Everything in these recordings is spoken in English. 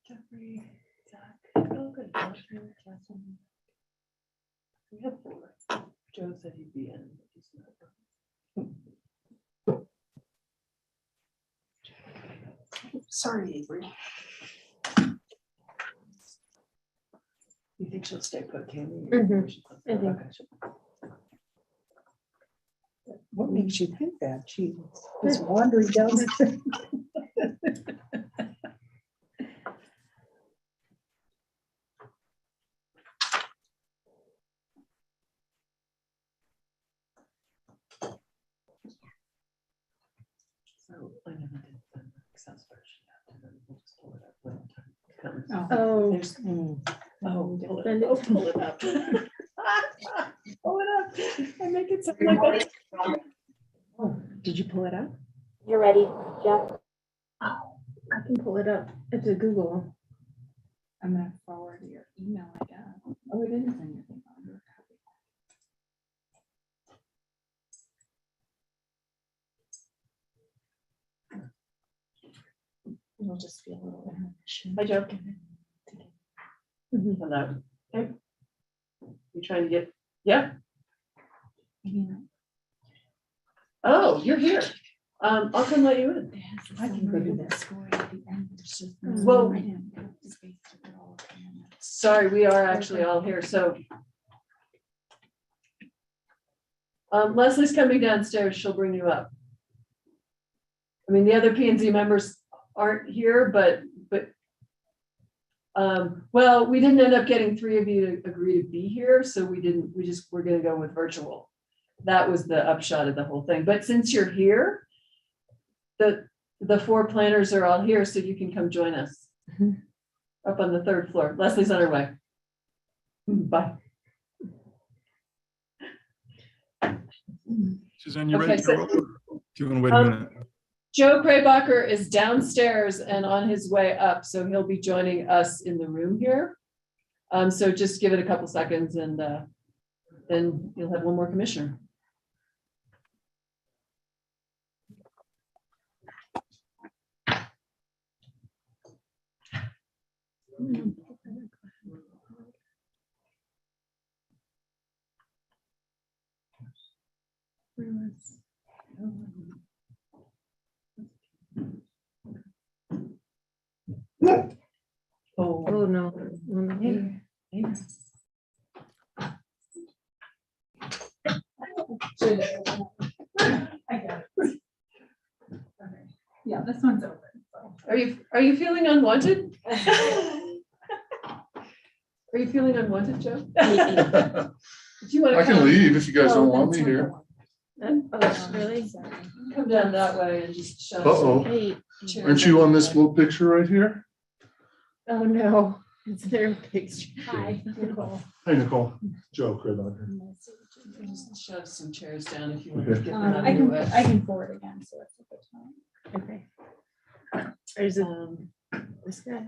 Jeffrey, Zach. Oh, good. We have 4. Joe said he'd be in, but he's not. Sorry, Avery. You think she'll stay put, Tammy? Mhm. I think. Okay. What makes you think that? She was wandering down the. So I never did the Excel spreadsheet. We'll just pull it up when the time comes. Oh, There's- Oh, pull it Send up. it. Oh, pull it up. Pull it up. I make it sound like that. Oh, did you pull it up? you're ready, Jeff. Oh, I can pull it up. It's a Google. I'm gonna forward your email, I guess. Oh, it is in your email. Your copy. it'll just be a little intermission. Hi, Joe. Mhm. Hello. Okay. You trying to get, yeah? Oh, you're here. I'll come let you in. I can go do that. Well, sorry, we are actually all here, so. Leslie's coming downstairs, she'll bring you up. I mean, the other P and Z members aren't here, but, well, we didn't end up getting 3 of you to agree to be here, so we're gonna go with virtual. That was the upshot of the whole thing, but since you're here, the 4 planners are all here, so you can come join us. Mhm. Up on the 3rd floor. Leslie's on her way. Bye. Suzanne, you Okay, ready to so- roll? Do you want to wait a minute? Joe Kraybacher is downstairs and on his way up, so he'll be joining us in the room here. So just give it a couple seconds and then you'll have one more commissioner. Oh, Oh, no. hey, hey. Yeah, this one's open. So. Are you feeling unwanted? Are you feeling unwanted, Joe? Do you want to I can come, leave if you guys don't want me here. Oh, really? come down that way and just show us? Uh-oh. Hey. Aren't you on this little picture right here? Oh, no. It's their picture. Hi, Nicole. Hey, Nicole. Joe Kraybacher. Just shove some chairs down if you want to Okay. get them out I of the way. can forward again, so it's a good time. Okay. There's this guy.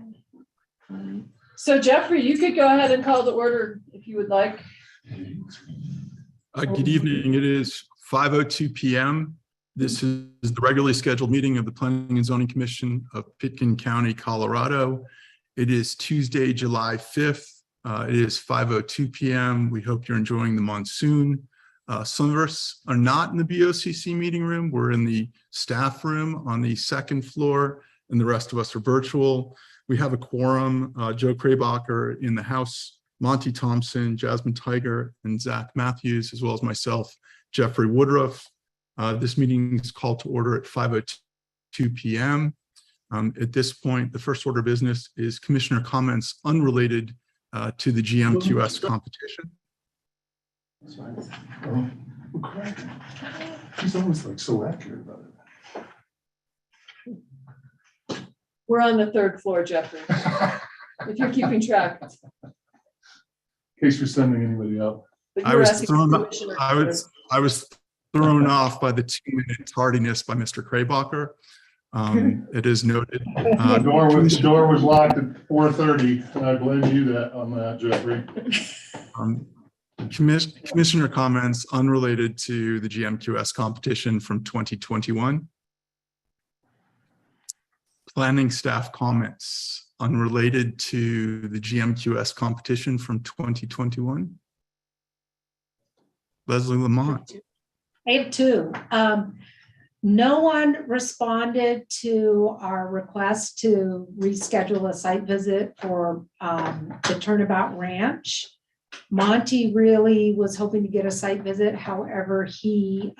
So Jeffrey, you could go ahead and call the order if you would like. Good evening. It is 5:02 p.m. This is the regularly scheduled meeting of the Planning and Zoning Commission of Pitkin County, Colorado. It is Tuesday, July 5th. It is 5:02 p.m. We hope you're enjoying the monsoon. Some of us are not in the BOCC meeting room. We're in the staff room on the 2nd floor, and the rest of us are virtual. We have a quorum, Joe Kraybacher in the House, Monty Thompson, Jasmine Tiger, and Zach Matthews, as well as myself, Jeffrey Woodruff. This meeting is called to order at 5:02 p.m. At this point, the first order of business is commissioner comments unrelated to the GMQS competition. Oh, correct. She's always like so accurate about it. We're on the 3rd floor, Jeffrey, if you're keeping track. In case you're sending anybody out. But you I were was asking thrown. Commissioner- I was thrown off by the 2-minute tardiness by Mr. Kraybacher. It is noted. The door was locked at 4:30, and I blame you on that, Jeffrey. Commissioner comments unrelated to the GMQS competition from 2021. Planning staff comments. unrelated to the GMQS competition from 2021? Leslie Lamont. I have two. No one responded to our request to reschedule a site visit for the Turnabout Ranch. Monty really was hoping to get a site visit. However, he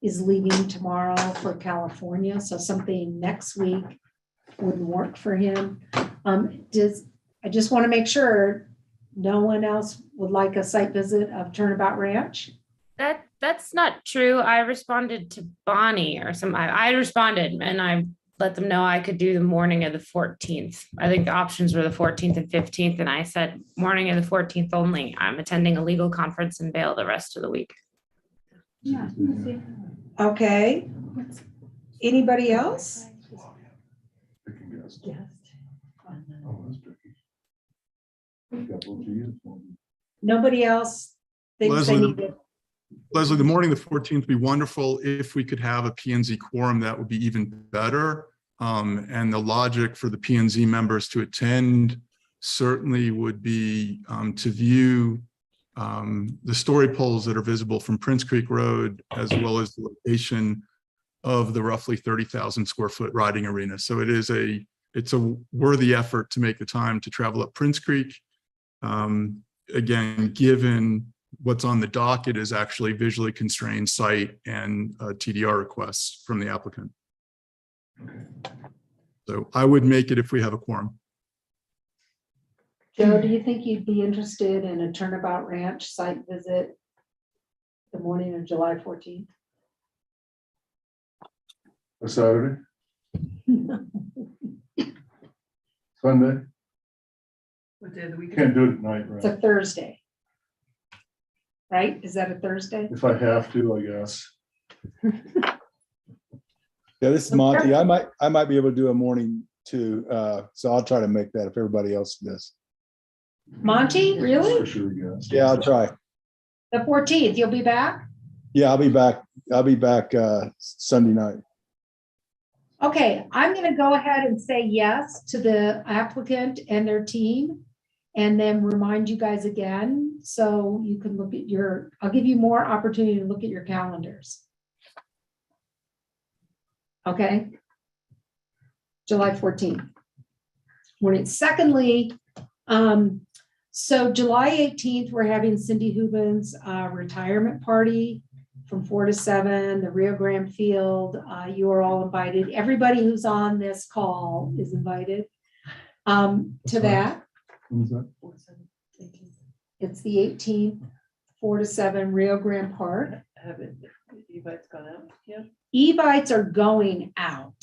is leaving tomorrow for California, so something next week wouldn't work for him. I just want to make sure no one else would like a site visit of Turnabout Ranch. That's not true. I responded to Bonnie or some, I responded and I let them know I could do the morning of the 14th. I think the options were the 14th and 15th. And I said, morning of the 14th only. I'm attending a legal conference in Vail the rest of the week. Yeah. Okay. Anybody else? Nobody else thinks they Leslie, need to. Leslie, the morning of the 14th would be wonderful. If we could have a P&Z quorum, that would be even better. And the logic for the P&Z members to attend certainly would be to view the story poles that are visible from Prince Creek Road, as well as the location of the roughly 30,000 square foot riding arena. So it's a worthy effort to make the time to travel up Prince Creek. Again, given what's on the docket is actually visually constrained site and TDR requests from the applicant. So I would make it if we have a quorum. Joe, do you think you'd be interested in a Turnabout Ranch site visit the morning of July 14th? A Saturday, Sunday, What day of the week? can't do it at night, It's a right? Thursday. Right? Is that a Thursday? If I have to, I guess. Yeah, this is Monty. I might be able to do a morning too. So I'll try to make that if everybody else does. Monty, For really? sure, yes. Yeah, I'll try. The 14th, you'll be back? Yeah, I'll be back. I'll be back Sunday night. Okay, I'm gonna go ahead and say yes to the applicant and their team. And then remind you guys again, so you can look at I'll give you more opportunity to look at your calendars. Okay? July 14th. Morning. Secondly, so July 18th, we're having Cindy Hubin's retirement party from 4 to 7, the Rio Grande Field. You are all invited. Everybody who's on this call is invited to that. When is that? It's the 18th, 4 to 7, Rio Grande Park. Have it, e-bike's gone out, yeah. E-bites are going out.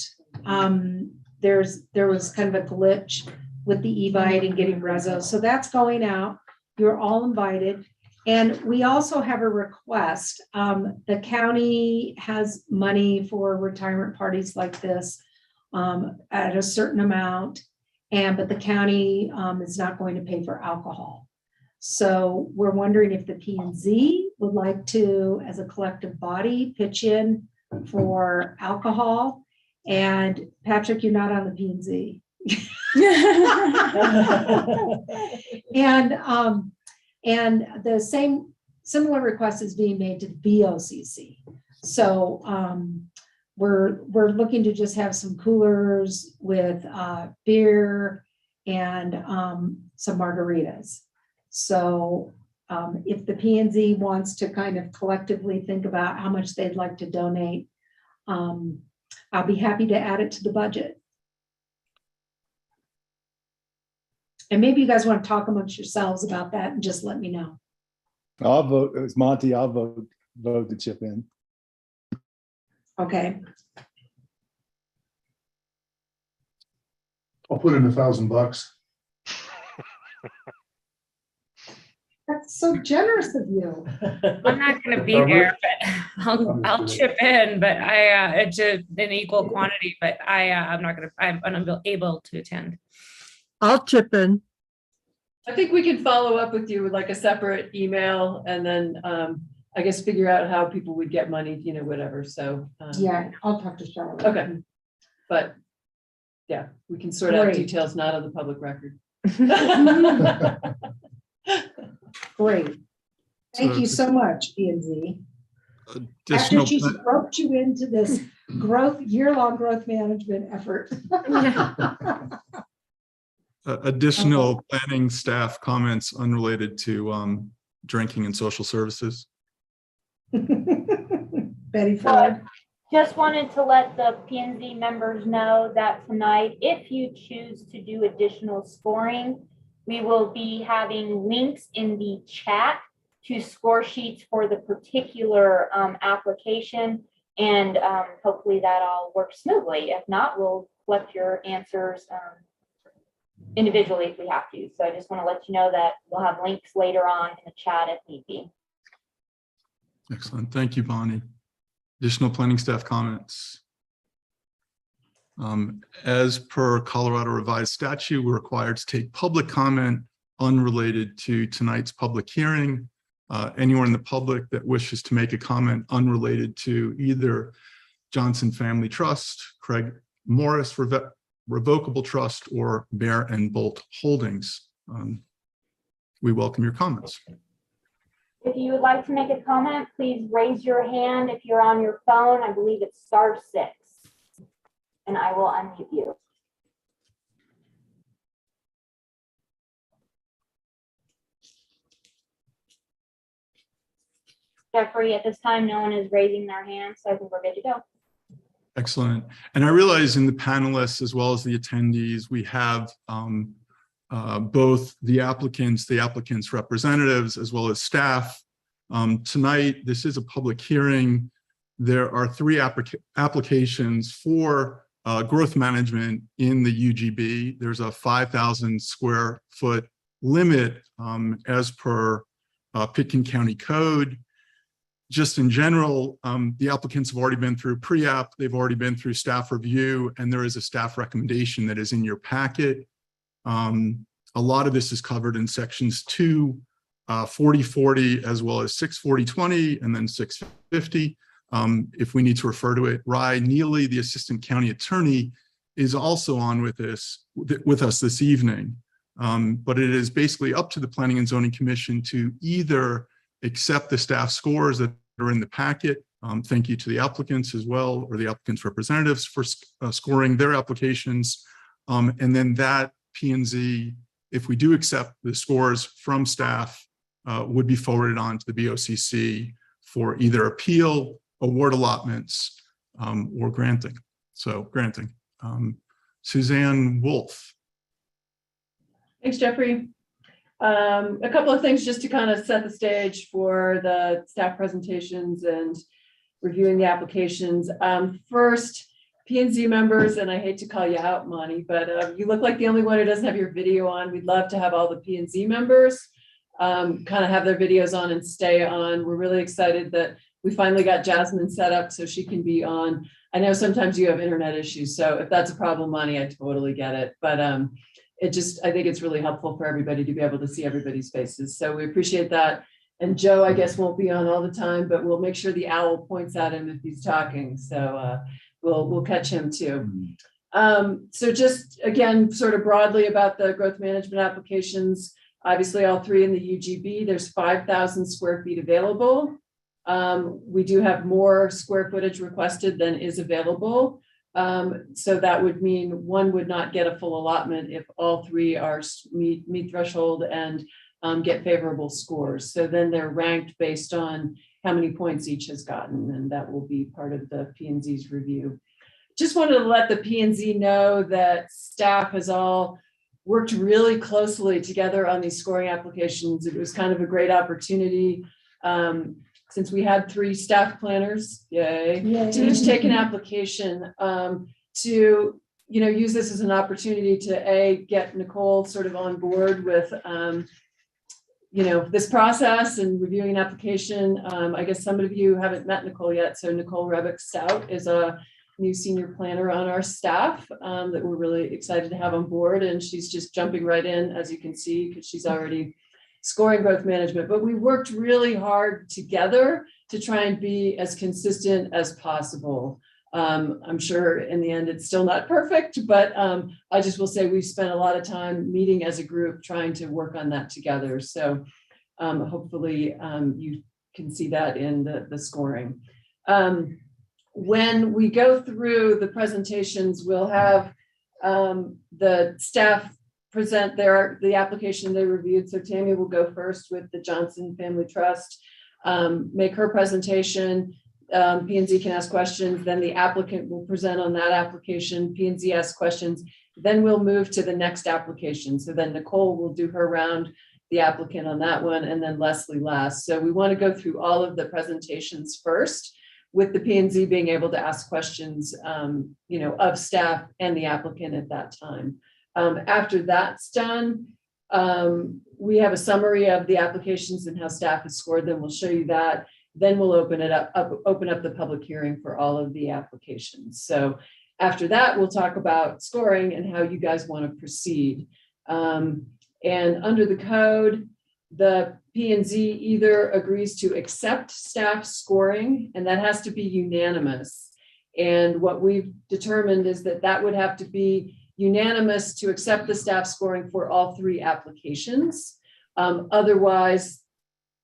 There was kind of a glitch with the e-bite and getting Rezo, so that's going out. You're all invited. And we also have a request. The county has money for retirement parties like this at a certain amount, but the county is not going to pay for alcohol. So we're wondering if the P&Z would like to, as a collective body, pitch in for alcohol. And Patrick, you're not on the P&Z. And the similar request is being made to the BOCC. So we're looking to just have some coolers with beer and some margaritas. So if the P&Z wants to kind of collectively think about how much they'd like to donate, I'll be happy to add it to the budget. And maybe you guys want to talk amongst yourselves about that and just let me know. I'll vote. It's Monty. I'll vote to chip in. Okay. I'll put in $1,000. That's so generous of you. I'm not going to be there, but I'll chip in, but it's an equal quantity, but I'm unable to attend. I'll chip in. I think we can follow up with you with like a separate email and then I guess figure out how people would get money, whatever. So Yeah, I'll talk to Charlotte. Okay. But Yeah, we can sort out Great. details not on the public record. Great. Thank So you so much, P and Z. After Additional, she's roped you into this year-long growth management effort. additional planning staff comments unrelated to drinking and social services. Betty Ford. Just wanted to let the P and Z members know that tonight, if you choose to do additional scoring, we will be having links in the chat to score sheets for the particular application. And hopefully that all works smoothly. If not, we'll collect your answers individually if we have to. So I just want to let you know that we'll have links later on in the chat if need be. Excellent. Thank you, Bonnie. Additional planning staff comments. As per Colorado revised statute, we're required to take public comment unrelated to tonight's public hearing. Anyone in the public that wishes to make a comment unrelated to either Johnson Family Trust, Craig Morris Revocable Trust, or Bear and Bolt Holdings. We welcome your comments. If you would like to make a comment, please raise your hand. If you're on your phone, I believe it's *6, and I will unmute you. Jeffrey, at this time, no one is raising their hand, so I think we're good to go. Excellent. And I realize in the panelists as well as the attendees, we have both the applicants' representatives, as well as staff. Tonight, this is a public hearing. There are 3 applications for growth management in the UGB. There's a 5,000 square foot limit as per Pitkin County Code. Just in general, the applicants have already been through pre-app, they've already been through staff review, and there is a staff recommendation that is in your packet. A lot of this is covered in sections 2, 4040, as well as 64020, and then 650. If we need to refer to it, Rye Neely, the Assistant County Attorney, is also on with us this evening. But it is basically up to the Planning and Zoning Commission to either accept the staff scores that are in the packet. Thank you to the applicants as well, or the applicants' representatives for scoring their applications. And then that P&Z, if we do accept the scores from staff, would be forwarded on to the BOCC for either appeal, award allotments, or granting. So granting. Suzanne Wolf. Thanks, Jeffrey. A couple of things just to kind of set the stage for the staff presentations and reviewing the applications. First, P&Z members, and I hate to call you out, Monty, but you look like the only one who doesn't have your video on. We'd love to have all the P&Z members kind of have their videos on and stay on. We're really excited that we finally got Jasmine set up so she can be on. I know sometimes you have internet issues, so if that's a problem, Monty, I totally get it. But I think it's really helpful for everybody to be able to see everybody's faces. So we appreciate that. And Joe, I guess, won't be on all the time, but we'll make sure the owl points at him if he's talking. So we'll catch him too. So just again, sort of broadly about the growth management applications, obviously all 3 in the UGB, there's 5,000 square feet available. We do have more square footage requested than is available. So that would mean one would not get a full allotment if all 3 are meet threshold and get favorable scores. So then they're ranked based on how many points each has gotten, and that will be part of the P&Z's review. Just wanted to let the P&Z know that staff has all worked really closely together on these scoring applications. It was kind of a great opportunity. Since we had 3 staff planners, yay, to each take an application to, use this as an opportunity to get Nicole sort of on board with, this process and reviewing an application. I guess some of you haven't met Nicole yet. So Nicole Rebick Stout is a new senior planner on our staff that we're really excited to have on board. And she's just jumping right in, as you can see, because she's already scoring growth management. But we worked really hard together to try and be as consistent as possible. I'm sure in the end, it's still not perfect, but I just will say we've spent a lot of time meeting as a group, trying to work on that together. So hopefully you can see that in the scoring. When we go through the presentations, we'll have the staff present the application they reviewed. So Tammy will go first with the Johnson Family Trust, make her presentation. P&Z can ask questions, then the applicant will present on that application, P&Z asks questions, then we'll move to the next application. So then Nicole will do her round, the applicant on that one, and then Leslie last. So we want to go through all of the presentations first, with the P&Z being able to ask questions, of staff and the applicant at that time. After that's done, we have a summary of the applications and how staff has scored them. We'll show you that. Then we'll open up the public hearing for all of the applications. So after that, we'll talk about scoring and how you guys want to proceed. And under the code, the P&Z either agrees to accept staff scoring, and that has to be unanimous. And what we've determined is that would have to be unanimous to accept the staff scoring for all 3 applications. Otherwise,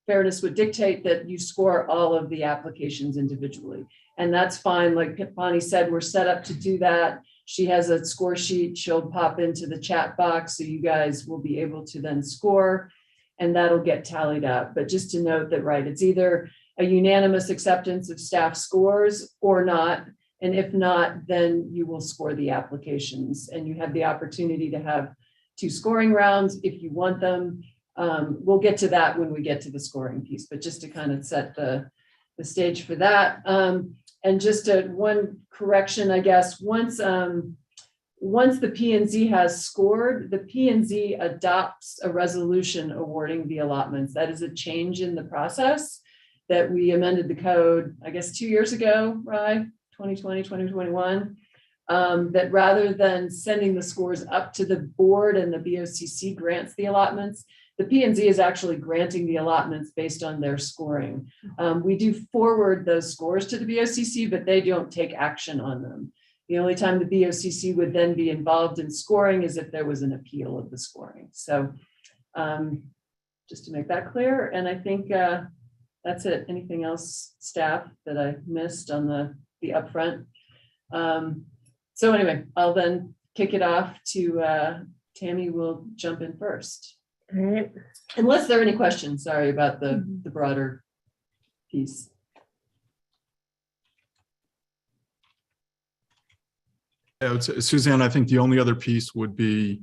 fairness would dictate that you score all of the applications individually. And that's fine. Like Bonnie said, we're set up to do that. She has a score sheet. She'll pop into the chat box, so you guys will be able to then score, and that'll get tallied up. But just to note that, right, it's either a unanimous acceptance of staff scores or not. And if not, then you will score the applications, and you have the opportunity to have 2 scoring rounds if you want them. We'll get to that when we get to the scoring piece, but just to kind of set the stage for that. And just one correction, I guess, once the P&Z has scored, the P&Z adopts a resolution awarding the allotments. That is a change in the process that we amended the code, I guess, 2 years ago, right? 2020, 2021. That rather than sending the scores up to the board and the BOCC grants the allotments, the P&Z is actually granting the allotments based on their scoring. We do forward those scores to the BOCC, but they don't take action on them. The only time the BOCC would then be involved in scoring is if there was an appeal of the scoring. So just to make that clear, and I think that's it. Anything else, staff, that I missed on the upfront? So anyway, I'll then kick it off to Tammy will jump in first. All right. Unless there are any questions, sorry about the broader piece. Yeah, Suzanne, I think the only other piece would be,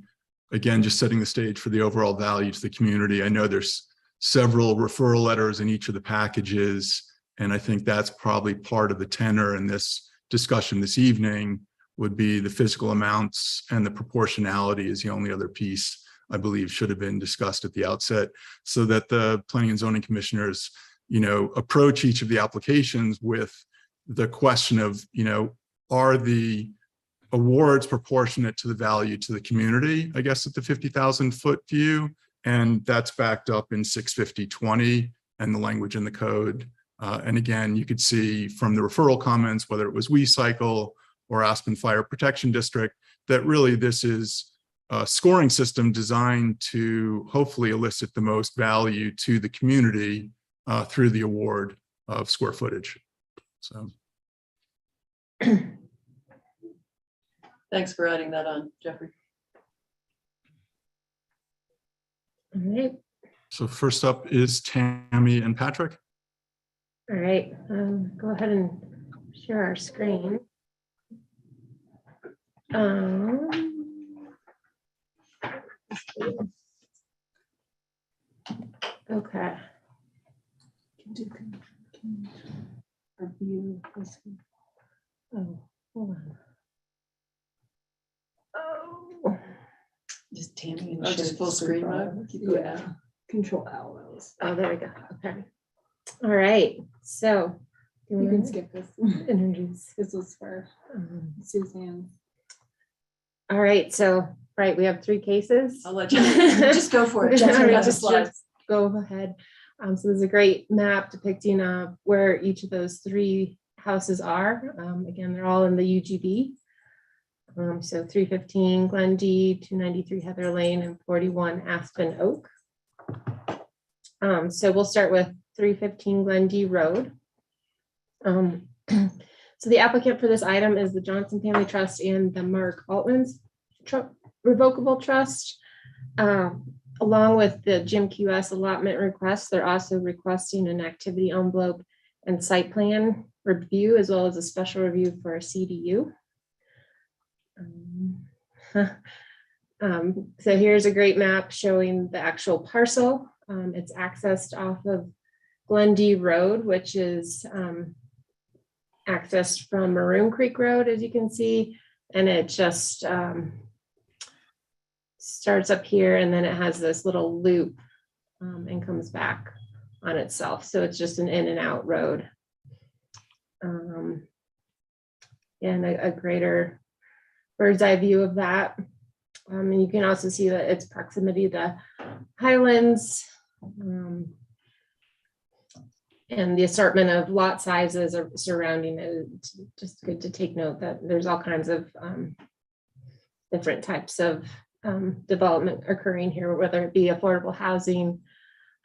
again, just setting the stage for the overall value to the community. I know there's several referral letters in each of the packages, and I think that's probably part of the tenor in this discussion this evening would be the physical amounts, and the proportionality is the only other piece I believe should have been discussed at the outset, so that the planning and zoning commissioners, approach each of the applications with the question of, are the awards proportionate to the value to the community, I guess, at the 50,000 foot view. And that's backed up in 65020 and the language in the code. And again, you could see from the referral comments, whether it was WeCycle or Aspen Fire Protection District, that really this is a scoring system designed to hopefully elicit the most value to the community through the award of square footage. So. Thanks for adding that on, Jeffrey. All right. So first up is Tammy and Patrick. All right. Go ahead and share our screen. Okay. Oh, hold on. Oh. Just Tammy and just full screen mode. Yeah. Control L. Oh, there we go. Okay. All right. So You can skip this. introduce. This was for Suzanne. All right. So, right, we have 3 cases. I'll let you just go for it. Jeffrey has the slides. Go ahead. So there's a great map depicting where each of those 3 houses are. Again, they're all in the UGB. So 315 Glendi, 293 Heather Lane, and 41 Aspen Oak. So we'll start with 315 Glendi Road. So the applicant for this item is the Johnson Family Trust and the Mark Altman's Revocable Trust. Along with the Gmqs allotment request, they're also requesting an activity envelope and site plan review, as well as a special review for a CDU. So here's a great map showing the actual parcel. It's accessed off of Glendi Road, which is accessed from Maroon Creek Road, as you can see, and it just starts up here, and then it has this little loop and comes back on itself. So it's just an in and out road. And a greater bird's eye view of that. And you can also see that its proximity to highlands and the assortment of lot sizes surrounding it. It's just good to take note that there's all kinds of different types of development occurring here, whether it be affordable housing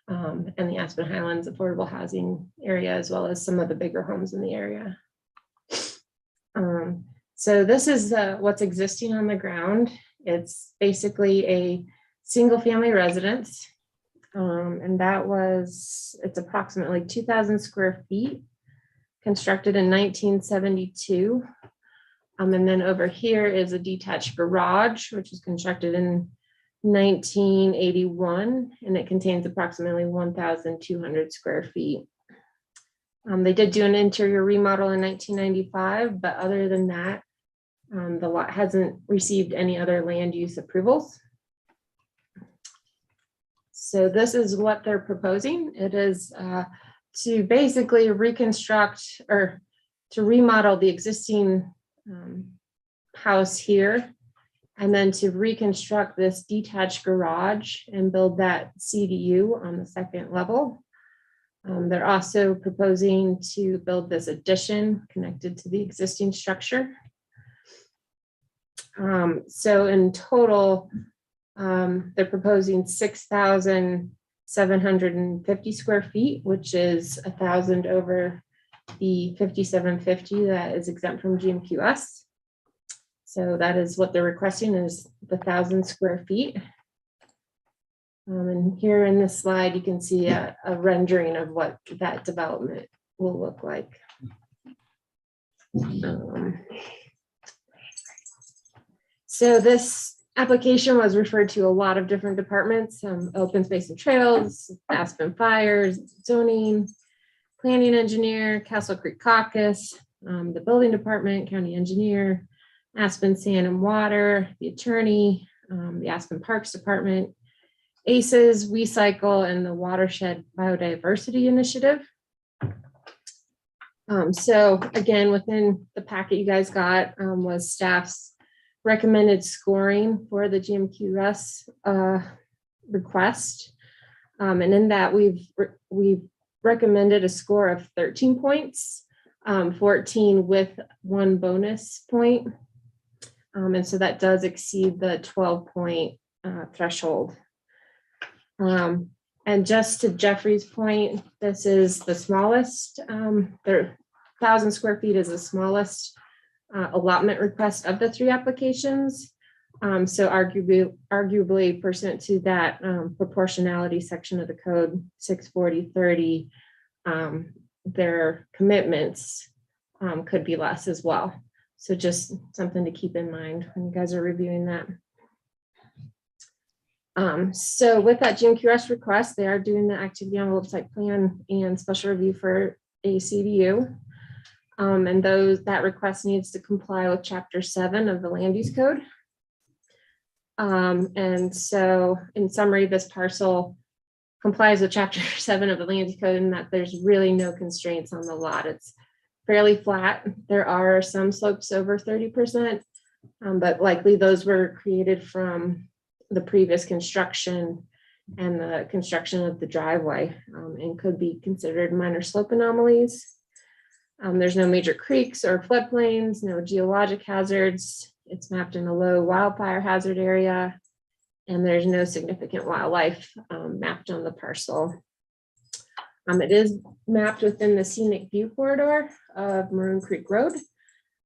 and the Aspen Highlands affordable housing area, as well as some of the bigger homes in the area. So this is what's existing on the ground. It's basically a single family residence. And it's approximately 2,000 square feet, constructed in 1972. And then over here is a detached garage, which was constructed in 1981, and it contains approximately 1,200 square feet. They did do an interior remodel in 1995, but other than that, the lot hasn't received any other land use approvals. So this is what they're proposing. It is to basically reconstruct or to remodel the existing house here, and then to reconstruct this detached garage and build that CDU on the second level. They're also proposing to build this addition connected to the existing structure. So in total, they're proposing 6,750 square feet, which is 1,000 over the 5,750 that is exempt from GMQS. So that is what they're requesting, is the 1,000 square feet. And here in this slide, you can see a rendering of what that development will look like. So this application was referred to a lot of different departments, open space and trails, Aspen Fires, zoning, planning engineer, Castle Creek Caucus, the building department, county engineer, Aspen Sand and Water, the attorney, the Aspen Parks Department, ACES, WeCycle, and the Watershed Biodiversity Initiative. So again, within the packet you guys got was staff's recommended scoring for the GMQS request. And in that we've recommended a score of 13 points, 14 with 1 bonus point. And so that does exceed the 12-point threshold. And just to Jeffrey's point, this is the smallest, 1,000 square feet is the smallest allotment request of the 3 applications. So arguably pursuant to that proportionality section of the code 640-30, their commitments could be less as well. So just something to keep in mind when you guys are reviewing that. So with that GMQS request, they are doing the activity envelope site plan and special review for a CDU. And that request needs to comply with Chapter 7 of the Land Use Code. And so in summary, this parcel complies with Chapter 7 of the Land Use Code in that there's really no constraints on the lot. It's fairly flat. There are some slopes over 30%, but likely those were created from the previous construction and the construction of the driveway, and could be considered minor slope anomalies. There's no major creeks or floodplains, no geologic hazards. It's mapped in a low wildfire hazard area, and there's no significant wildlife mapped on the parcel. It is mapped within the scenic view corridor of Maroon Creek Road,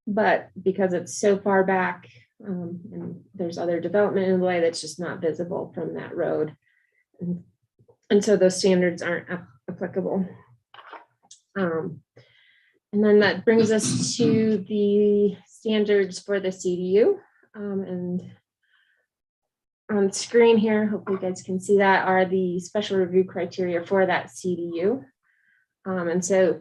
but because it's so far back and there's other development in the way, that's just not visible from that road. And so those standards aren't applicable. And then that brings us to the standards for the CDU. And on screen here, hopefully you guys can see that, are the special review criteria for that CDU. And so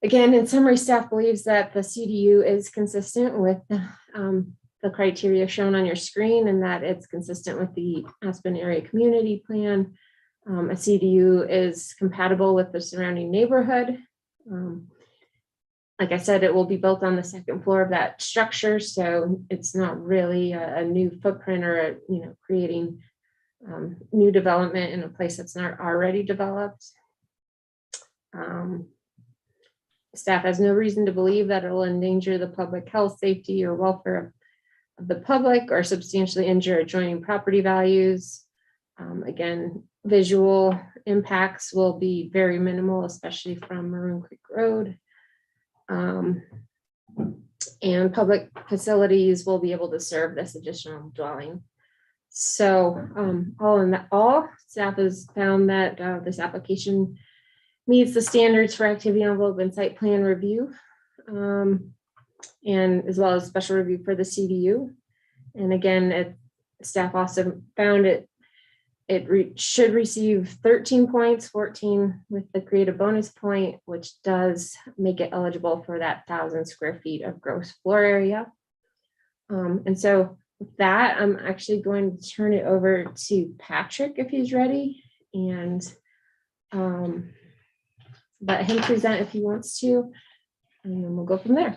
again, in summary, staff believes that the CDU is consistent with the criteria shown on your screen, and that it's consistent with the Aspen Area Community Plan. A CDU is compatible with the surrounding neighborhood. Like I said, it will be built on the second floor of that structure, so it's not really a new footprint or creating new development in a place that's not already developed. Staff has no reason to believe that it will endanger the public health, safety, or welfare of the public or substantially injure adjoining property values. Again, visual impacts will be very minimal, especially from Maroon Creek Road. And public facilities will be able to serve this additional dwelling. So all in all, staff has found that this application meets the standards for activity envelope and site plan review, and as well as special review for the CDU. And again, staff also found it should receive 13 points, 14 with the creative bonus point, which does make it eligible for that 1,000 square feet of gross floor area. And so with that, I'm actually going to turn it over to Patrick if he's ready, and let him present if he wants to, and then we'll go from there.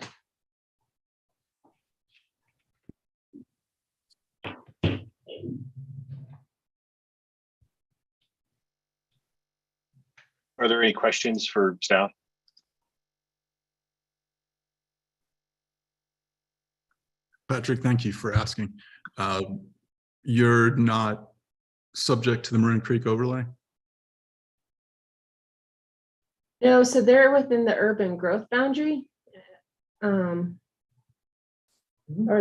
Are there any questions for staff? Patrick, thank you for asking. You're not subject to the Maroon Creek overlay? No, so they're within the urban growth boundary. Or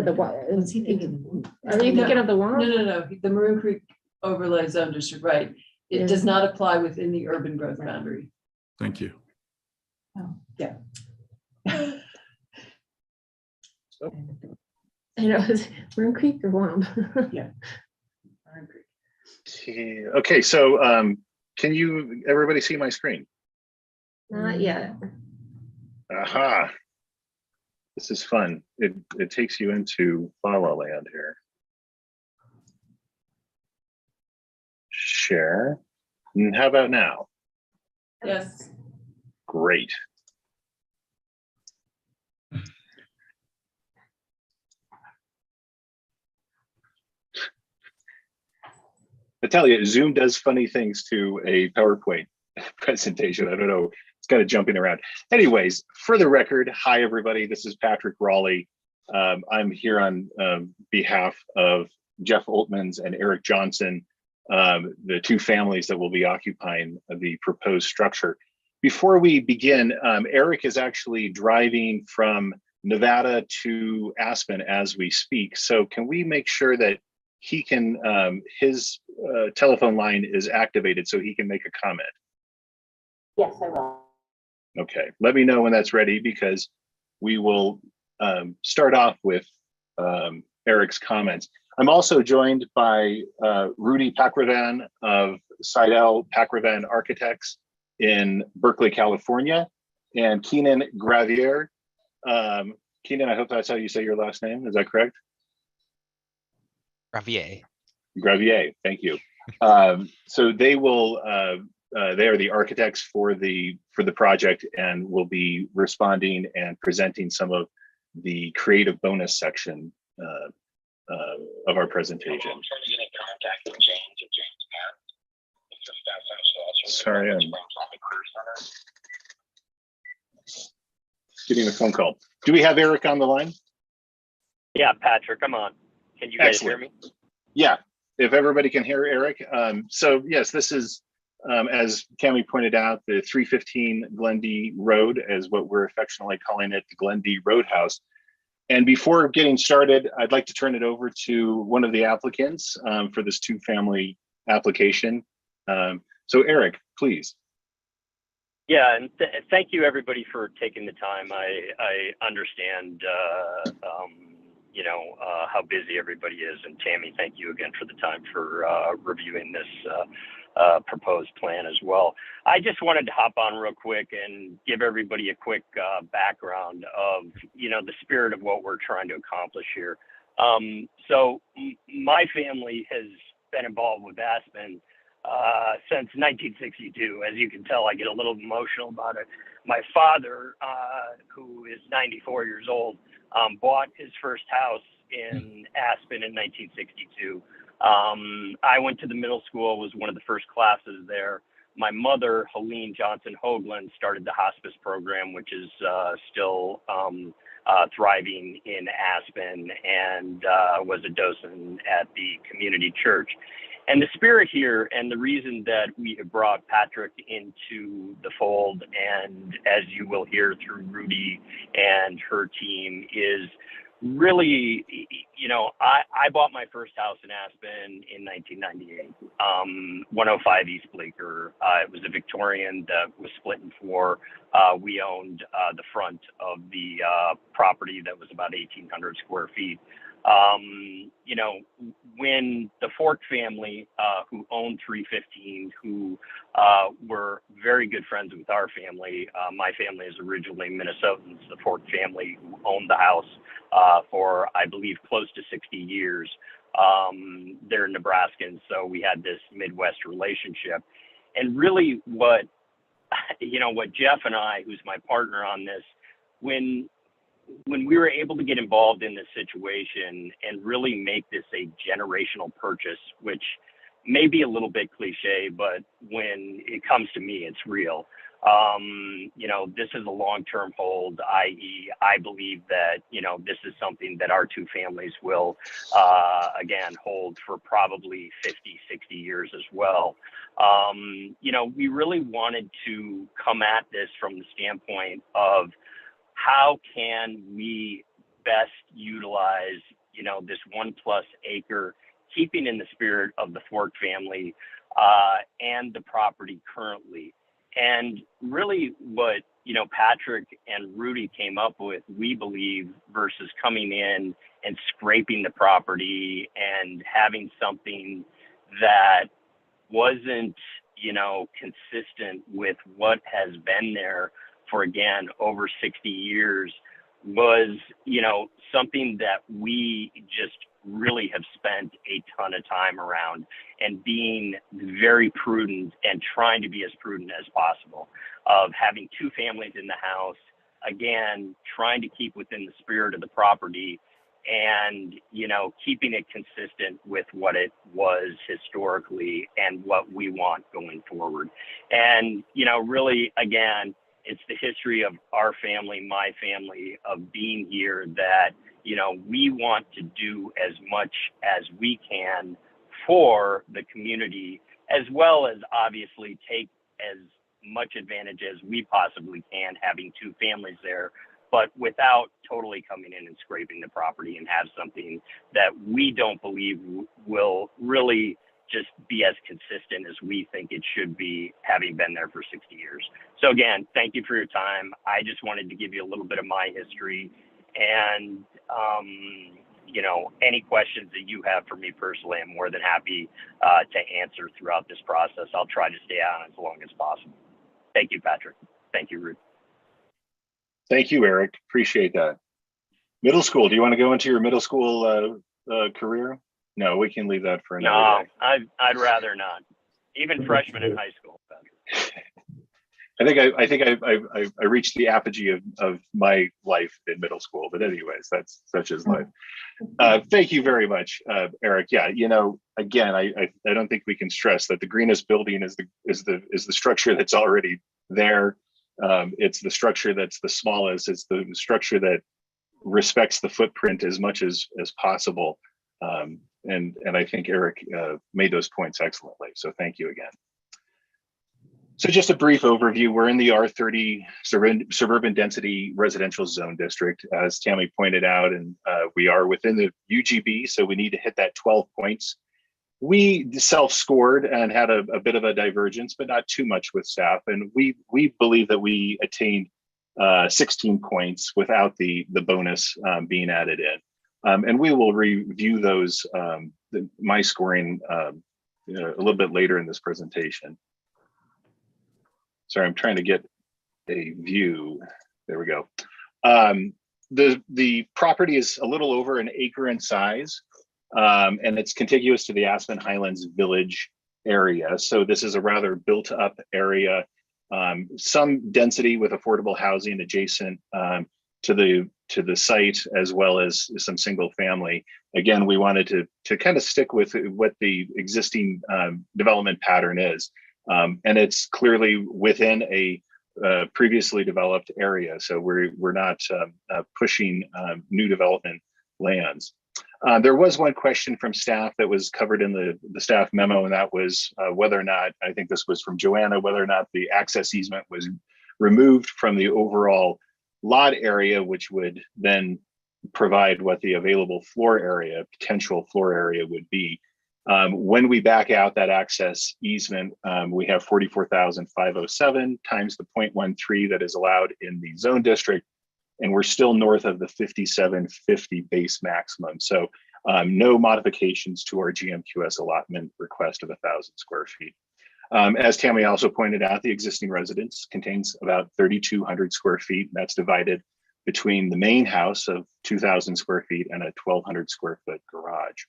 the what? What's he thinking? Are you thinking of the one? No. The Maroon Creek overlay zone district, right? It does not apply within the urban growth boundary. Thank you. Oh, yeah. I know, is it Maroon Creek or Womb? Yeah. Maroon Creek. Okay, so can everybody see my screen? Not yet. Aha. This is fun. It takes you into La La Land here. Share. And how about now? Yes. Great. I tell you, Zoom does funny things to a PowerPoint presentation. I don't know. It's kind of jumping around. Anyways, for the record, hi, everybody. This is Patrick Raleigh. I'm here on behalf of Jeff Oltmans and Eric Johnson, the two families that will be occupying the proposed structure. Before we begin, Eric is actually driving from Nevada to Aspen as we speak. So can we make sure that he can, his telephone line is activated so he can make a comment? Yes, I will. Okay, let me know when that's ready, because we will start off with Eric's comments. I'm also joined by Rudy Pakravan of Seidel Pakravan Architects in Berkeley, California, and Keenan Gravier. Keenan, I hope that's how you say your last name. Is that correct? Gravier. Gravier, thank you. So they will. They are the architects for the project and will be responding and presenting some of the creative bonus section of our presentation. Sorry, getting a phone call. Do we have Eric on the line? Yeah, Patrick, I'm on. Can you guys hear me? Yeah, if everybody can hear Eric. So yes, this is, as Cami pointed out, the 315 Glendi Road is what we're affectionately calling it, the Glendi Roadhouse. And before getting started, I'd like to turn it over to one of the applicants for this two-family application. So Eric, please. Yeah, and thank you everybody for taking the time. I understand, you know, how busy everybody is. And Tammy, thank you again for the time for reviewing this proposed plan as well. I just wanted to hop on real quick and give everybody a quick background of, you know, the spirit of what we're trying to accomplish here. So my family has been involved with Aspen since 1962. As you can tell, I get a little emotional about it. My father, who is 94 years old, bought his first house in Aspen in 1962. I went to the middle school, was one of the first classes there. My mother, Helene Johnson Hoagland, started the hospice program, which is still thriving in Aspen, and was a docent at the community church. And the spirit here, and the reason that we have brought Patrick into the fold, and as you will hear through Rudy and her team, is really, you know, I bought my first house in Aspen in 1998, 105 East Bleecker. It was a Victorian that was split in four. We owned the front of the property that was about 1,800 square feet. You know, when the Fork family, who owned 315, who were very good friends with our family, my family is originally Minnesotans, the Fork family who owned the house for, I believe, close to 60 years. They're Nebraskans, so we had this Midwest relationship. And really what, you know, what Jeff and I, who's my partner on this, when we were able to get involved in this situation and really make this a generational purchase, which may be a little bit cliche, but when it comes to me, it's real. You know, this is a long-term hold, i.e., I believe that, you know, this is something that our two families will, again, hold for probably 50, 60 years as well. You know, we really wanted to come at this from the standpoint of how can we best utilize, you know, this 1+ acre, keeping in the spirit of the Fork family and the property currently. And really what, you know, Patrick and Rudy came up with, we believe, versus coming in and scraping the property and having something that wasn't, you know, consistent with what has been there for, again, over 60 years, was, you know, something that we just really have spent a ton of time around, and being very prudent and trying to be as prudent as possible of having two families in the house, again, trying to keep within the spirit of the property and, you know, keeping it consistent with what it was historically and what we want going forward. And, you know, really, again, it's the history of our family, my family, of being here that, you know, we want to do as much as we can for the community, as well as obviously take as much advantage as we possibly can, having two families there, but without totally coming in and scraping the property and have something that we don't believe will really just be as consistent as we think it should be, having been there for 60 years. So again, thank you for your time. I just wanted to give you a little bit of my history, and you know, any questions that you have for me personally, I'm more than happy to answer throughout this process. I'll try to stay on as long as possible. Thank you, Patrick. Thank you, Ruth. Thank you, Eric. Appreciate that. Middle school, do you want to go into your middle school career? No, we can leave that for another day. I'd rather not. Even freshmen in high school. I think I reached the apogee of my life in middle school, but anyways, that's such is life. Thank you very much, Eric. Yeah, you know, again, I don't think we can stress that the greenest building is the structure that's already there. It's the structure that's the smallest. It's the structure that respects the footprint as much as possible. And I think Eric made those points excellently. So thank you again. So just a brief overview. We're in the R30 suburban density residential zone district, as Tammy pointed out, and we are within the UGB, so we need to hit that 12 points. We self-scored and had a bit of a divergence, but not too much with staff. And we believe that we attained 16 points without the bonus being added in. And we will review those, my scoring a little bit later in this presentation. Sorry, I'm trying to get a view. There we go. The property is a little over an acre in size, and it's contiguous to the Aspen Highlands Village area. So this is a rather built up area, some density with affordable housing adjacent to the site, as well as some single family. Again, we wanted to kind of stick with what the existing development pattern is. And it's clearly within a previously developed area. So we're not pushing new development lands. There was one question from staff that was covered in the staff memo, and that was whether or not, I think this was from Joanna, whether or not the access easement was removed from the overall lot area, which would then provide what the available floor area, potential floor area would be. When we back out that access easement, we have 44,507 times the 0.13 that is allowed in the zone district, and we're still north of the 5750 base maximum. So no modifications to our GMQS allotment request of 1,000 square feet. As Tammy also pointed out, the existing residence contains about 3,200 square feet. That's divided between the main house of 2,000 square feet and a 1,200 square foot garage.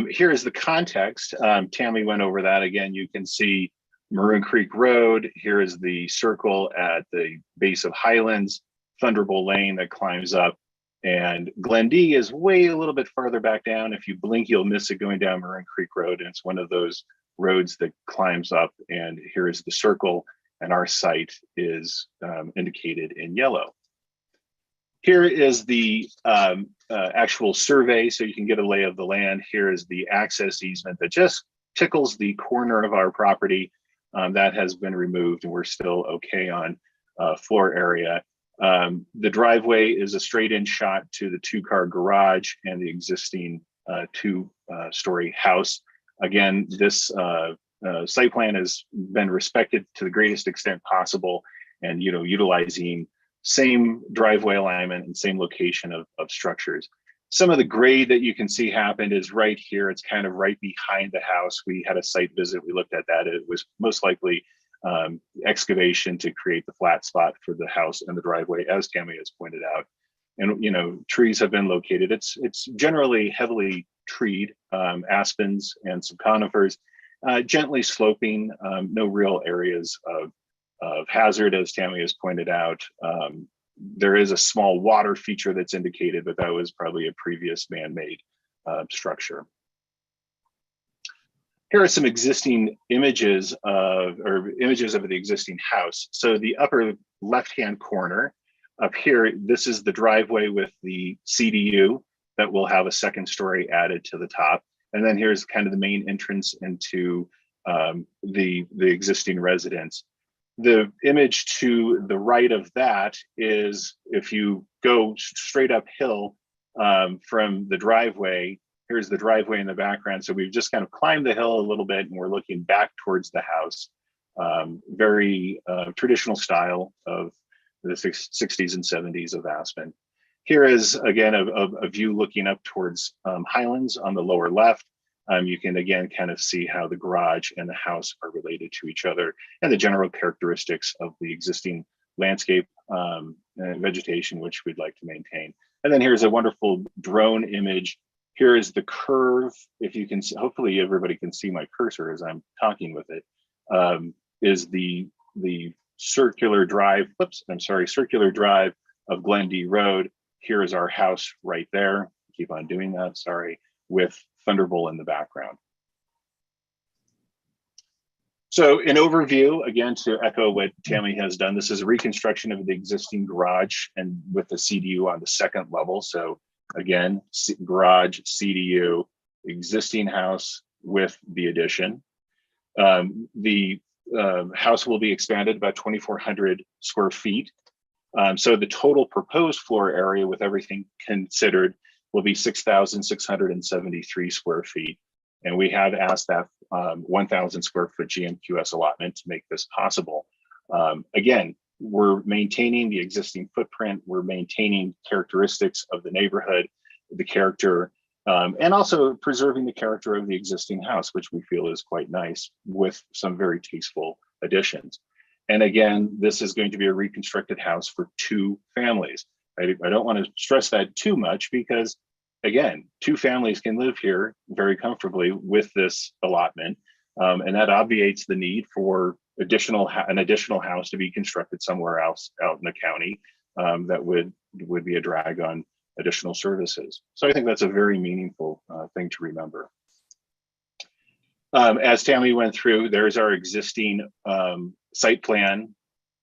Here is the context. Tammy went over that again. You can see Maroon Creek Road. Here is the circle at the base of Highlands, Thunderbolt Lane that climbs up, and Glendi is way a little bit farther back down. If you blink, you'll miss it going down Maroon Creek Road, and it's one of those roads that climbs up. And here is the circle, and our site is indicated in yellow. Here is the actual survey, so you can get a lay of the land. Here is the access easement that just tickles the corner of our property. That has been removed, and we're still okay on floor area. The driveway is a straight-in shot to the two-car garage and the existing two-story house. Again, this site plan has been respected to the greatest extent possible, and utilizing same driveway alignment and same location of structures. Some of the grade that you can see happened is right here. It's kind of right behind the house. We had a site visit. We looked at that. It was most likely excavation to create the flat spot for the house and the driveway, as Tammy has pointed out. And trees have been located. It's generally heavily treed, aspens and some conifers, gently sloping, no real areas of hazard, as Tammy has pointed out. There is a small water feature that's indicated, but that was probably a previous man-made structure. Here are some existing images of the existing house. So the upper left-hand corner up here, this is the driveway with the CDU that will have a second story added to the top. And then here's kind of the main entrance into the existing residence. The image to the right of that is, if you go straight uphill from the driveway, here's the driveway in the background. So we've just kind of climbed the hill a little bit, and we're looking back towards the house. Very traditional style of the 60s and 70s of Aspen. Here is, again, a view looking up towards Highlands on the lower left. You can again kind of see how the garage and the house are related to each other, and the general characteristics of the existing landscape and vegetation, which we'd like to maintain. And then here's a wonderful drone image. Here is the curve. If you can see, hopefully everybody can see my cursor as I'm talking with it, is the circular drive, circular drive of Glendi Road. Here is our house right there. Keep on doing that, sorry, with Thunderbolt in the background. So an overview, again, to echo what Tammy has done, this is a reconstruction of the existing garage and with the CDU on the second level. So again, garage, CDU, existing house with the addition. The house will be expanded about 2,400 square feet. So the total proposed floor area with everything considered will be 6,673 square feet. And we have asked that 1,000 square foot GMQS allotment to make this possible. Again, we're maintaining the existing footprint, we're maintaining characteristics of the neighborhood, the character, and also preserving the character of the existing house, which we feel is quite nice with some very tasteful additions. And again, this is going to be a reconstructed house for 2 families. I don't want to stress that too much because, again, 2 families can live here very comfortably with this allotment. And that obviates the need for an additional house to be constructed somewhere else out in the county that would be a drag on additional services. So I think that's a very meaningful thing to remember. As Tammy went through, there's our existing site plan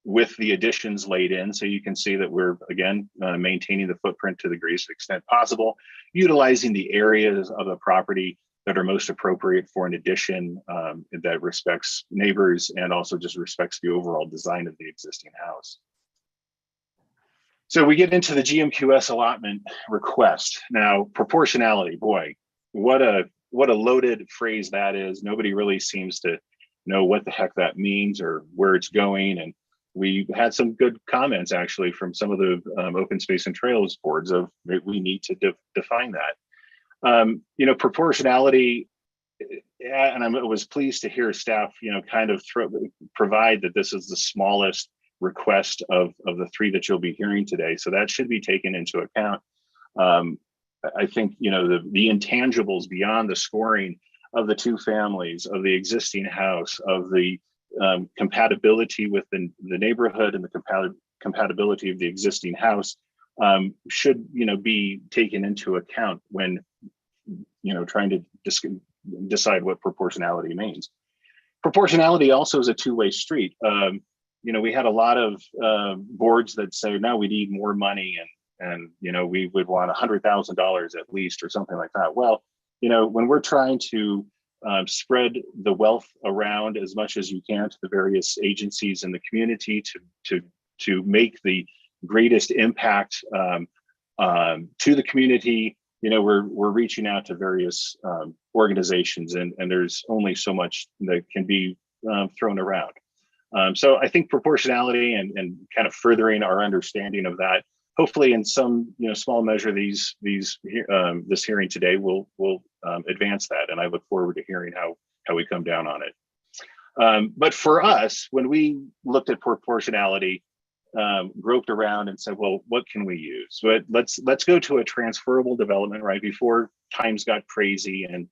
with the additions laid in. So you can see that we're, again, maintaining the footprint to the greatest extent possible, utilizing the areas of the property that are most appropriate for an addition that respects neighbors and also just respects the overall design of the existing house. So we get into the GMQS allotment request. Now, proportionality, boy, what a loaded phrase that is. Nobody really seems to know what the heck that means or where it's going. And we had some good comments actually from some of the open space and trails boards of we need to define that. Proportionality, and I was pleased to hear staff, kind of provide that this is the smallest request of the 3 that you'll be hearing today. So that should be taken into account. I think, the intangibles beyond the scoring of the 2 families, of the existing house, of the compatibility with the neighborhood and the compatibility of the existing house should, be taken into account when, trying to decide what proportionality means. Proportionality also is a two-way street. We had a lot of boards that say, no, we need more money and we would want $100,000 at least or something like that. Well, when we're trying to spread the wealth around as much as you can to the various agencies in the community to make the greatest impact to the community, we're reaching out to various organizations and there's only so much that can be thrown around. So I think proportionality and kind of furthering our understanding of that, hopefully in some small measure, this hearing today will advance that, and I look forward to hearing how we come down on it. But for us, when we looked at proportionality, groped around and said, well, what can we use? But let's go to a transferable development right before times got crazy and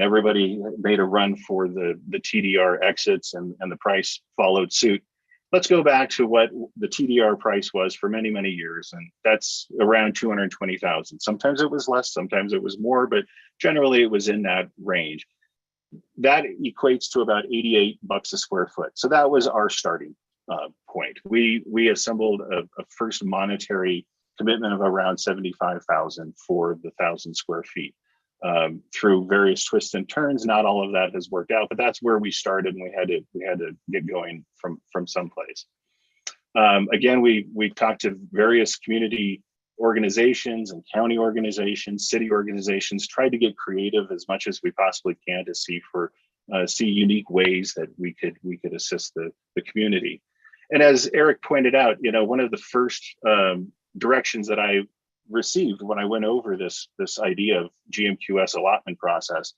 everybody made a run for the TDR exits and the price followed suit. Let's go back to what the TDR price was for many, many years. And that's around 220,000. Sometimes it was less, sometimes it was more, but generally it was in that range. That equates to about $88 a square foot. So that was our starting point. We assembled a first monetary commitment of around 75,000 for the 1,000 square feet. Through various twists and turns, not all of that has worked out, but that's where we started, and we had to get going from someplace. Again, we talked to various community organizations and county organizations, city organizations, tried to get creative as much as we possibly can to see unique ways that we could assist the community. And as Eric pointed out, one of the first directions that I received when I went over this idea of GMQS allotment process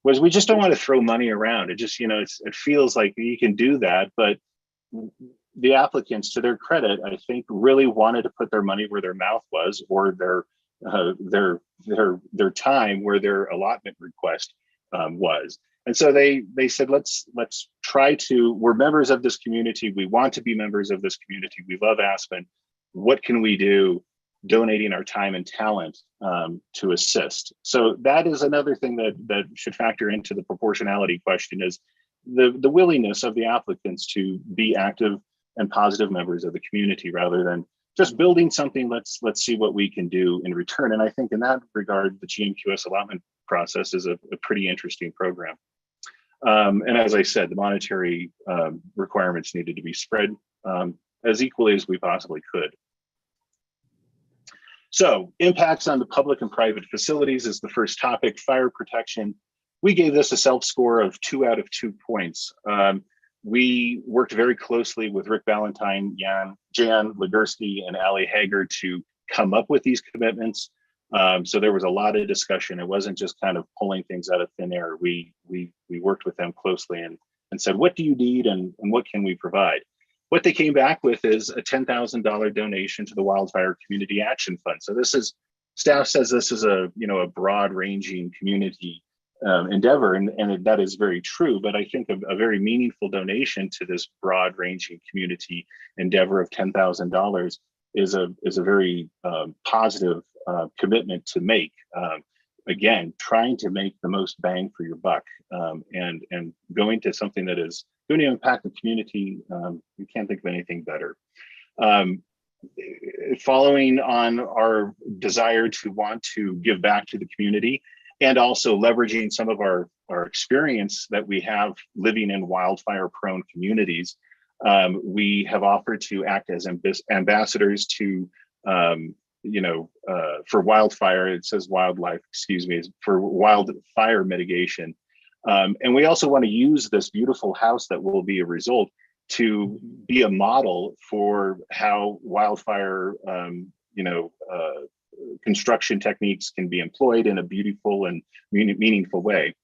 was we just don't want to throw money around. It just, it feels like you can do that, but the applicants, to their credit, I think really wanted to put their money where their mouth was, or their time where their allotment request was. And so they said, let's try to, we're members of this community. We want to be members of this community. We love Aspen. What can we do? Donating our time and talent to assist. So that is another thing that should factor into the proportionality question is, the willingness of the applicants to be active and positive members of the community rather than just building something. Let's see what we can do in return. And I think in that regard, the Gmqs allotment process is a pretty interesting program. And as I said, the monetary requirements needed to be spread as equally as we possibly could. So impacts on the public and private facilities is the first topic. Fire protection. We gave this a self-score of 2 out of 2 points. We worked very closely with Rick Valentine, Jan Legursky, and Ali Hager to come up with these commitments. So there was a lot of discussion. It wasn't just kind of pulling things out of thin air. We worked with them closely and said, what do you need and what can we provide? What they came back with is a $10,000 donation to the Wildfire Community Action Fund. So this is, staff says this is a broad ranging community endeavor, and that is very true. But I think a very meaningful donation to this broad ranging community endeavor of $10,000 is a very positive commitment to make. Again, trying to make the most bang for your buck, and going to something that is going to impact the community. You can't think of anything better. Following on our desire to want to give back to the community, and also leveraging some of our experience that we have living in wildfire prone communities, we have offered to act as ambassadors to, for wildfire, it says wildlife, excuse me, for wildfire mitigation. And we also want to use this beautiful house that will be a result to be a model for how wildfire, construction techniques can be employed in a beautiful and meaningful way.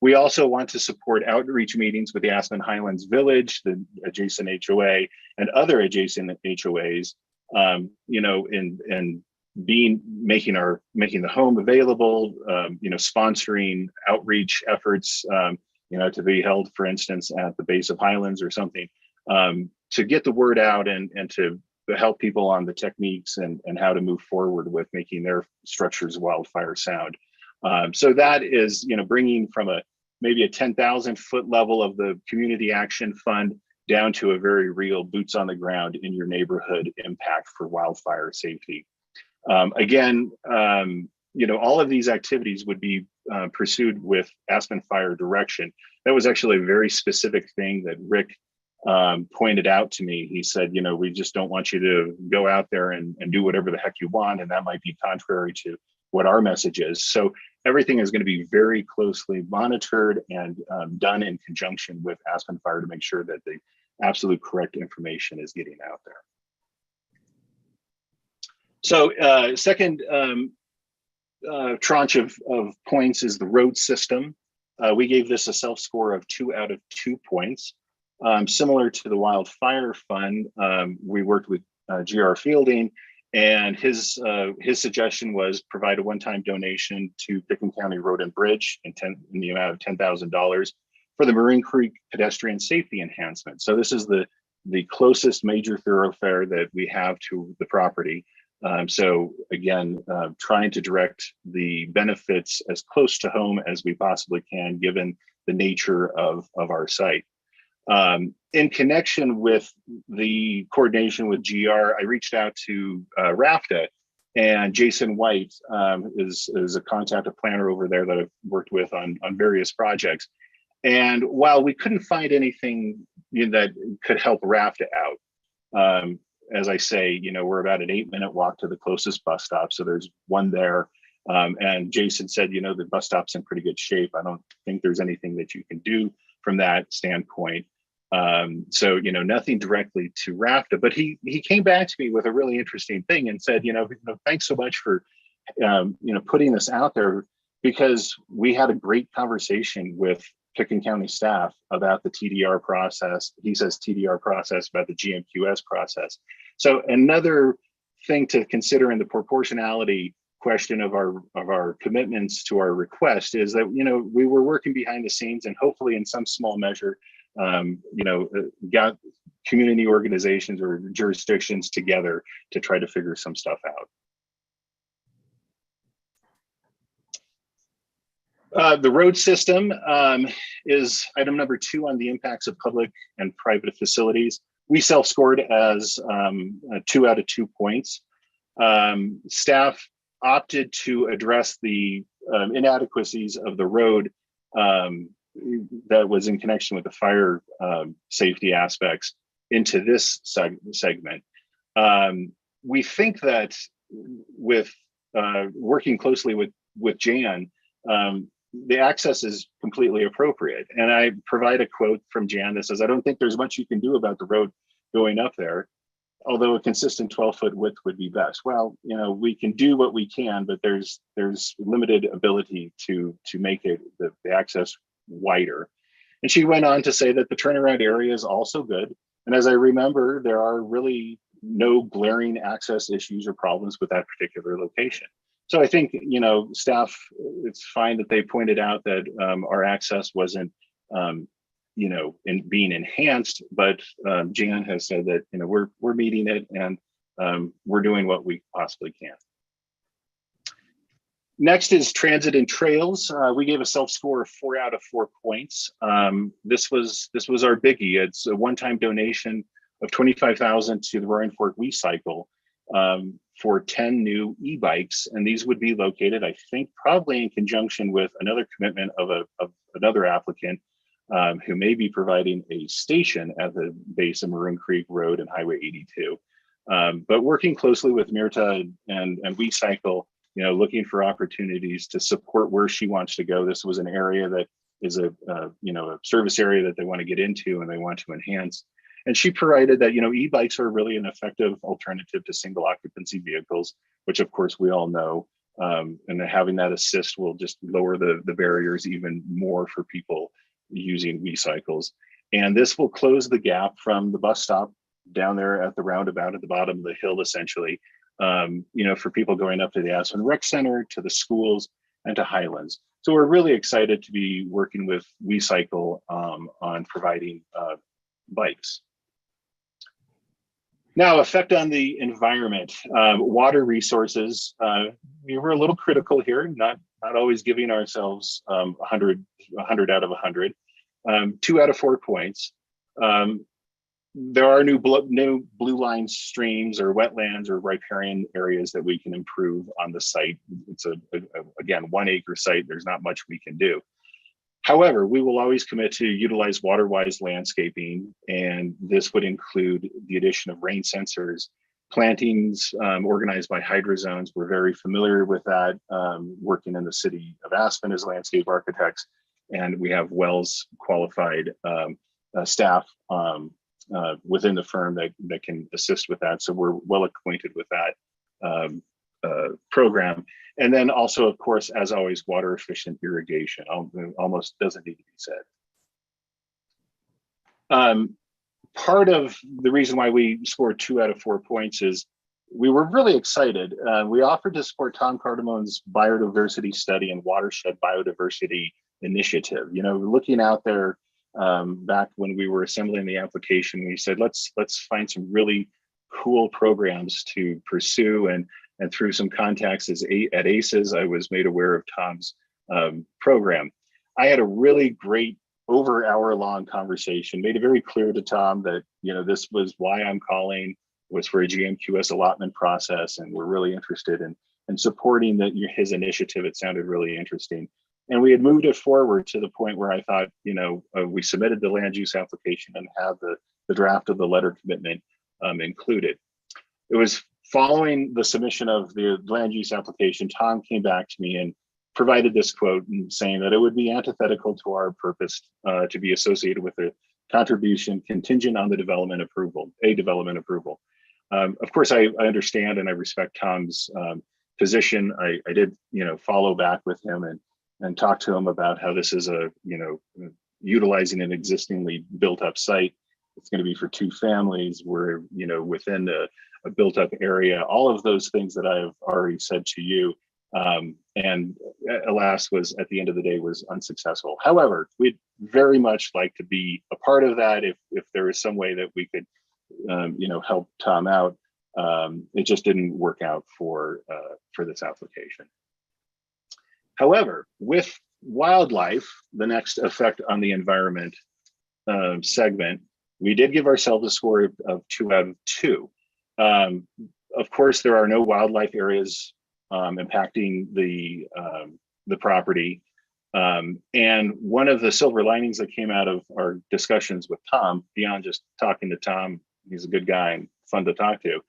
We also want to support outreach meetings with the Aspen Highlands Village, the adjacent HOA, and other adjacent HOAs, in making the home available, sponsoring outreach efforts, to be held, for instance, at the base of Highlands or something, to get the word out and to help people on the techniques and how to move forward with making their structures wildfire sound. So that is, bringing from maybe a 10,000 foot level of the Community Action Fund down to a very real boots on the ground in your neighborhood impact for wildfire safety. Again, all of these activities would be pursued with Aspen Fire direction. That was actually a very specific thing that Rick pointed out to me. He said, we just don't want you to go out there and do whatever the heck you want, and that might be contrary to what our message is. So everything is going to be very closely monitored and done in conjunction with Aspen Fire to make sure that the absolute correct information is getting out there. So second tranche of points is the road system. We gave this a self-score of 2 out of 2 points. Similar to the Wildfire Fund, we worked with GR Fielding, and his suggestion was provide a one-time donation to Pickens County Road and Bridge in the amount of $10,000 for the Marine Creek pedestrian safety enhancement. So this is the closest major thoroughfare that we have to the property. So again, trying to direct the benefits as close to home as we possibly can, given the nature of our site. In connection with the coordination with GR, I reached out to RAFTA, and Jason White is a contact, a planner over there that I've worked with on various projects. And while we couldn't find anything that could help RAFTA out, as I say, we're about an 8-minute walk to the closest bus stop. So there's one there. And Jason said, the bus stop's in pretty good shape. I don't think there's anything that you can do from that standpoint. So, nothing directly to RAFTA, but he came back to me with a really interesting thing and said, thanks so much for, putting this out there, because we had a great conversation with Pickens County staff about the TDR process. He says TDR process about the GMQS process. So another thing to consider in the proportionality question of our commitments to our request is that, we were working behind the scenes and hopefully in some small measure, got community organizations or jurisdictions together to try to figure some stuff out. The road system is item number 2 on the impacts of public and private facilities. We self-scored as 2 out of 2 points. Staff opted to address the inadequacies of the road that was in connection with the fire safety aspects into this segment. We think that with working closely with Jan, the access is completely appropriate. And I provide a quote from Jan that says, "I don't think there's much you can do about the road going up there, although a consistent 12-foot width would be best." Well, you know, we can do what we can, but there's limited ability to make it the access wider. And she went on to say that the turnaround area is also good. And as I remember, there are really no glaring access issues or problems with that particular location. So I think, you know, staff, it's fine that they pointed out that our access wasn't, you know, being enhanced, but Jan has said that, you know, we're meeting it and we're doing what we possibly can. Next is transit and trails. We gave a self-score of 4 out of 4 points. This was our biggie. It's a one-time donation of $25,000 to the Roaring Fork We Cycle for 10 new e-bikes, and these would be located, I think, probably in conjunction with another commitment of another applicant who may be providing a station at the base of Maroon Creek Road and Highway 82. But working closely with Myrta and We Cycle, you know, looking for opportunities to support where she wants to go. This was an area that is a you know, a service area that they want to get into and they want to enhance. And she provided that, you know, e-bikes are really an effective alternative to single occupancy vehicles, which of course we all know. And having that assist will just lower the barriers even more for people using e-cycles. And this will close the gap from the bus stop down there at the roundabout at the bottom of the hill, essentially, you know, for people going up to the Aspen Rec Center, to the schools, and to Highlands. So we're really excited to be working with We Cycle on providing bikes. Now, effect on the environment, water resources. We were a little critical here, not always giving ourselves 100 out of 100. 2 out of 4 points. There are new blue line streams or wetlands or riparian areas that we can improve on the site. It's again, 1 acre site. There's not much we can do. However, we will always commit to utilize water-wise landscaping, and this would include the addition of rain sensors, plantings organized by hydrozones. We're very familiar with that, working in the city of Aspen as landscape architects, and we have WELS qualified staff within the firm that can assist with that. So we're well acquainted with that program. And then also, of course, as always, water efficient irrigation almost doesn't need to be said. Part of the reason why we scored 2 out of 4 points is we were really excited. We offered to support Tom Cardamone's biodiversity study and watershed biodiversity initiative. You know, looking out there back when we were assembling the application, we said, let's find some really cool programs to pursue. And through some contacts at ACES, I was made aware of Tom's program. I had a really great over hour-long conversation, made it very clear to Tom that, you know, this was why I'm calling, was for a Gmqs allotment process, and we're really interested in supporting his initiative. It sounded really interesting. And we had moved it forward to the point where I thought, you know, we submitted the land use application and had the draft of the letter commitment included. It was following the submission of the land use application, Tom came back to me and provided this quote saying that it would be antithetical to our purpose to be associated with a contribution contingent on the development approval. Of course, I understand and I respect Tom's position. I did, you know, follow back with him and talk to him about how this is utilizing an existingly built up site. It's going to be for 2 families. We're, you know, within a built up area, all of those things that I've already said to you. And alas, was at the end of the day was unsuccessful. However, we'd very much like to be a part of that if there is some way that we could, you know, help Tom out. It just didn't work out for this application. However, with wildlife, the next effect on the environment segment, we did give ourselves a score of 2 out of 2. Of course, there are no wildlife areas impacting the property. And one of the silver linings that came out of our discussions with Tom, beyond just talking to Tom, he's a good guy and fun to talk to,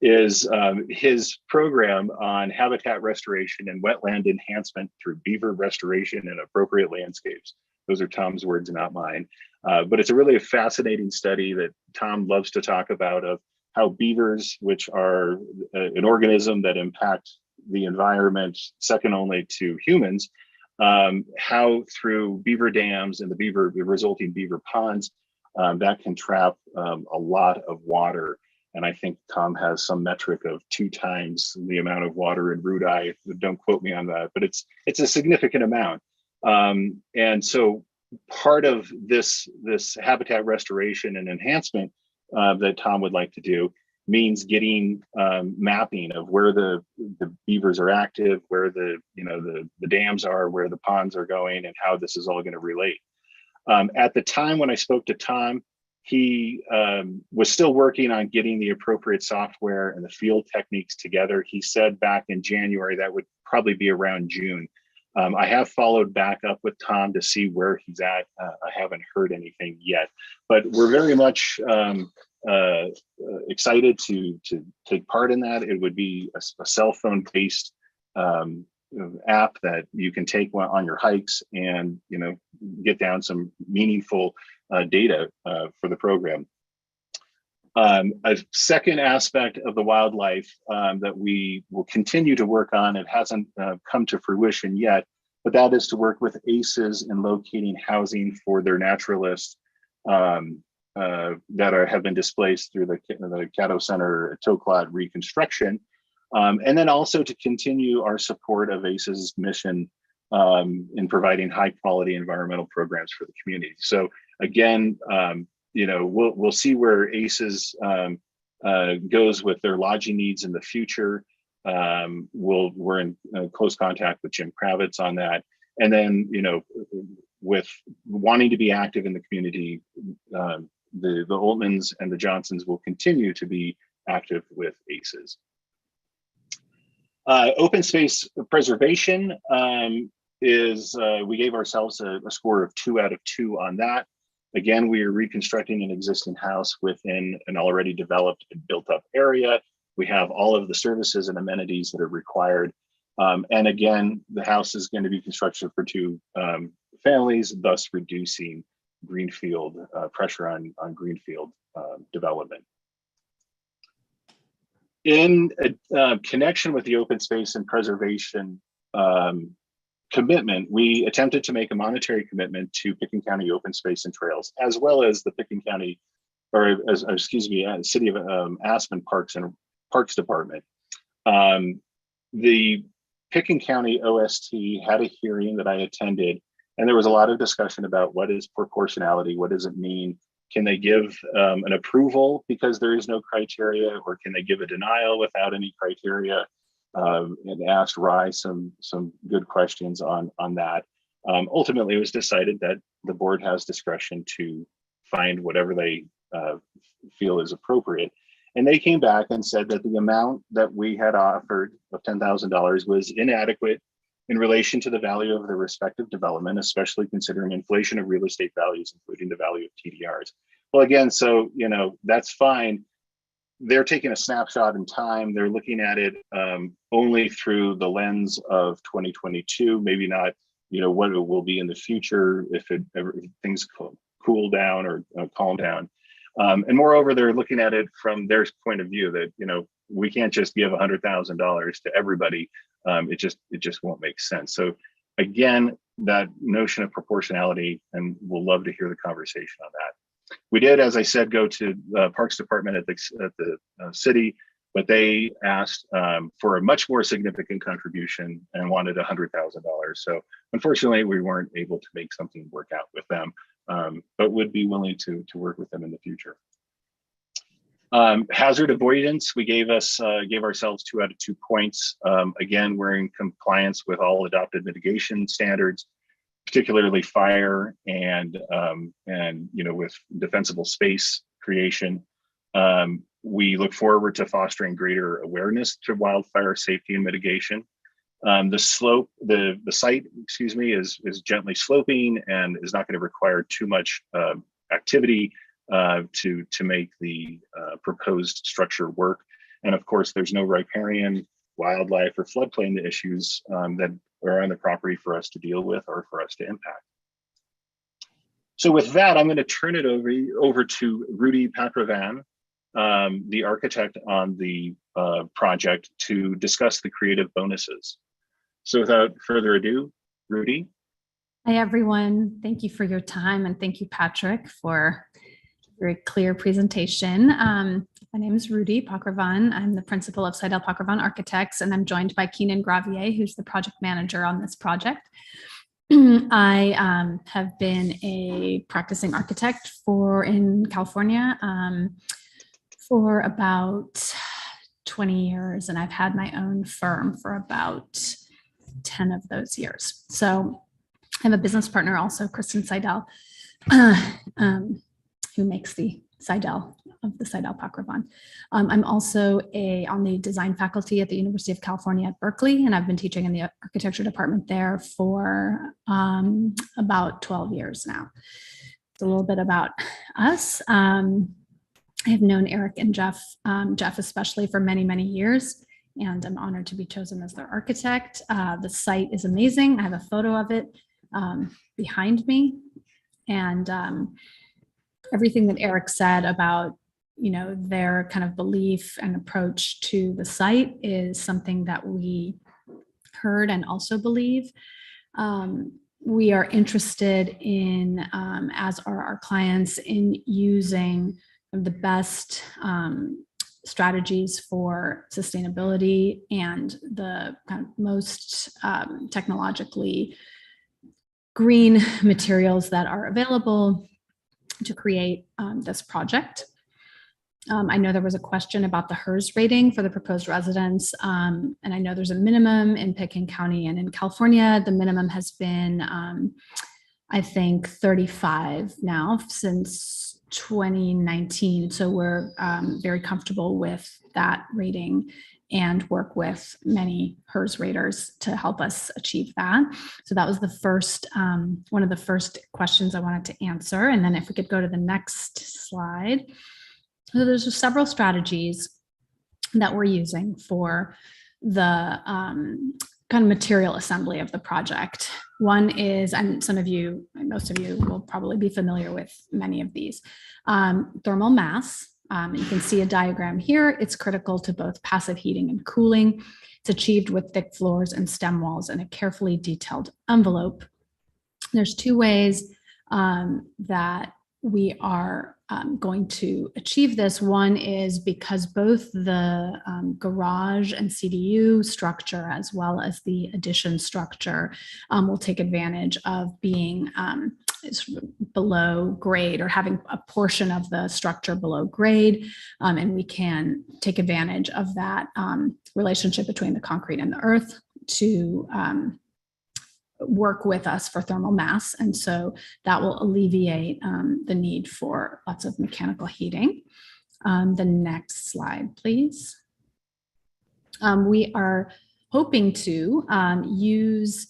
is his program on habitat restoration and wetland enhancement through beaver restoration and appropriate landscapes. Those are Tom's words, not mine. But it's a really fascinating study that Tom loves to talk about, of how beavers, which are an organism that impact the environment second only to humans, how through beaver dams and the resulting beaver ponds, that can trap a lot of water. And I think Tom has some metric of 2 times the amount of water in Root Eye. Don't quote me on that, but it's a significant amount. And so part of this habitat restoration and enhancement that Tom would like to do means getting mapping of where the beavers are active, where the dams are, where the ponds are going, and how this is all going to relate. At the time when I spoke to Tom, he was still working on getting the appropriate software and the field techniques together. He said back in January that would probably be around June. I have followed back up with Tom to see where he's at. I haven't heard anything yet, but we're very much excited to take part in that. It would be a cell phone based app that you can take on your hikes and get down some meaningful data for the program. A second aspect of the wildlife that we will continue to work on, it hasn't come to fruition yet, but that is to work with ACEs in locating housing for their naturalists that have been displaced through the Caddo Center Toclot reconstruction. And then also to continue our support of ACE's mission in providing high quality environmental programs for the community. So again, we'll see where ACES goes with their lodging needs in the future. We're in close contact with Jim Kravitz on that. And then, with wanting to be active in the community, the Altmans and the Johnsons will continue to be active with ACES. Open space preservation is, we gave ourselves a score of 2 out of 2 on that. Again, we are reconstructing an existing house within an already developed and built up area. We have all of the services and amenities that are required. And again, the house is going to be constructed for 2 families, thus reducing greenfield pressure on greenfield development. In connection with the open space and preservation commitment, we attempted to make a monetary commitment to Pickens County Open Space and Trails, as well as the Pickens County, City of Aspen Parks Department. The Pickens County OST had a hearing that I attended, and there was a lot of discussion about what is proportionality, what does it mean? Can they give an approval because there is no criteria, or can they give a denial without any criteria? And asked Rye some good questions on that. Ultimately, it was decided that the board has discretion to find whatever they feel is appropriate. And they came back and said that the amount that we had offered of $10,000 was inadequate in relation to the value of the respective development, especially considering inflation of real estate values, including the value of TDRs. Well, again, so, that's fine. They're taking a snapshot in time. They're looking at it only through the lens of 2022, maybe not, what it will be in the future if things cool down or calm down. And moreover, they're looking at it from their point of view that, we can't just give $100,000 to everybody. It just won't make sense. So again, that notion of proportionality, and we'll love to hear the conversation on that. We did, as I said, go to the Parks Department at the city, but they asked for a much more significant contribution and wanted $100,000. So unfortunately, we weren't able to make something work out with them, but would be willing to work with them in the future. Hazard avoidance, we gave ourselves 2 out of 2 points. Again, we're in compliance with all adopted mitigation standards. particularly fire and with defensible space creation. We look forward to fostering greater awareness to wildfire safety and mitigation. The site, is gently sloping and is not going to require too much activity to make the proposed structure work. And of course, there's no riparian, wildlife, or floodplain issues that are on the property for us to deal with or for us to impact. So with that, I'm going to turn it over to Rudy Pakravan, the architect on the project, to discuss the creative bonuses. So without further ado, Rudy. Hi, everyone. Thank you for your time, and thank you, Patrick, for a very clear presentation. My name is Rudy Pakravan. I'm the principal of Seidel Pakravan Architects, and I'm joined by Keenan Gravier, who's the project manager on this project. I have been a practicing architect in California for about 20 years, and I've had my own firm for about 10 of those years. So I have a business partner also, Kristen Seidel, who makes the Seidel of the Seidel Pakravan. I'm also on the design faculty at the University of California at Berkeley, and I've been teaching in the architecture department there for about 12 years now. It's a little bit about us. I have known Eric and Jeff especially for many, many years, and I'm honored to be chosen as their architect. The site is amazing. I have a photo of it behind me, and everything that Eric said about their kind of belief and approach to the site is something that we heard and also believe. We are interested in, as are our clients, in using the best strategies for sustainability and the kind of most technologically green materials that are available to create this project. I know there was a question about the HERS rating for the proposed residence, and I know there's a minimum in Pitkin County and in California. The minimum has been, I think, 35 now since 2019. So we're very comfortable with that rating and work with many HERS raters to help us achieve that. So that was the first, one of the first questions I wanted to answer. And then if we could go to the next slide. So there's several strategies that we're using for the kind of material assembly of the project. One is, and most of you will probably be familiar with many of these, thermal mass. You can see a diagram here. It's critical to both passive heating and cooling. It's achieved with thick floors and stem walls and a carefully detailed envelope. There's two ways that we are going to achieve this. One is because both the garage and CDU structure, as well as the addition structure, will take advantage of being below grade or having a portion of the structure below grade. And we can take advantage of that relationship between the concrete and the earth to work with us for thermal mass. And so that will alleviate the need for lots of mechanical heating. The next slide, please. We are hoping to use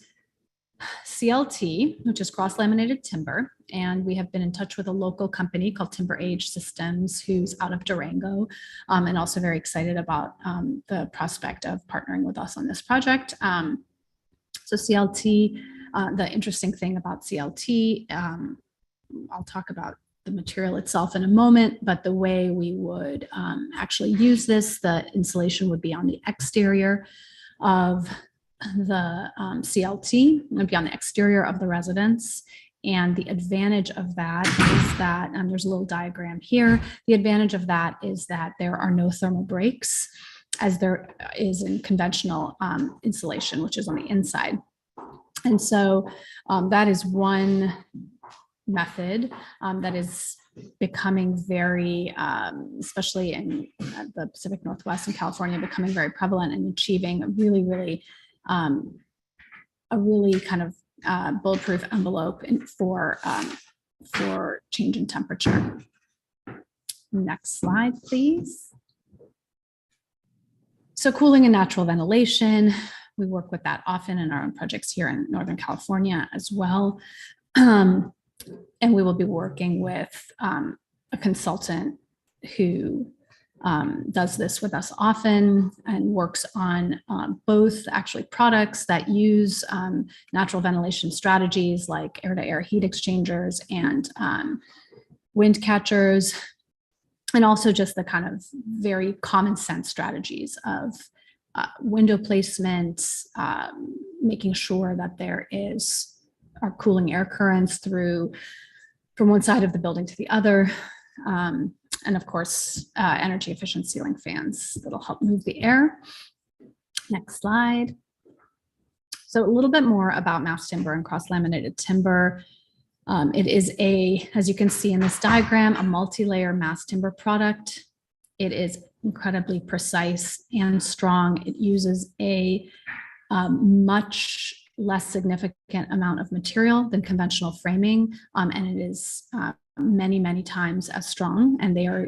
CLT, which is cross-laminated timber, and we have been in touch with a local company called Timber Age Systems, who's out of Durango, and also very excited about the prospect of partnering with us on this project. So CLT, the interesting thing about CLT, I'll talk about the material itself in a moment, but the way we would actually use this, the insulation would be on the exterior of the CLT, it would be on the exterior of the residence. And the advantage of that is that, there's a little diagram here, the advantage of that is that there are no thermal breaks as there is in conventional insulation, which is on the inside. And so that is one method that is becoming very, especially in the Pacific Northwest and California, becoming very prevalent and achieving a really kind of bulletproof envelope for change in temperature. Next slide, please. So cooling and natural ventilation, we work with that often in our own projects here in Northern California as well. And we will be working with a consultant who does this with us often and works on both actually products that use natural ventilation strategies like air-to-air heat exchangers and wind catchers, and also just the kind of very common sense strategies of window placement, making sure that there are cooling air currents through from one side of the building to the other. And of course, energy efficient ceiling fans that'll help move the air. Next slide. So a little bit more about mass timber and cross-laminated timber. It is as you can see in this diagram, a multi-layer mass timber product. It is incredibly precise and strong. It uses a much less significant amount of material than conventional framing, and it is many, many times as strong, and they are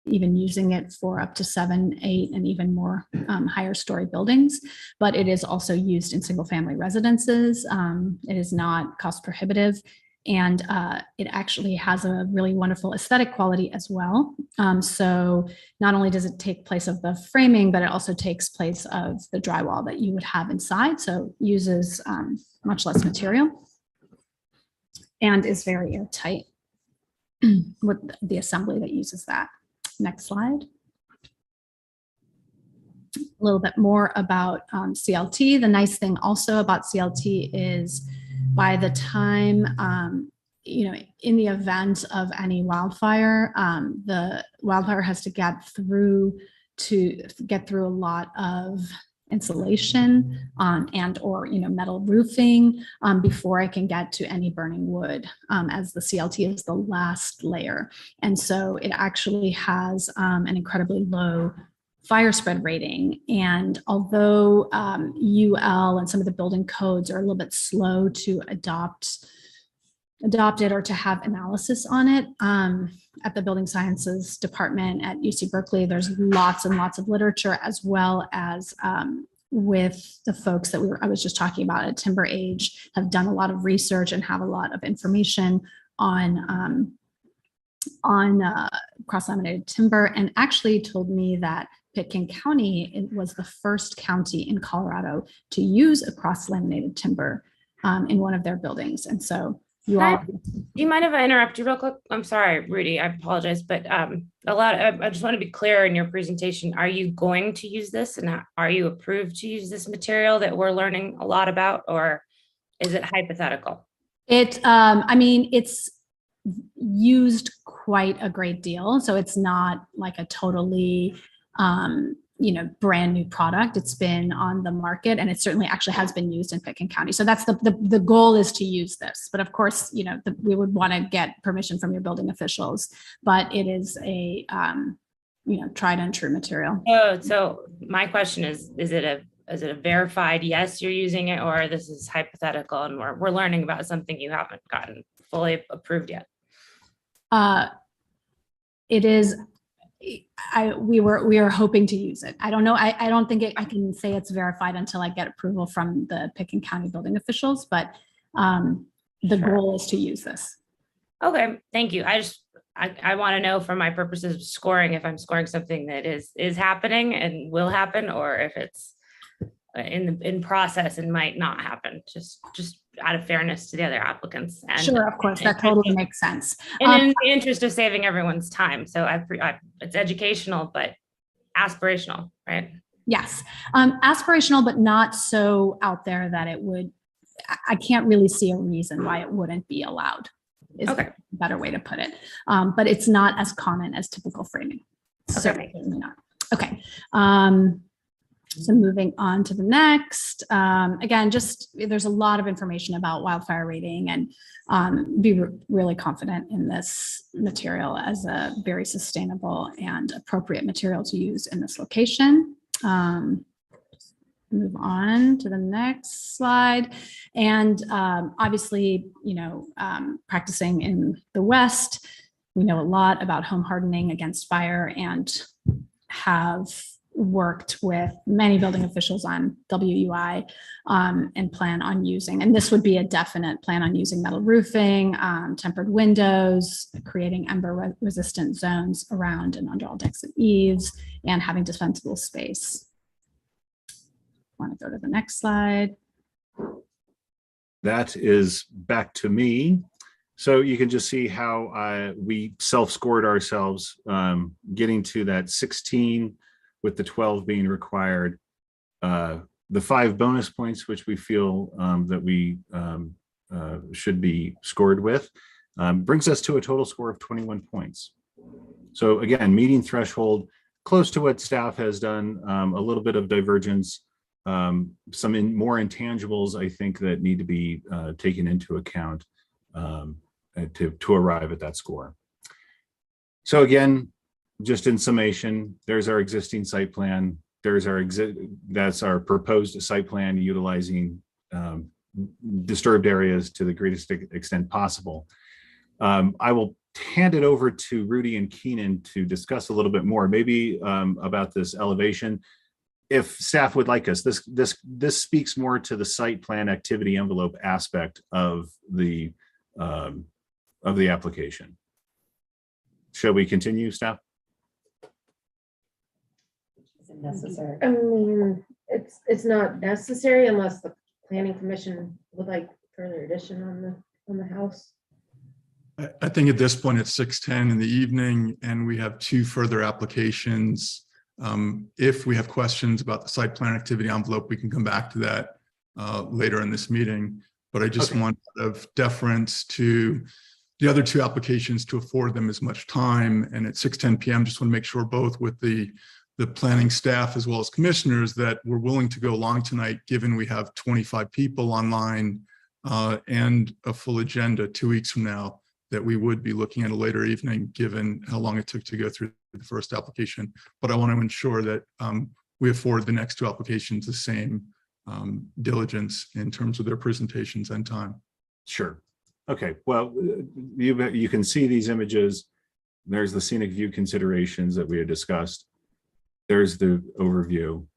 even using it for up to 7, 8, and even more higher story buildings. But it is also used in single family residences. It is not cost prohibitive, and it actually has a really wonderful aesthetic quality as well. So not only does it take place of the framing, but it also takes place of the drywall that you would have inside. So uses much less material and is very airtight with the assembly that uses that. Next slide. A little bit more about CLT. The nice thing also about CLT is by the time, in the event of any wildfire, the wildfire has to get through a lot of insulation and or metal roofing before I can get to any burning wood, as the CLT is the last layer. And so it actually has an incredibly low fire spread rating. And although UL and some of the building codes are a little bit slow to adopt it or to have analysis on it, at the building sciences department at UC Berkeley, there's lots and lots of literature, as well as with the folks that I was just talking about at Timber Age, have done a lot of research and have a lot of information on cross-laminated timber, and actually told me that Pitkin County was the first county in Colorado to use a cross-laminated timber in one of their buildings. And so do you mind if I interrupt you real quick? I'm sorry, Rudy, I apologize, but I just want to be clear in your presentation. Are you going to use this, and are you approved to use this material that we're learning a lot about, or is it hypothetical? It's used quite a great deal. So it's not like a totally, brand new product. It's been on the market, and it certainly actually has been used in Pitkin County. So that's the goal, is to use this. But of course, we would want to get permission from your building officials, but it is a, tried and true material. Oh, so my question is it a verified, yes, you're using it, or this is hypothetical and we're learning about something you haven't gotten fully approved yet? It is, we are hoping to use it. I don't know. I don't think I can say it's verified until I get approval from the Pitkin County building officials, but the goal is to use this. Okay, thank you. I want to know for my purposes of scoring, if I'm scoring something that is happening and will happen, or if it's in process and might not happen, just out of fairness to the other applicants. And sure, of course, that totally makes sense. And in the interest of saving everyone's time. So it's educational, but aspirational, right? Yes, aspirational, but not so out there that it would, I can't really see a reason why it wouldn't be allowed, is a better way to put it. But it's not as common as typical framing. Certainly not. Okay. So moving on to the next, again, there's a lot of information about wildfire rating, and be really confident in this material as a very sustainable and appropriate material to use in this location. move on to the next slide. And obviously, practicing in the West, we know a lot about home hardening against fire and have worked with many building officials on WUI and plan on using, and this would be a definite plan on using metal roofing, tempered windows, creating ember resistant zones around and under all decks and eaves, and having dispensable space. Want to go to the next slide. That is back to me. So you can just see how we self-scored ourselves, getting to that 16 with the 12 being required. The 5 bonus points, which we feel that we should be scored with, brings us to a total score of 21 points. So again, meeting threshold, close to what staff has done, a little bit of divergence, some more intangibles, I think, that need to be taken into account to arrive at that score. So again, just in summation, there's our existing site plan. There's that's our proposed site plan utilizing disturbed areas to the greatest extent possible. I will hand it over to Rudy and Keenan to discuss a little bit more, maybe about this elevation. If staff would like us, this speaks more to the site plan activity envelope aspect of the application. Shall we continue, staff? Necessary. I mean, it's not necessary unless the planning commission would like further addition on the house. I think at this point it's 6:10 in the evening and we have 2 further applications. If we have questions about the site plan activity envelope, we can come back to that later in this meeting. But I just want of deference to the other 2 applications to afford them as much time. And at 6:10 p.m., just want to make sure both with the planning staff as well as commissioners that we're willing to go long tonight, given we have 25 people online and a full agenda 2 weeks from now, that we would be looking at a later evening, given how long it took to go through the first application. But I want to ensure that we afford the next 2 applications the same diligence in terms of their presentations and time. Sure. Okay. Well, you can see these images. There's the scenic view considerations that we had discussed. There's the overview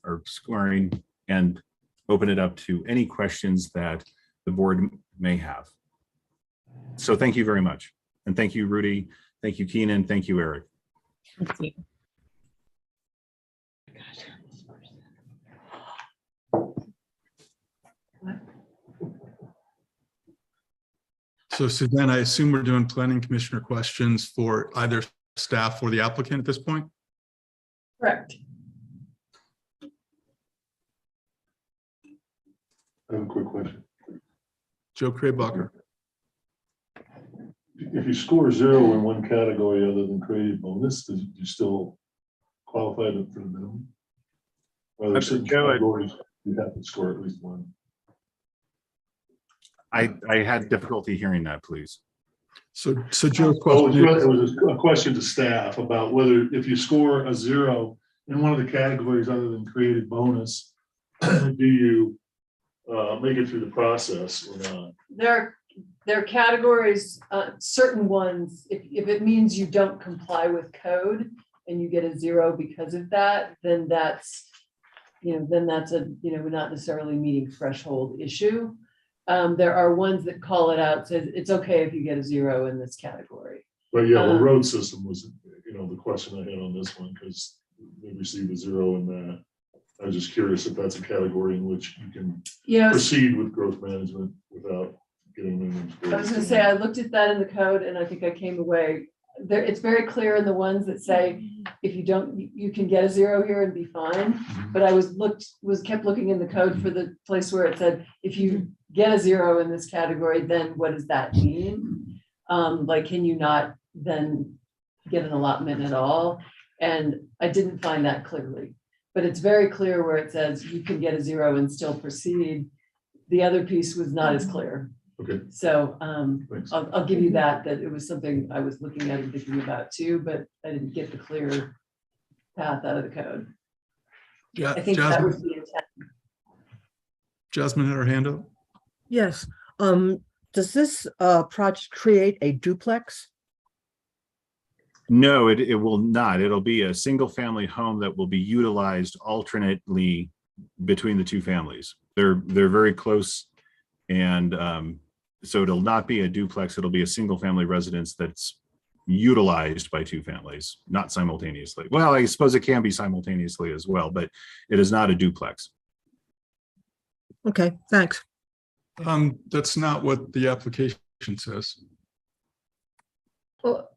or scoring, and open it up to any questions that the board may have. So thank you very much. And thank you, Rudy. Thank you, Keenan. Thank you, Eric. Thank you. So Suzanne, I assume we're doing planning commissioner questions for either staff or the applicant at this point? Correct. I have a quick question. Joe Kraybacher. If you score 0 in one category other than creative bonus, do you still qualify for the minimum? Or there certain categories you have to score at least 1? I had difficulty hearing that, please. So Joe's question. It was a question to staff about whether if you score a 0 in one of the categories other than creative bonus, do you make it through the process or not? There are categories, certain ones, if it means you don't comply with code and you get a 0 because of that, then that's a, not necessarily meeting threshold issue. There are ones that call it out, says it's okay if you get a 0 in this category. But yeah, the road system was, the question I had on this one, because they received a 0 in that. I was just curious if that's a category in which you can proceed with growth management without getting minimum scores. I was going to say, I looked at that in the code and I think I came away there. It's very clear in the ones that say, if you don't, you can get a 0 here and be fine. But I kept looking in the code for the place where it said, if you get a 0 in this category, then what does that mean? Like, can you not then get an allotment at all? And I didn't find that clearly, but it's very clear where it says you can get a 0 and still proceed. The other piece was not as clear. Okay. So I'll give you that it was something I was looking at and thinking about too, but I didn't get the clear path out of the code. I think that was the intent. Jasmine had her hand up. Yes. Does this project create a duplex? No, it will not. It'll be a single family home that will be utilized alternately between the two families. They're very close. And so it'll not be a duplex. It'll be a single family residence that's utilized by two families, not simultaneously. Well, I suppose it can be simultaneously as well, but it is not a duplex. Okay, thanks. That's not what the application says. Well,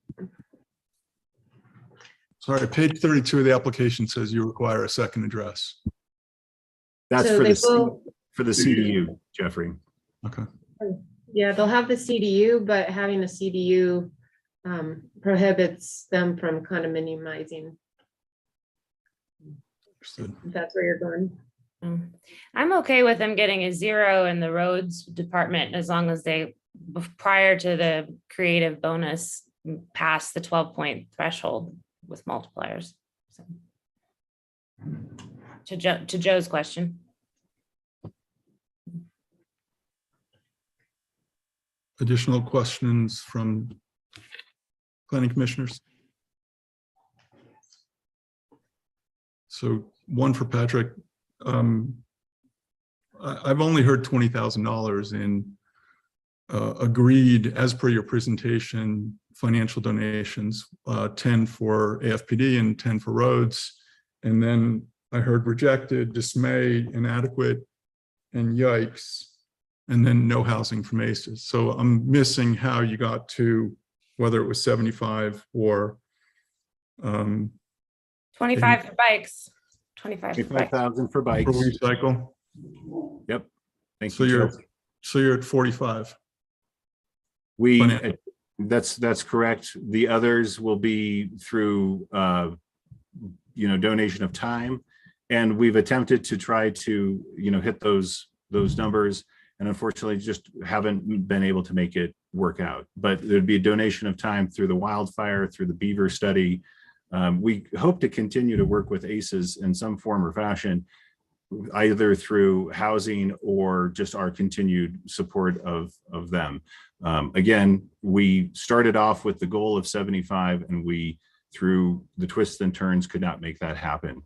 Sorry, page 32 of the application says you require a second address. That's So for they the will- for the CDU, Jeffrey. Okay. Yeah, they'll have the CDU, but having a CDU prohibits them from condominiumizing. Understood. If that's where you're going. I'm okay with them getting a 0 in the roads department as long as they, prior to the creative bonus, pass the 12-point threshold with multipliers. So, to Joe's question. Additional questions from planning commissioners? So one for Patrick. I've only heard $20,000 in agreed, as per your presentation, financial donations, 10 for AFPD and 10 for roads. And then I heard rejected, dismayed, inadequate, and yikes, and then no housing from ACES. So I'm missing how you got to whether it was 75 or 25 for bikes. 25 for bikes. 25,000 for bikes. for recycle. Yep. Thank So you. you're at 45. That's correct. The others will be through donation of time, and we've attempted to try to hit those numbers, and unfortunately just haven't been able to make it work out. But there'd be a donation of time through the wildfire, through the beaver study. We hope to continue to work with ACES in some form or fashion, either through housing or just our continued support of them. Again, we started off with the goal of 75, and we, through the twists and turns, could not make that happen.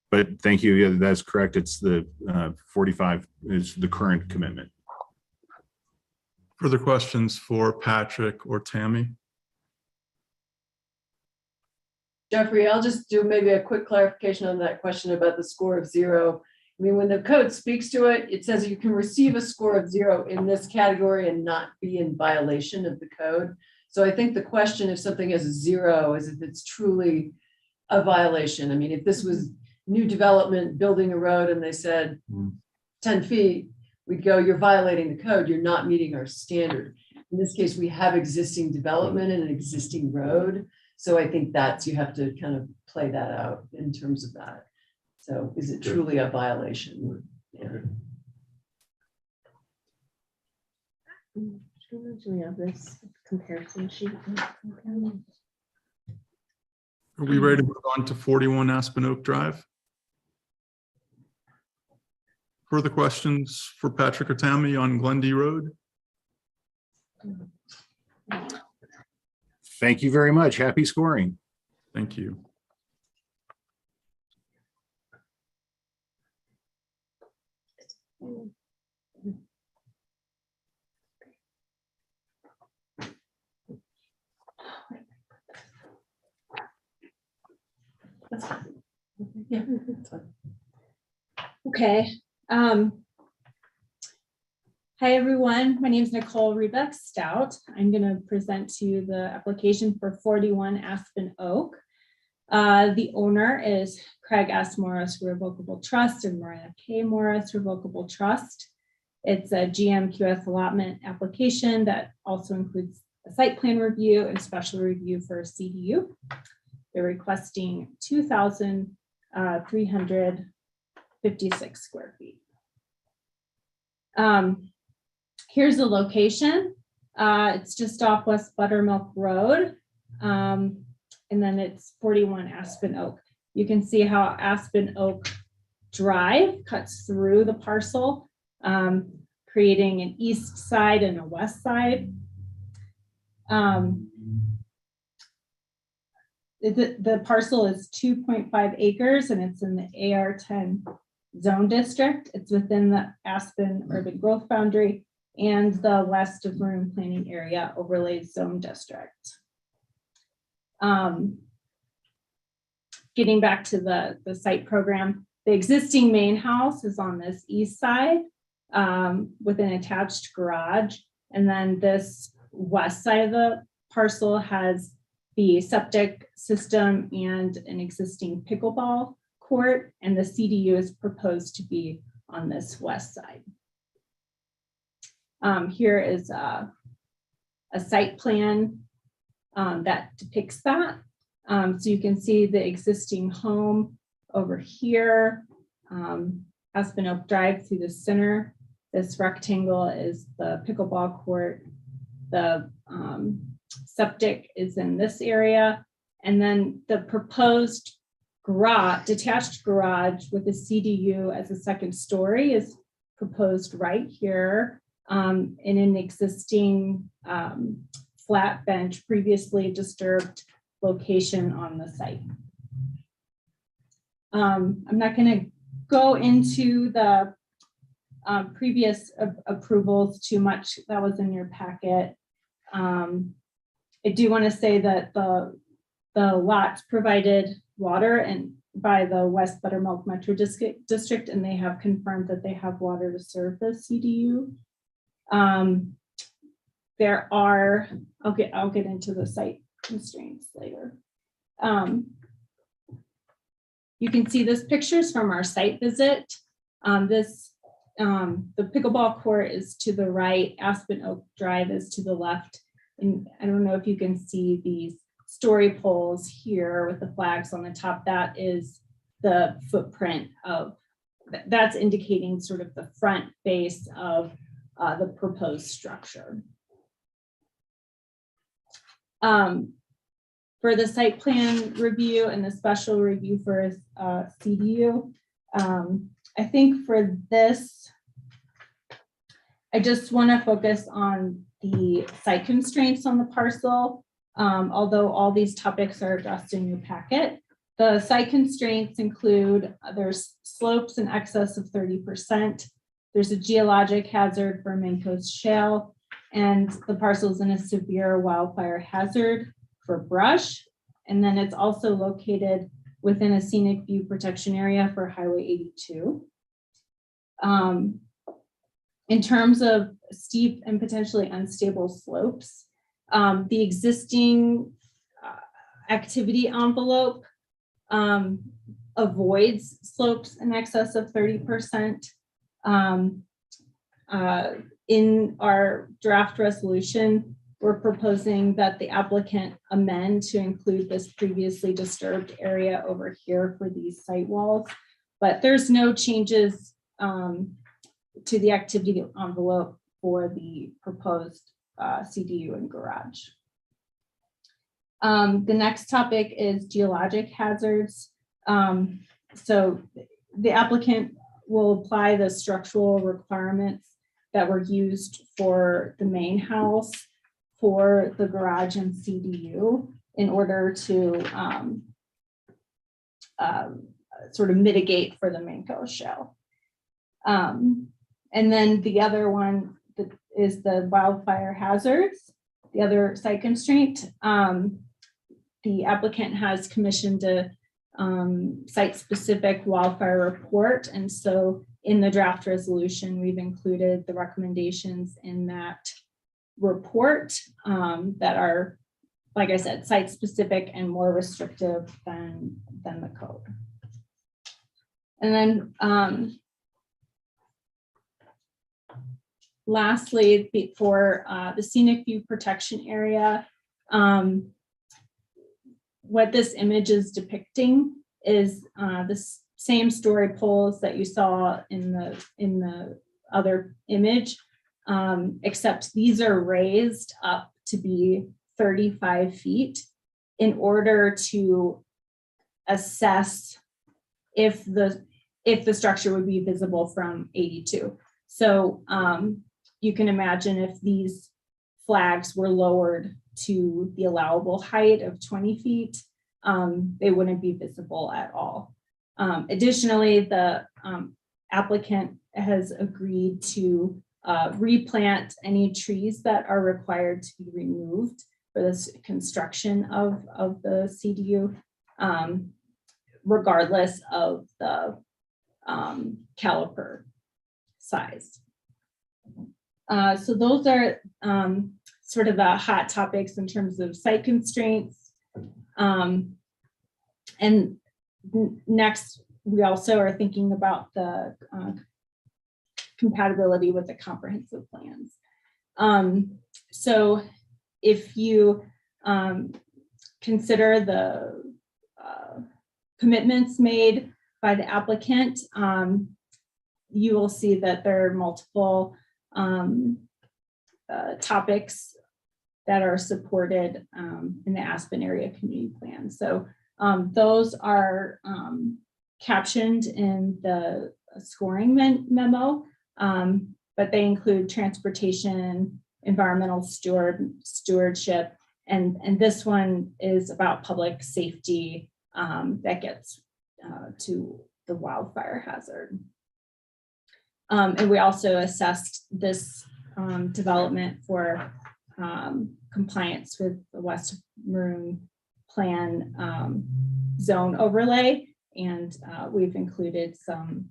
But thank you. Yeah, that's correct. It's the 45 is the current commitment. Further questions for Patrick or Tammy? Jeffrey, I'll just do maybe a quick clarification on that question about the score of 0. I mean, when the code speaks to it, it says you can receive a score of 0 in this category and not be in violation of the code. So I think the question if something has a 0 is if it's truly a violation. I mean, if this was new development, building a road, and they said 10 feet, we'd go, you're violating the code, you're not meeting our standard. In this case, we have existing development and an existing road. So I think you have to kind of play that out in terms of that. So is it truly a violation? Yeah. We have this comparison sheet. Are we ready to move on to 41 Aspen Oak Drive? Further questions for Patrick or Tammy on Glendi Road? Thank you very much. Happy scoring. Thank you. Yeah, that's fine. Okay. Hi, everyone. My name is Nicole Rebeck Stout. I'm going to present to you the application for 41 Aspen Oak. The owner is Craig S. Morris Revocable Trust and Maria K. Morris Revocable Trust. It's a Gmqs allotment application that also includes a site plan review and special review for CDU. They're requesting 2,356 square feet. Here's the location. It's just off West Buttermilk Road. And then it's 41 Aspen Oak. You can see how Aspen Oak Drive cuts through the parcel, creating an east side and a west side. The parcel is 2.5 acres and it's in the AR10 zone district. It's within the Aspen urban growth boundary and the west of Maroon planning area overlay zone district. Getting back to the site program, the existing main house is on this east side with an attached garage. And then this west side of the parcel has the septic system and an existing pickleball court, and the CDU is proposed to be on this west side. Here is a site plan that depicts that. So you can see the existing home over here, Aspen Oak Drive through the center. This rectangle is the pickleball court. The septic is in this area. And then the proposed garage, detached garage with a CDU as a second story is proposed right here in an existing flat bench, previously disturbed location on the site. I'm not going to go into the previous approvals too much. That was in your packet. I do want to say that the lots provided water and by the West Buttermilk Metro District, and they have confirmed that they have water to serve the CDU. There are, I'll get into the site constraints later. You can see this pictures from our site visit. The pickleball court is to the right, Aspen Oak Drive is to the left. And I don't know if you can see these story poles here with the flags on the top. That is the footprint of, that's indicating sort of the front face of the proposed structure. For the site plan review and the special review for CDU, I think for this, I just want to focus on the site constraints on the parcel. Although all these topics are addressed in your packet, the site constraints include there's slopes in excess of 30%. There's a geologic hazard for Gmqs shale, and the parcel is in a severe wildfire hazard for brush. And then it's also located within a scenic view protection area for Highway 82. In terms of steep and potentially unstable slopes, the existing activity envelope avoids slopes in excess of 30%. In our draft resolution, we're proposing that the applicant amend to include this previously disturbed area over here for these site walls, but there's no changes to the activity envelope for the proposed CDU and garage. The next topic is geologic hazards. So the applicant will apply the structural requirements that were used for the main house for the garage and CDU in order to sort of mitigate for the Gmqs shale. And then the other one is the wildfire hazards, the other site constraint. The applicant has commissioned a site-specific wildfire report. And so in the draft resolution, we've included the recommendations in that report that are, like I said, site-specific and more restrictive than the code. And then lastly, for the scenic view protection area, what this image is depicting is the same story poles that you saw in the other image, except these are raised up to be 35 feet in order to assess if the structure would be visible from 82. So you can imagine if these flags were lowered to the allowable height of 20 feet, they wouldn't be visible at all. Additionally, the applicant has agreed to replant any trees that are required to be removed for this construction of the CDU, regardless of the caliper size. So those are sort of the hot topics in terms of site constraints. And next, we also are thinking about the compatibility with the comprehensive plans. So if you consider the commitments made by the applicant, you will see that there are multiple topics that are supported in the Aspen Area Community Plan. So those are captioned in the scoring memo, but they include transportation, environmental stewardship, and this one is about public safety that gets to the wildfire hazard. And we also assessed this development for compliance with the West Maroon Plan zone overlay, and we've included some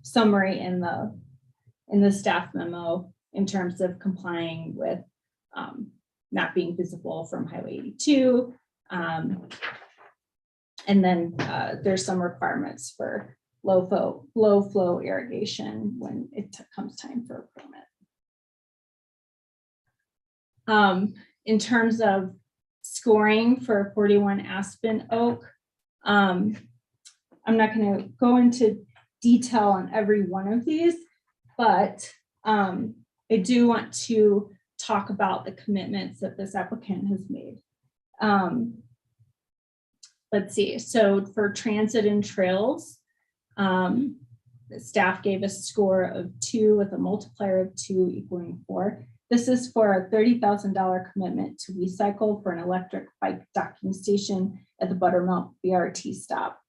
summary in the staff memo in terms of complying with not being visible from Highway 82. And then there's some requirements for low flow irrigation when it comes time for a permit. In terms of scoring for 41 Aspen Oak, I'm not going to go into detail on every one of these, but I do want to talk about the commitments that this applicant has made. Let's see, so for transit and trails, the staff gave a score of 2 with a multiplier of 2 equaling 4. This is for a $30,000 commitment to recycle for an electric bike docking station at the Buttermilk BRT stop.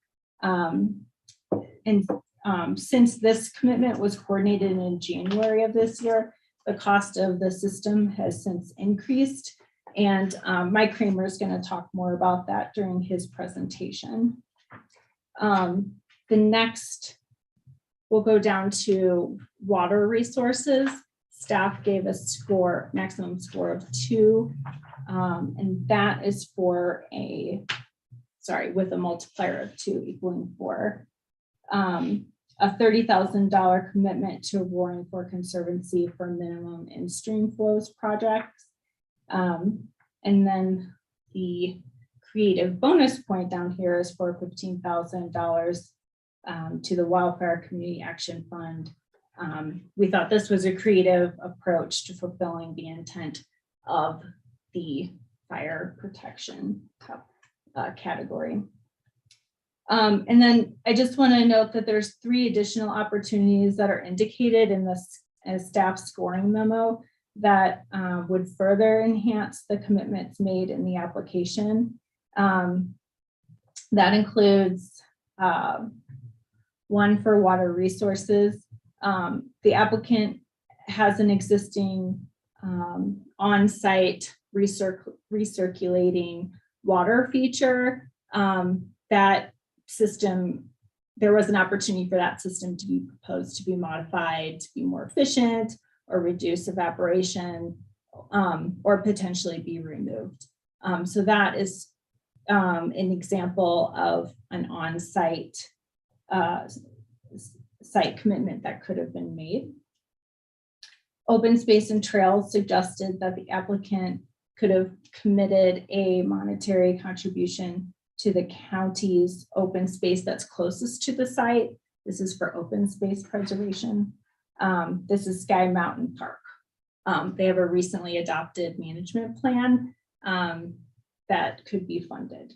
Since this commitment was coordinated in January of this year, the cost of the system has since increased. And Mike Kramer is going to talk more about that during his presentation. The next, we'll go down to water resources. Staff gave a score, maximum score of 2, and that is for with a multiplier of 2 equaling 4. A $30,000 commitment to Roaring Fork Conservancy for minimum in-stream flows projects. And then the creative bonus point down here is for $15,000 to the Wildfire Community Action Fund. We thought this was a creative approach to fulfilling the intent of the fire protection category. And then I just want to note that there's 3 additional opportunities that are indicated in this staff scoring memo that would further enhance the commitments made in the application. That includes one for water resources. The applicant has an existing on-site recirculating water feature. That system, there was an opportunity for that system to be proposed to be modified to be more efficient or reduce evaporation or potentially be removed. So that is an example of an on-site site commitment that could have been made. Open Space and Trails suggested that the applicant could have committed a monetary contribution to the county's open space that's closest to the site. This is for open space preservation. This is Sky Mountain Park. They have a recently adopted management plan that could be funded.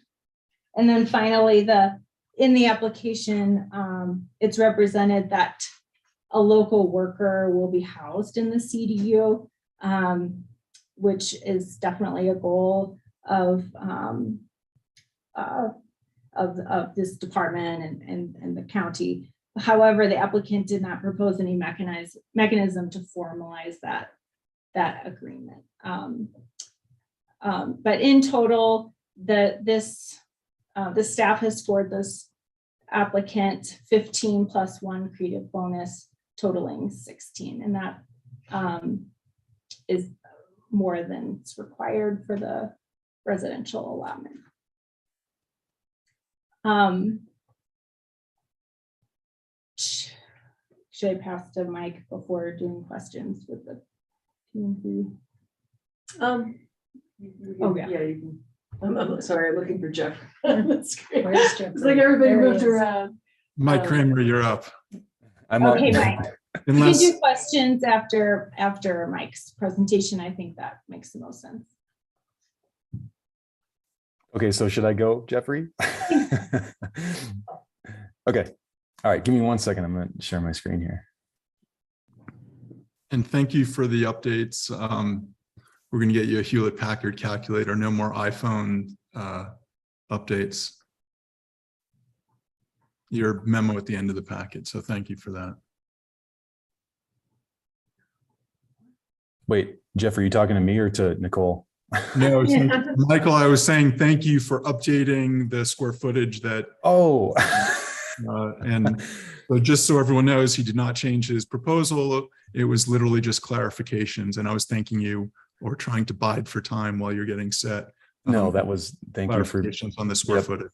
And then finally, in the application, it's represented that a local worker will be housed in the CDU, which is definitely a goal of this department and the county. However, the applicant did not propose any mechanism to formalize that agreement. But in total, the staff has scored this applicant 15 plus 1 creative bonus, totaling 16, and that is more than is required for the residential allotment. Should I pass to Mike before doing questions with the P&Z? Oh, yeah, you can. I'm sorry, I'm looking for Jeff. That's great. It's like everybody moved around. Mike Kramer, you're up. I'm up. Okay, Mike. We can Unless, do questions after Mike's presentation. I think that makes the most sense. Okay, so should I go, Jeffrey? Okay. All right, give me 1 second. I'm going to share my screen here. and thank you for the updates. We're going to get you a Hewlett Packard calculator, no more iPhone updates. Your memo at the end of the packet, so thank you for that. Wait, Jeff, are you talking to me or to Nicole? No, Michael, I was saying thank you for updating the square footage that. Oh. And so just so everyone knows, he did not change his proposal. It was literally just clarifications, and I was thanking you or trying to bide for time while you're getting set. No, that was, thank you for clarifications on the square footage.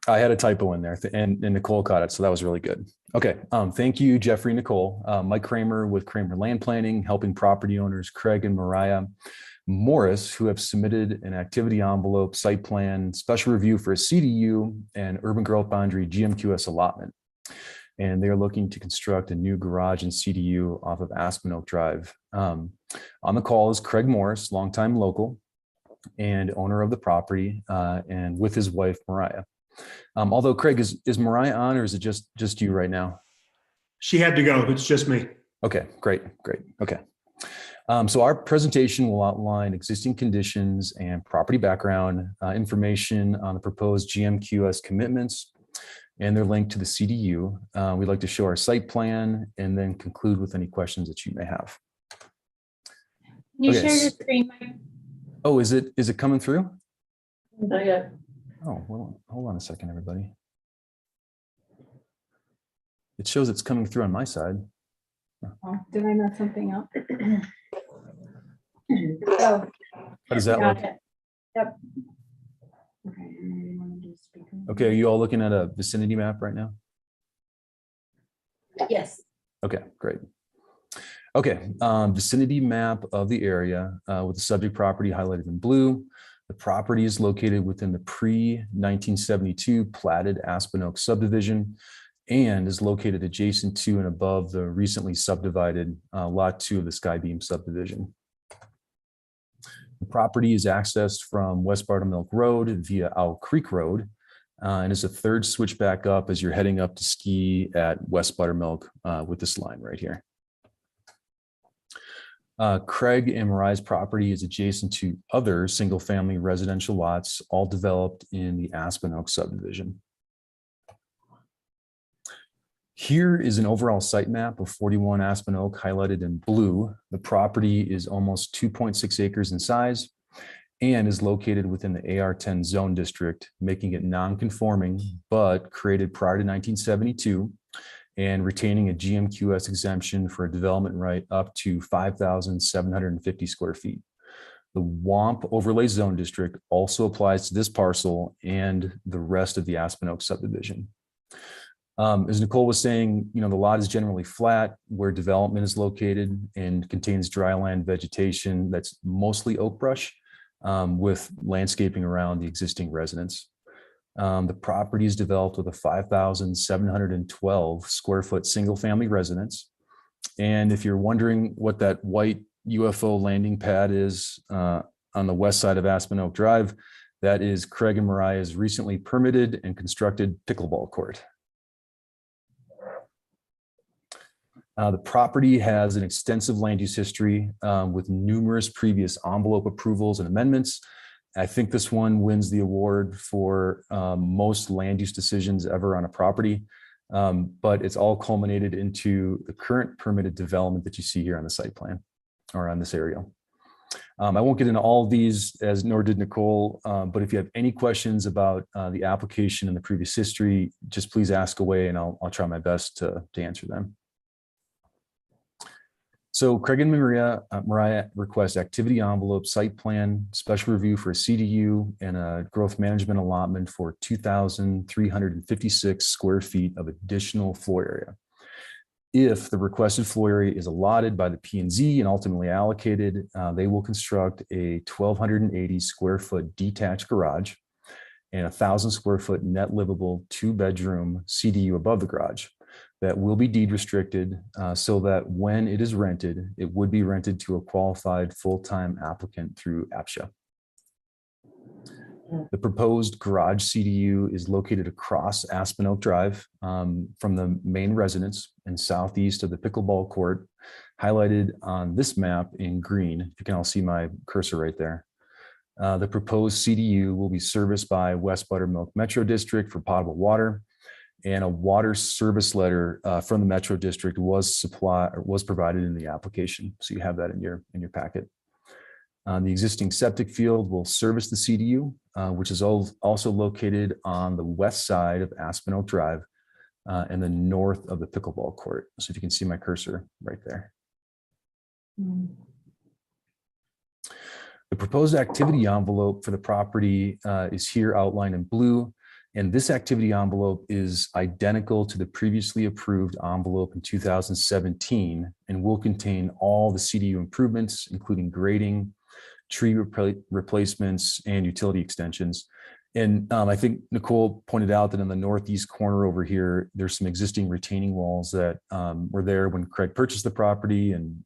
I had a typo in there and Nicole caught it. So that was really good. Okay. Thank you, Jeffrey, Nicole. Mike Kramer with Kramer Land Planning, helping property owners, Craig and Mariah Morris, who have submitted an activity envelope, site plan, special review for a CDU and urban growth boundary Gmqs allotment. And they're looking to construct a new garage and CDU off of Aspen Oak Drive. On the call is Craig Morris, longtime local and owner of the property, and with his wife, Mariah. Although Craig, is Mariah on, or is it just you right now? She had to go. It's just me. Okay, great. Okay. So our presentation will outline existing conditions and property background information on the proposed Gmqs commitments and their link to the CDU. We'd like to show our site plan and then conclude with any questions that you may have. Can you share your screen, Mike? Oh, is it coming through? Not yet. Oh, well, hold on a second, everybody. It shows it's coming through on my side. Oh, did I mess something up? Oh, How does that look? Yep. Okay, are you all looking at a vicinity map right now? Yes. Okay, great. Okay, vicinity map of the area with the subject property highlighted in blue. The property is located within the pre-1972 platted Aspen Oak subdivision and is located adjacent to and above the recently subdivided Lot 2 of the Skybeam subdivision. The property is accessed from West Buttermilk Road via Owl Creek Road and is a third switchback up as you're heading up to ski at West Buttermilk with this line right here. Craig and Mariah's property is adjacent to other single-family residential lots, all developed in the Aspen Oak subdivision. Here is an overall site map of 41 Aspen Oak highlighted in blue. The property is almost 2.6 acres in size and is located within the AR10 zone district, making it non-conforming, but created prior to 1972. And retaining a Gmqs exemption for a development right up to 5,750 square feet. The WAMP overlay zone district also applies to this parcel and the rest of the Aspen Oak subdivision. As Nicole was saying, the lot is generally flat where development is located and contains dry land vegetation that's mostly oak brush with landscaping around the existing residence. The property is developed with a 5,712 square foot single family residence. And if you're wondering what that white UFO landing pad is on the west side of Aspen Oak Drive. That is Craig and Mariah's recently permitted and constructed pickleball court. The property has an extensive land use history with numerous previous envelope approvals and amendments. I think this one wins the award for most land use decisions ever on a property, but it's all culminated into the current permitted development that you see here on the site plan or on this aerial. I won't get into all of these, as nor did Nicole, but if you have any questions about the application and the previous history, just please ask away and I'll try my best to answer them. So Craig and Mariah request activity envelope, site plan, special review for a CDU and a growth management allotment for 2,356 square feet of additional floor area. If the requested floor area is allotted by the P&Z and ultimately allocated, they will construct a 1,280 square foot detached garage and 1,000 square foot net livable 2-bedroom CDU above the garage that will be deed restricted so that when it is rented, it would be rented to a qualified full-time applicant through APSHA. The proposed garage CDU is located across Aspen Oak Drive from the main residence and southeast of the pickleball court, highlighted on this map in green. You can all see my cursor right there. The proposed CDU will be serviced by West Buttermilk Metro District for potable water, and a water service letter from the Metro District was provided in the application. So you have that in your packet. The existing septic field will service the CDU, which is also located on the west side of Aspen Oak Drive and the north of the pickleball court. So if you can see my cursor right there. The proposed activity envelope for the property is here outlined in blue. And this activity envelope is identical to the previously approved envelope in 2017 and will contain all the CDU improvements, including grading, tree replacements, and utility extensions. And I think Nicole pointed out that in the northeast corner over here, there's some existing retaining walls that were there when Craig purchased the property and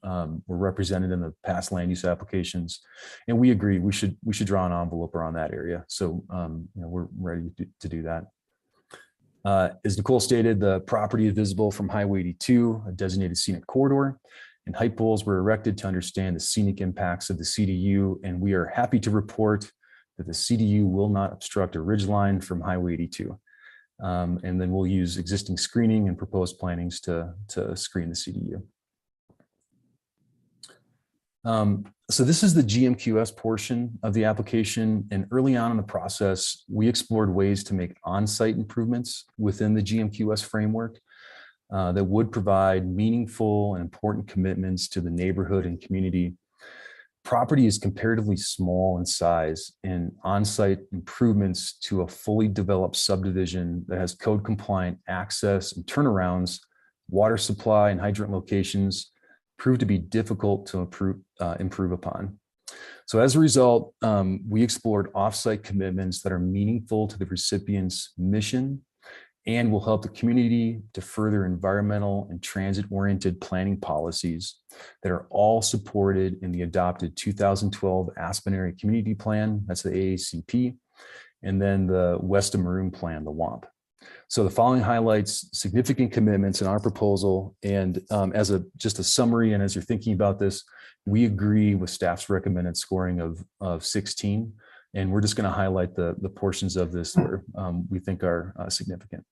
were represented in the past land use applications. And we agree we should draw an envelope around that area. So we're ready to do that. As Nicole stated, the property is visible from Highway 82, a designated scenic corridor, and height poles were erected to understand the scenic impacts of the CDU. And we are happy to report that the CDU will not obstruct a ridge line from Highway 82. And then we'll use existing screening and proposed plantings to screen the CDU. So this is the GMQS portion of the application. And early on in the process, we explored ways to make on-site improvements within the GMQS framework that would provide meaningful and important commitments to the neighborhood and community. Property is comparatively small in size, and on-site improvements to a fully developed subdivision that has code compliant access and turnarounds, water supply and hydrant locations proved to be difficult to improve upon. So as a result, we explored off-site commitments that are meaningful to the recipient's mission and will help the community to further environmental and transit-oriented planning policies that are all supported in the adopted 2012 Aspen Area Community Plan, that's the AACP, and then the West of Maroon Plan, the WAMP. So the following highlights significant commitments in our proposal, and as just a summary, and as you're thinking about this, we agree with staff's recommended scoring of 16, and we're just going to highlight the portions of this that we think are significant.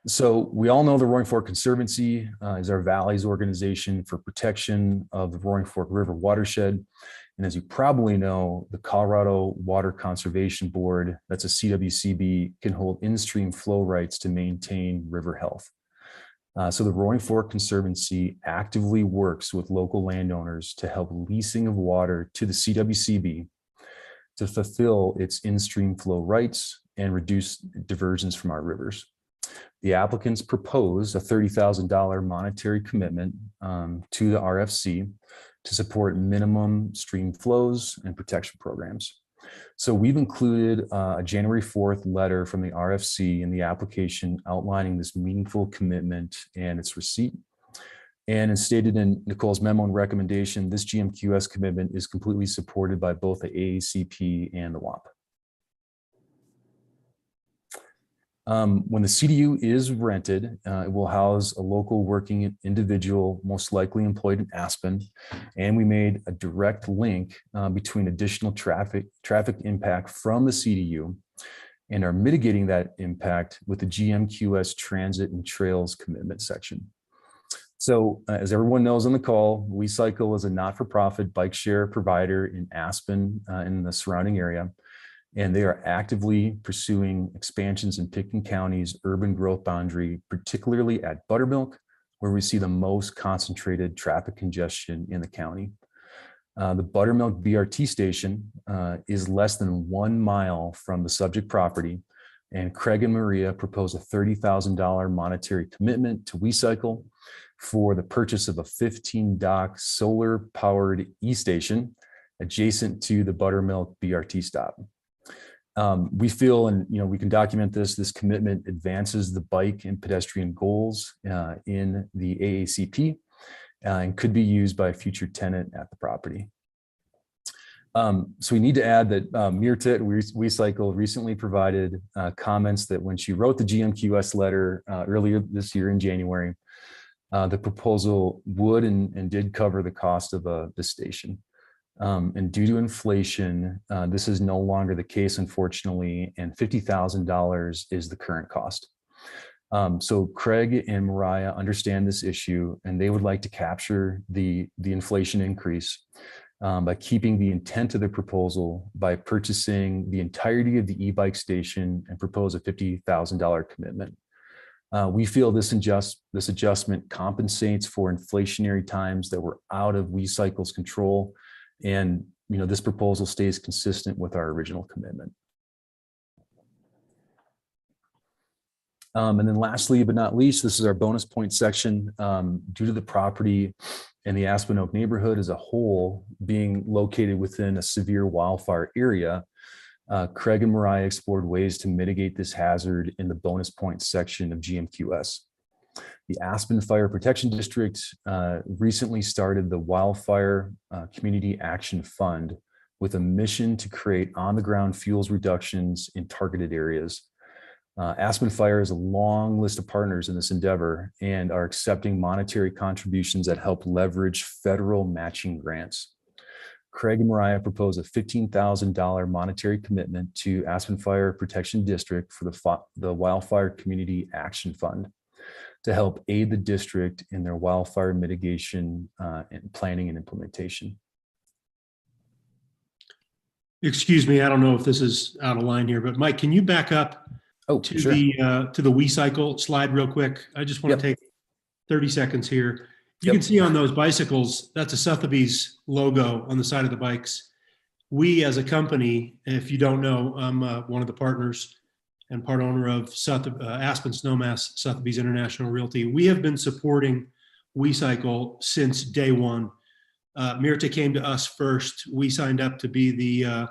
So we all know the Roaring Fork Conservancy is our Valley's organization for protection of the Roaring Fork River watershed. And as you probably know, the Colorado Water Conservation Board, that's a CWCB, can hold in-stream flow rights to maintain river health. So the Roaring Fork Conservancy actively works with local landowners to help leasing of water to the CWCB to fulfill its in-stream flow rights and reduce diversions from our rivers. The applicants propose a $30,000 monetary commitment to the RFC to support minimum stream flows and protection programs. So we've included a January 4th letter from the RFC in the application outlining this meaningful commitment and its receipt. And as stated in Nicole's memo and recommendation, this GMQS commitment is completely supported by both the AACP and the WAP. When the CDU is rented, it will house a local working individual, most likely employed in Aspen. And we made a direct link between additional traffic impact from the CDU and are mitigating that impact with the GMQS transit and trails commitment section. So as everyone knows on the call, WeCycle is a not-for-profit bike share provider in Aspen and the surrounding area. And they are actively pursuing expansions in Pitkin County's urban growth boundary, particularly at Buttermilk, where we see the most concentrated traffic congestion in the county. The Buttermilk BRT station is less than 1 mile from the subject property, and Craig and Maria propose a $30,000 monetary commitment to WeCycle for the purchase of a 15-dock solar-powered e-station adjacent to the Buttermilk BRT stop. We feel, and we can document this commitment advances the bike and pedestrian goals in the AACP and could be used by a future tenant at the property. So we need to add that Mirta at WeCycle recently provided comments that when she wrote the GMQS letter earlier this year in January, the proposal would and did cover the cost of the station. And due to inflation, this is no longer the case, unfortunately, and $50,000 is the current cost. So Craig and Mariah understand this issue, and they would like to capture the inflation increase by keeping the intent of the proposal by purchasing the entirety of the e-bike station and propose a $50,000 commitment. We feel this adjustment compensates for inflationary times that were out of WeCycle's control. And this proposal stays consistent with our original commitment. And then lastly, but not least, this is our bonus point section. Due to the property and the Aspen Oak neighborhood as a whole being located within a severe wildfire area, Craig and Mariah explored ways to mitigate this hazard in the bonus points section of GMQS. The Aspen Fire Protection District recently started the Wildfire Community Action Fund with a mission to create on-the-ground fuels reductions in targeted areas. Aspen Fire has a long list of partners in this endeavor and are accepting monetary contributions that help leverage federal matching grants. Craig and Mariah propose a $15,000 monetary commitment to Aspen Fire Protection District for the Wildfire Community Action Fund to help aid the district in their wildfire mitigation and planning and implementation. Excuse me, I don't know if this is out of line here, but Mike, can you back up to sure. the WeCycle slide real quick? I just want to take 30 seconds here. You can see on those bicycles, that's a Sotheby's logo on the side of the bikes. We as a company, if you don't know, I'm one of the partners and part owner of Aspen Snowmass Sotheby's International Realty. We have been supporting WeCycle since day one. Mirta came to us first. We signed up to be the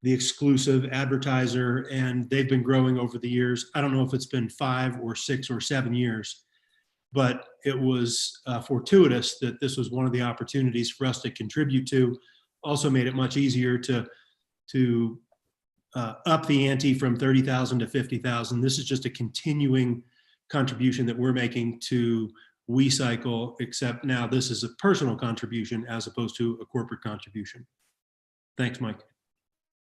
exclusive advertiser, and they've been growing over the years. I don't know if it's been 5 or 6 or 7 years, but it was fortuitous that this was one of the opportunities for us to contribute to. Also made it much easier to up the ante from 30,000 to 50,000. This is just a continuing contribution that we're making to WeCycle, except now this is a personal contribution as opposed to a corporate contribution. Thanks, Mike.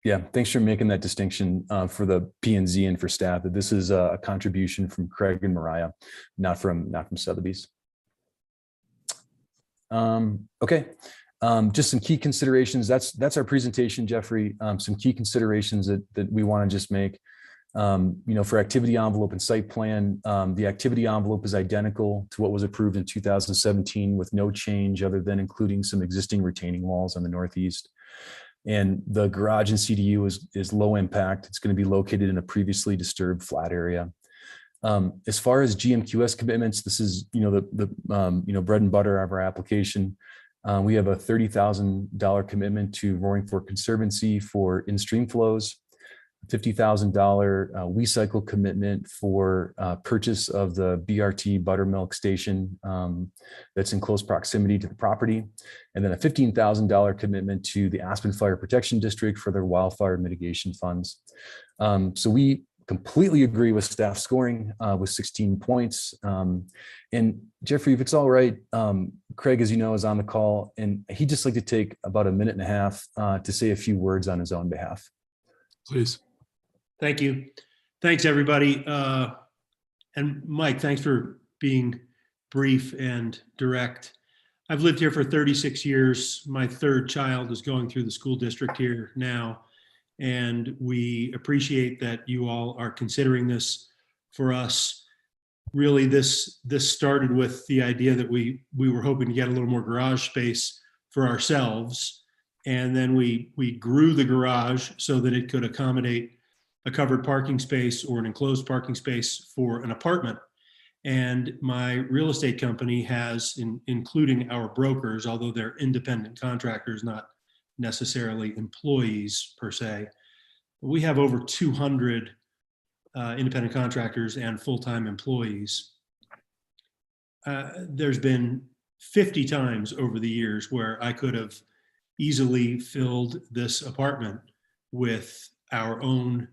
Yeah, thanks for making that distinction for the P&Z and for staff, that this is a contribution from Craig and Mariah, not from Sotheby's. Okay. Just some key considerations. That's our presentation, Jeffrey. Some key considerations that we want to just make. For activity envelope and site plan, the activity envelope is identical to what was approved in 2017 with no change other than including some existing retaining walls on the northeast. And the garage and CDU is low impact. It's going to be located in a previously disturbed flat area. As far as GMQS commitments, this is the bread and butter of our application. We have a $30,000 commitment to Roaring Fork Conservancy for in-stream flows. $50,000 WeCycle commitment for purchase of the BRT buttermilk station that's in close proximity to the property, and then a $15,000 commitment to the Aspen Fire Protection District for their wildfire mitigation funds. So we completely agree with staff scoring with 16 points. And Jeffrey, if it's all right, Craig, as you know, is on the call, and he'd just like to take about a minute and a half to say a few words on his own behalf. Please. Thank you. Thanks, everybody. And Mike, thanks for being brief and direct. I've lived here for 36 years. My third child is going through the school district here now. And we appreciate that you all are considering this for us. Really, this started with the idea that we were hoping to get a little more garage space for ourselves. And then we grew the garage so that it could accommodate a covered parking space or an enclosed parking space for an apartment. And my real estate company has, including our brokers, although they're independent contractors, not necessarily employees per se, we have over 200 independent contractors and full-time employees. There's been 50 times over the years where I could have easily filled this apartment with our own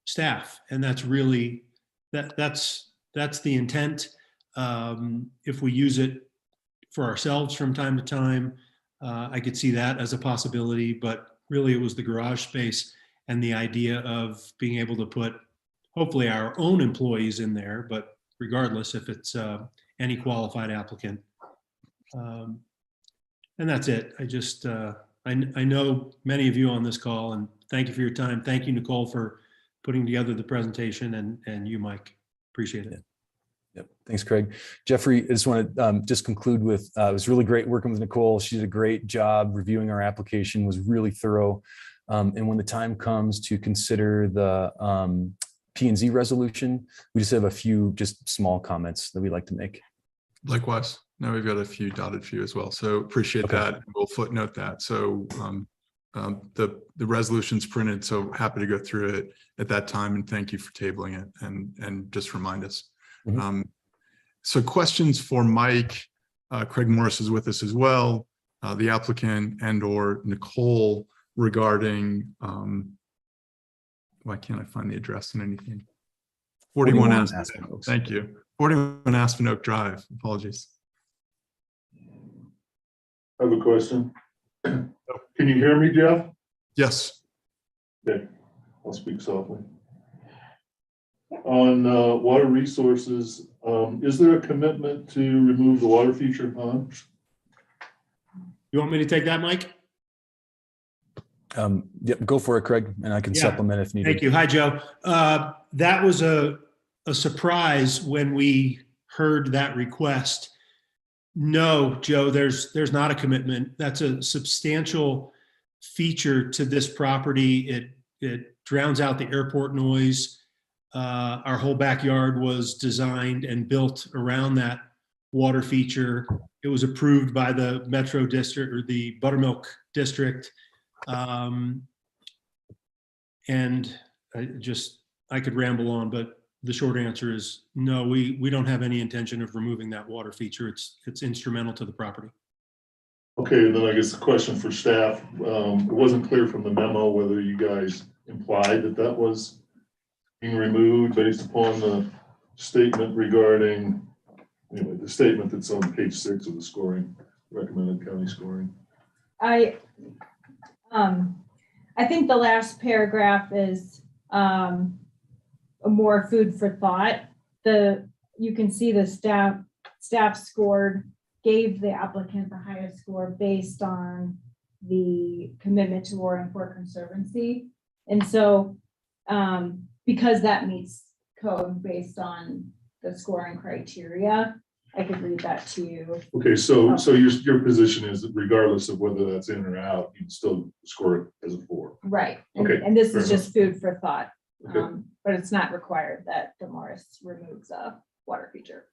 staff, and that's really that's the intent. If we use it for ourselves from time to time, I could see that as a possibility, but really it was the garage space and the idea of being able to put hopefully our own employees in there, but regardless if it's any qualified applicant. And that's it. I just, I know many of you on this call, and thank you for your time. Thank you, Nicole, for putting together the presentation, and you, Mike. Appreciate it. Yep. Thanks, Craig. Jeffrey, I just want to just conclude with, it was really great working with Nicole. She did a great job reviewing our application, was really thorough. And when the time comes to consider the P&Z resolution, we just have a few just small comments that we'd like to make. Likewise. Now we've got a few dotted few as well. So appreciate that. We'll footnote that. So the resolution's printed, so happy to go through it at that time, and thank you for tabling it and just remind us. So questions for Mike. Craig Morris is with us as well, the applicant, and or Nicole regarding, why can't I find the address in anything? 41 Aspen Oak. Thank you. 41 Aspen Oak Drive. Apologies. I have a question. Can you hear me, Jeff? Yes. Okay, I'll speak softly. On water resources, is there a commitment to remove the water feature pond? You want me to take that, Mike? Yep, go for it, Craig, and I can supplement if needed. Thank you. Hi, Joe. That was a surprise when we heard that request. No, Joe, there's not a commitment. That's a substantial feature to this property. It drowns out the airport noise. Our whole backyard was designed and built around that water feature. It was approved by the Metro District, or the Buttermilk District. And I could ramble on, but the short answer is no, we don't have any intention of removing that water feature. It's instrumental to the property. Okay, then I guess the question for staff, it wasn't clear from the memo whether you guys implied that that was being removed based upon the statement regarding, anyway, the statement that's on page 6 of the scoring, recommended county scoring. I think the last paragraph is more food for thought. You can see the staff scored, gave the applicant the highest score based on the commitment to War and Port Conservancy. And so because that meets code based on the scoring criteria, I could read that to you. Okay, so your position is that regardless of whether that's in or out, you'd still score it as a 4. Right. Okay. And this is just food for thought. Okay. But it's not required that the Morris removes a water feature.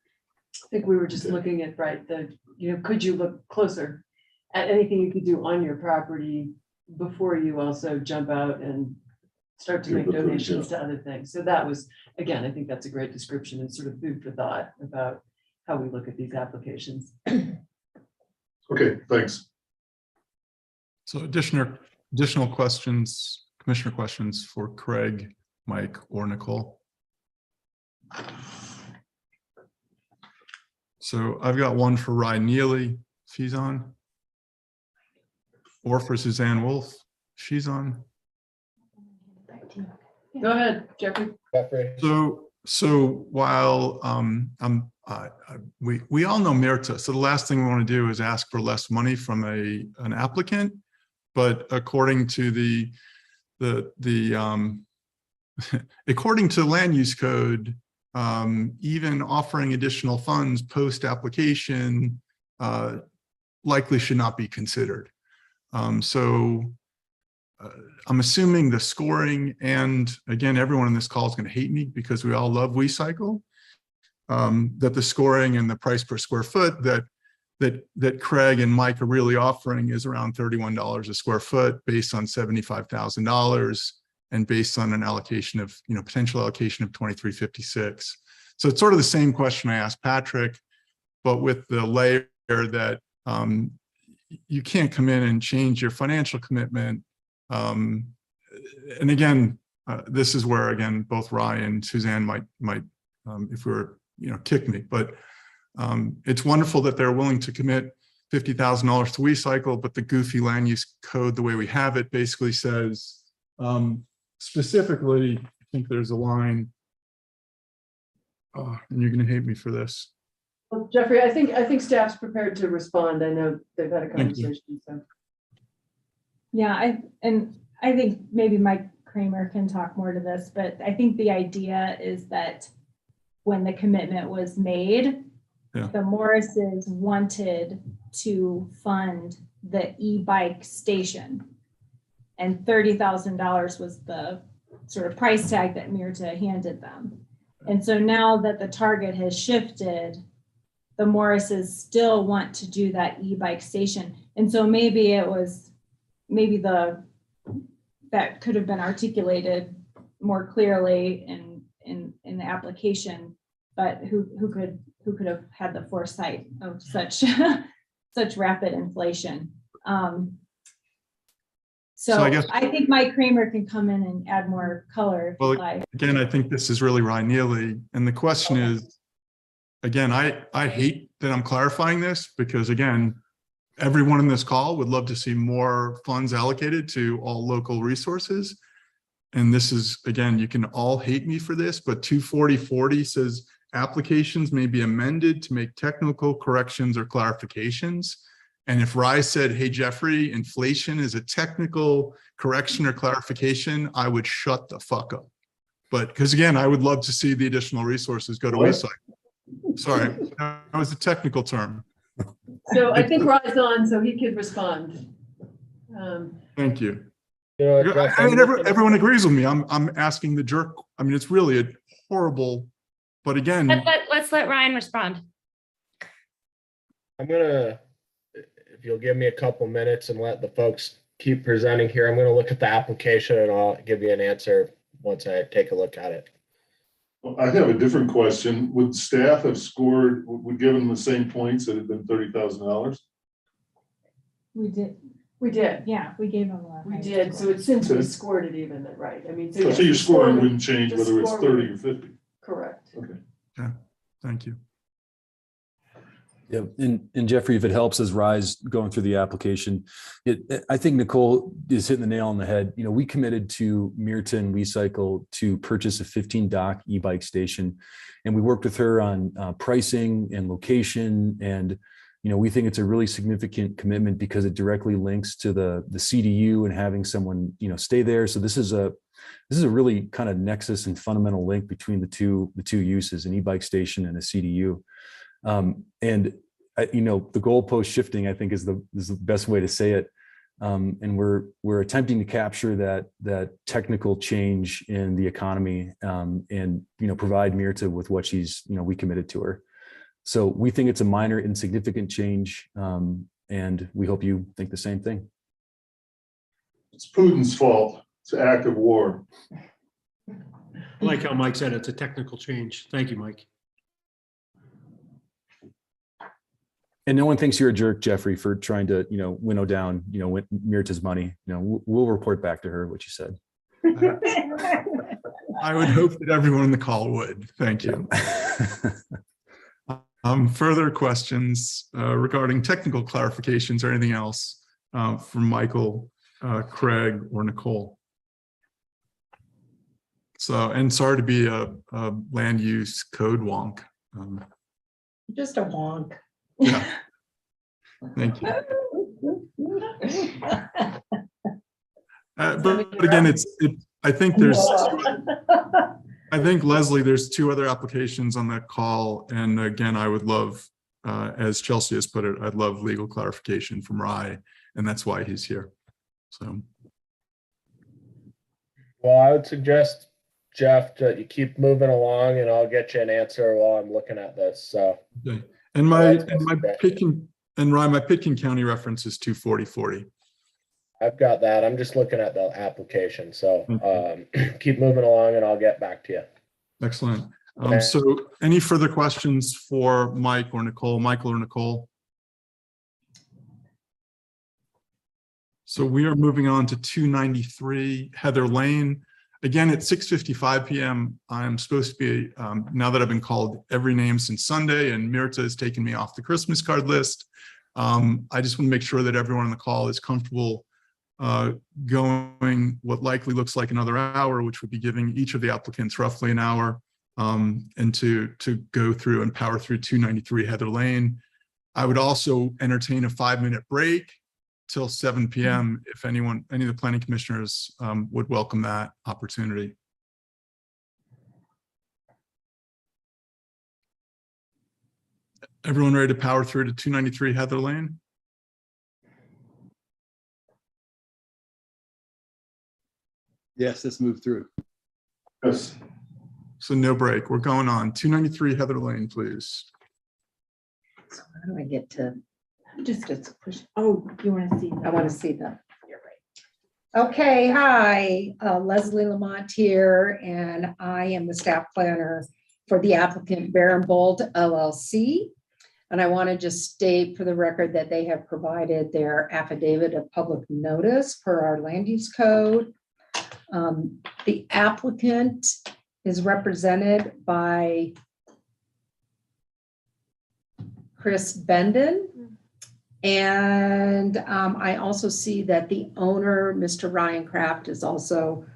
I think we were just looking at, could you look closer at anything you could do on your property before you also jump out and start to Yeah, make but for donations sure. to other things. So that was, again, I think that's a great description and sort of food for thought about how we look at these applications. Okay, thanks. So additional questions, commissioner questions for Craig, Mike, or Nicole? So I've got one for Ryan Neely, if he's on. Or for Suzanne Wolf, she's on. Go ahead, Jeffrey. So while we all know Myrta, so the last thing we want to do is ask for less money from an applicant, but according to according to land use code, even offering additional funds post application likely should not be considered. I'm assuming the scoring, and again, everyone in this call is going to hate me because we all love WeCycle, that the scoring and the price per square foot that Craig and Mike are really offering is around $31 a square foot based on $75,000 and based on an allocation of, potential allocation of 2356. So it's sort of the same question I asked Patrick, but with the layer that you can't come in and change your financial commitment. And again, this is where, again, both Ryan and Suzanne might if we were, kick me, but it's wonderful that they're willing to commit $50,000 to WeCycle, but the goofy land use code, the way we have it, basically says, specifically, I think there's a line, and you're going to hate me for this. Well, Jeffrey, I think staff's prepared to respond. I know they've had a conversation. So. Yeah, I think maybe Mike Kramer can talk more to this, but I think the idea is that when the commitment was made, the Morrises wanted to fund the e-bike station, and $30,000 was the sort of price tag that Myrta handed them. And so now that the target has shifted, the Morrises still want to do that e-bike station. And so maybe that could have been articulated more clearly in the application, but who could have had the foresight of such such rapid inflation. So I think Mike Kramer can come in and add more color if you like. Again, I think this is really Ryan Neely. And the question is, again, I hate that I'm clarifying this because, again, everyone in this call would love to see more funds allocated to all local resources. And this is, again, you can all hate me for this, but 24040 says applications may be amended to make technical corrections or clarifications. And if Rye said, hey, Jeffrey, inflation is a technical correction or clarification, I would shut the fuck up. But because, again, I would love to see the additional resources go to WeCycle. Sorry, that was a technical term. So I think Rye's on, so he could respond. Thank you. I mean, everyone agrees with me. I'm asking the jerk. I mean, it's really a horrible, but again. Let's let Ryan respond. I'm gonna, if you'll give me a couple minutes and let the folks keep presenting here, I'm gonna look at the application and I'll give you an answer once I take a look at it. Well, I have a different question. Would staff have scored, would give them the same points that had been $30,000? We did. We did. Yeah, we gave them a. We did. So it's since we scored it even, right? I mean, so your scoring wouldn't change whether it's 30 or 50. Correct. Okay. Yeah. Thank you. Yeah, and Jeffrey, if it helps as Rye's going through the application, I think Nicole is hitting the nail on the head. We committed to Myrta and WeCycle to purchase a 15 dock e-bike station, and we worked with her on pricing and location. And we think it's a really significant commitment because it directly links to the CDU and having someone stay there. So this is a really kind of nexus and fundamental link between the two uses, an e-bike station and a CDU. And the goalpost shifting, I think, is the best way to say it. And we're attempting to capture that technical change in the economy, and provide Myrta with what we committed to her. So we think it's a minor, insignificant change, and we hope you think the same thing. It's Putin's fault. It's an act of war. I like how Mike said it's a technical change. Thank you, Mike. And no one thinks you're a jerk, Jeffrey, for trying to, winnow down, Mirta's money. We'll report back to her what you said. I would hope that everyone on the call would. Thank you. Further questions regarding technical clarifications or anything else from Michael, Craig, or Nicole? So, and sorry to be a land use code wonk. Just a wonk. Yeah. Thank you. But again, I think Leslie, there's two other applications on that call. And again, I would love, as Chelsea has put it, I'd love legal clarification from Rye, and that's why he's here. So. Well, I would suggest, Jeff, that you keep moving along and I'll get you an answer while I'm looking at this. So. Okay. And my Pitkin County reference is 24040. I've got that. I'm just looking at the application. So keep moving along and I'll get back to you. Excellent. So any further questions for Mike or Nicole, Michael or Nicole? So we are moving on to 293 Heather Lane. Again, at 6:55 p.m., I'm supposed to be, now that I've been called every name since Sunday and Mirta has taken me off the Christmas card list, I just want to make sure that everyone on the call is comfortable going what likely looks like another hour, which would be giving each of the applicants roughly an hour, and to go through and power through 293 Heather Lane. I would also entertain a 5-minute break till 7 p.m. if any of the planning commissioners would welcome that opportunity. Everyone ready to power through to 293 Heather Lane? Yes, let's move through. Yes. So no break. We're going on. 293 Heather Lane, please. So how do I get to, just get to push? Oh, you want to see? I want to see them. You're right. Okay, hi, Leslie Lamont here, and I am the staff planner for the applicant Baron Bold LLC. And I want to just state for the record that they have provided their affidavit of public notice per our land use code. The applicant is represented by Chris Benden. And I also see that the owner, Mr. Ryan Kraft, is also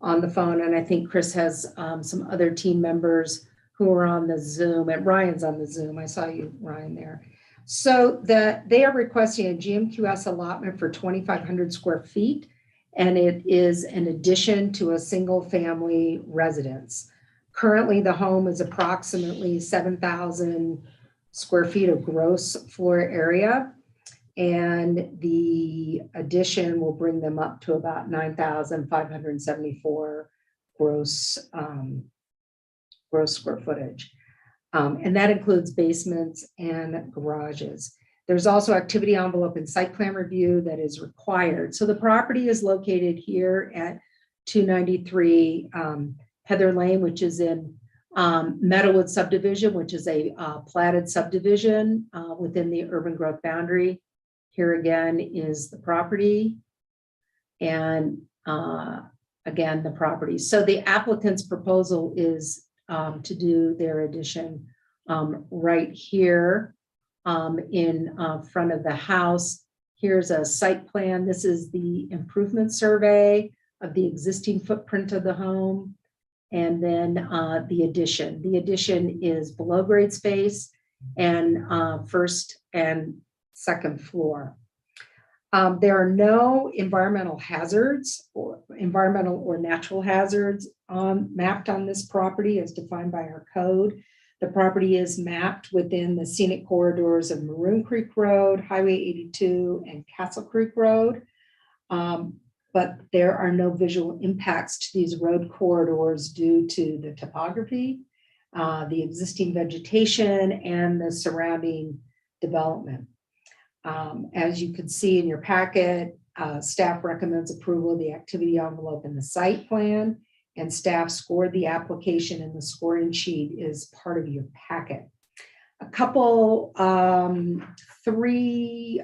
on the phone. And I think Chris has some other team members who are on the Zoom, and Ryan's on the Zoom. I saw you, Ryan, there. So they are requesting a GMQS allotment for 2,500 square feet. And it is an addition to a single family residence. Currently, the home is approximately 7,000 square feet of gross floor area. And the addition will bring them up to about 9,574 gross square footage. And that includes basements and garages. There's also activity envelope and site plan review that is required. So the property is located here at 293 Heather Lane, which is in Meadowwood subdivision, which is a platted subdivision within the urban growth boundary. Here again is the property. And again, the property. So the applicant's proposal is to do their addition right here in front of the house. Here's a site plan. This is the improvement survey of the existing footprint of the home. And then the addition. The addition is below grade space and first and second floor. There are no environmental hazards or environmental or natural hazards mapped on this property as defined by our code. The property is mapped within the scenic corridors of Maroon Creek Road, Highway 82, and Castle Creek Road. But there are no visual impacts to these road corridors due to the topography, the existing vegetation, and the surrounding development. As you can see in your packet, Staff recommends approval of the activity envelope and the site plan, and staff scored the application, and the scoring sheet is part of your packet. A couple, three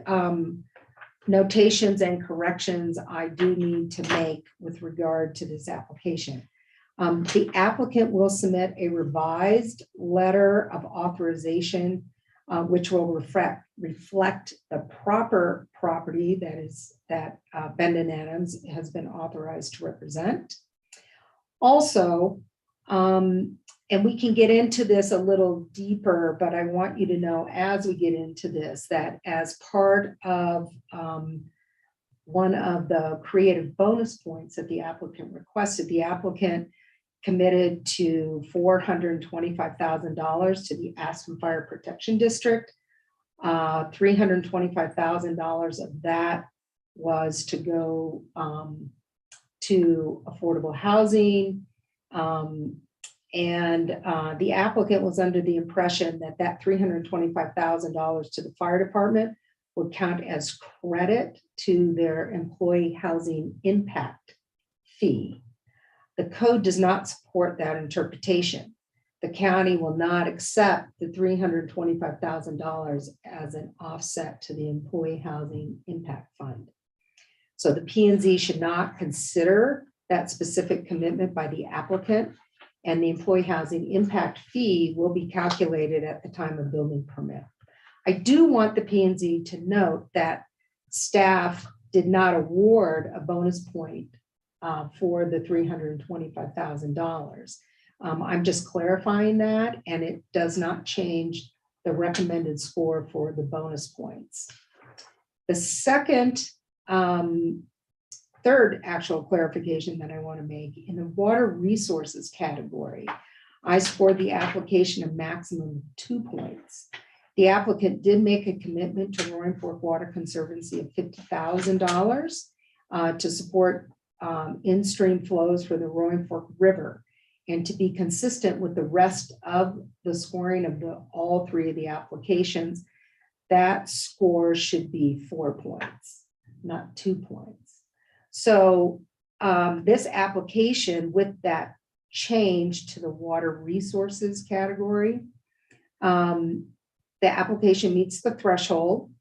notations and corrections I do need to make with regard to this application. The applicant will submit a revised letter of authorization, which will reflect the proper property that Bendon Adams has been authorized to represent. Also, and we can get into this a little deeper, but I want you to know as we get into this, that as part of one of the creative bonus points that the applicant requested, the applicant committed to $425,000 to the Aspen Fire Protection District. $325,000 of that was to go to affordable housing. The applicant was under the impression that that $325,000 to the fire department would count as credit to their employee housing impact fee. The code does not support that interpretation. The county will not accept the $325,000 as an offset to the employee housing impact fund. So the P&Z should not consider that specific commitment by the applicant, and the employee housing impact fee will be calculated at the time of building permit. I do want the P&Z to note that staff did not award a bonus point for the $325,000. I'm just clarifying that, and it does not change the recommended score for the bonus points. The third actual clarification that I want to make, in the water resources category, I scored the application a maximum of 2 points. The applicant did make a commitment to Roaring Fork Water Conservancy of $50,000 to support in-stream flows for the Roaring Fork River. And to be consistent with the rest of the scoring of all three of the applications, that score should be 4 points, not 2 points. So this application, with that change to the water resources category, the application meets the threshold.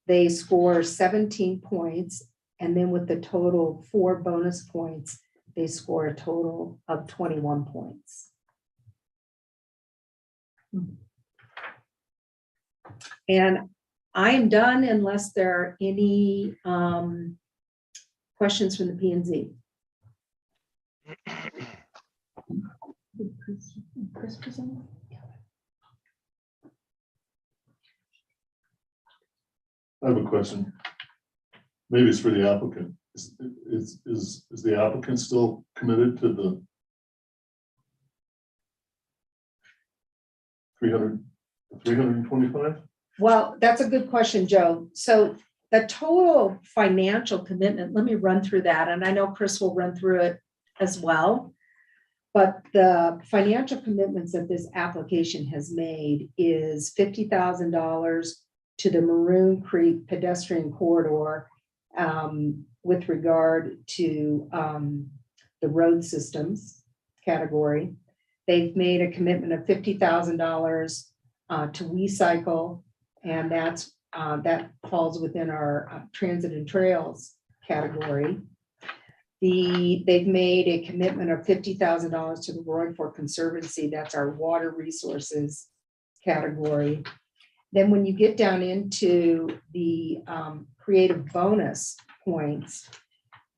They score 17 points, and then with the total 4 bonus points, they score a total of 21 points. And I am done unless there are any questions from the P&Z. I have a question. Maybe it's for the applicant. Is the applicant still committed to the 325? Well, that's a good question, Joe. So the total financial commitment, let me run through that. And I know Chris will run through it as well. But the financial commitments that this application has made is $50,000 to the Maroon Creek pedestrian corridor with regard to the road systems category. They've made a commitment of $50,000 to WeCycle, and that falls within our transit and trails category. They've made a commitment of $50,000 to the Roaring Fork Conservancy. That's our water resources category. Then when you get down into the creative bonus points,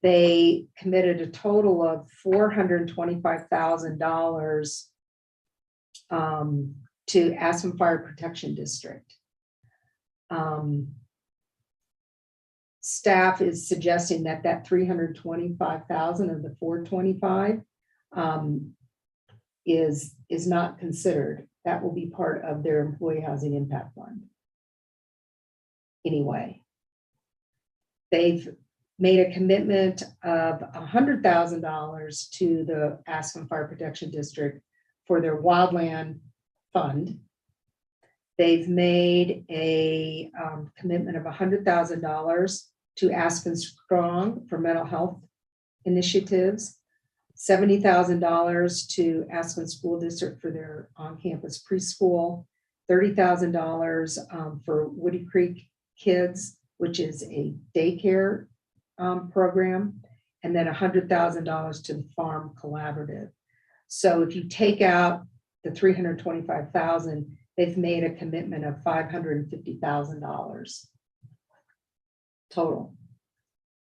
they committed a total of $425,000 to Aspen Fire Protection District. Staff is suggesting that that $325,000 of the $425 is not considered. That will be part of their employee housing impact fund. Anyway, they've made a commitment of $100,000 to the Aspen Fire Protection District for their wildland fund. They've made a commitment of $100,000 to Aspen Strong for mental health initiatives, $70,000 to Aspen School District for their on-campus preschool, $30,000 for Woody Creek Kids, which is a daycare program, and then $100,000 to the Farm Collaborative. So if you take out the $325,000, they've made a commitment of $550,000 total.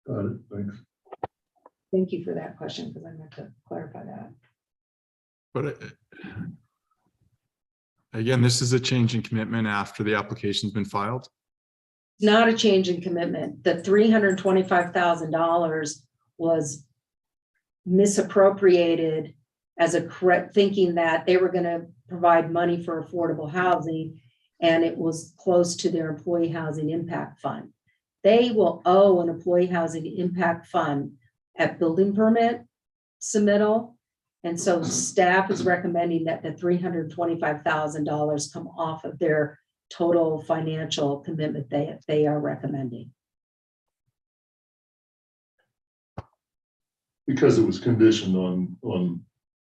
Got it, thanks. Thank you for that question, because I meant to clarify that. But again, this is a change in commitment after the application's been filed. Not a change in commitment. The $325,000 was misappropriated as a correct, thinking that they were going to provide money for affordable housing, and it was close to their employee housing impact fund. They will owe an employee housing impact fund at building permit submittal. And so staff is recommending that the $325,000 come off of their total financial commitment they are recommending. Because it was conditioned on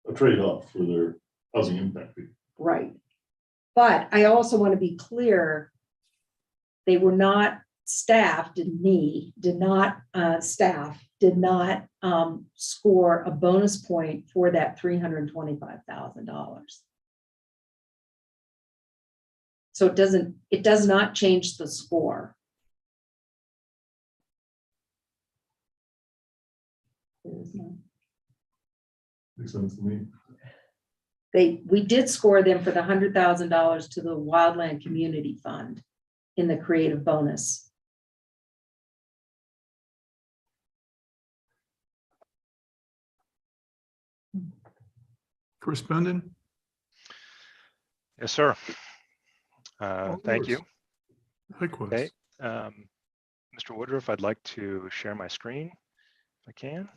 a trade-off for their housing impact fee. Right. But I also want to be clear, they were not staff, did not score a bonus point for that $325,000. So it does not change the score. Makes sense to me. We did score them for the $100,000 to the Wildland Community Fund in the creative bonus. Chris Bendon? Yes, sir. Thank you. Likewise. Okay. Mr. Woodruff, I'd like to share my screen if I can.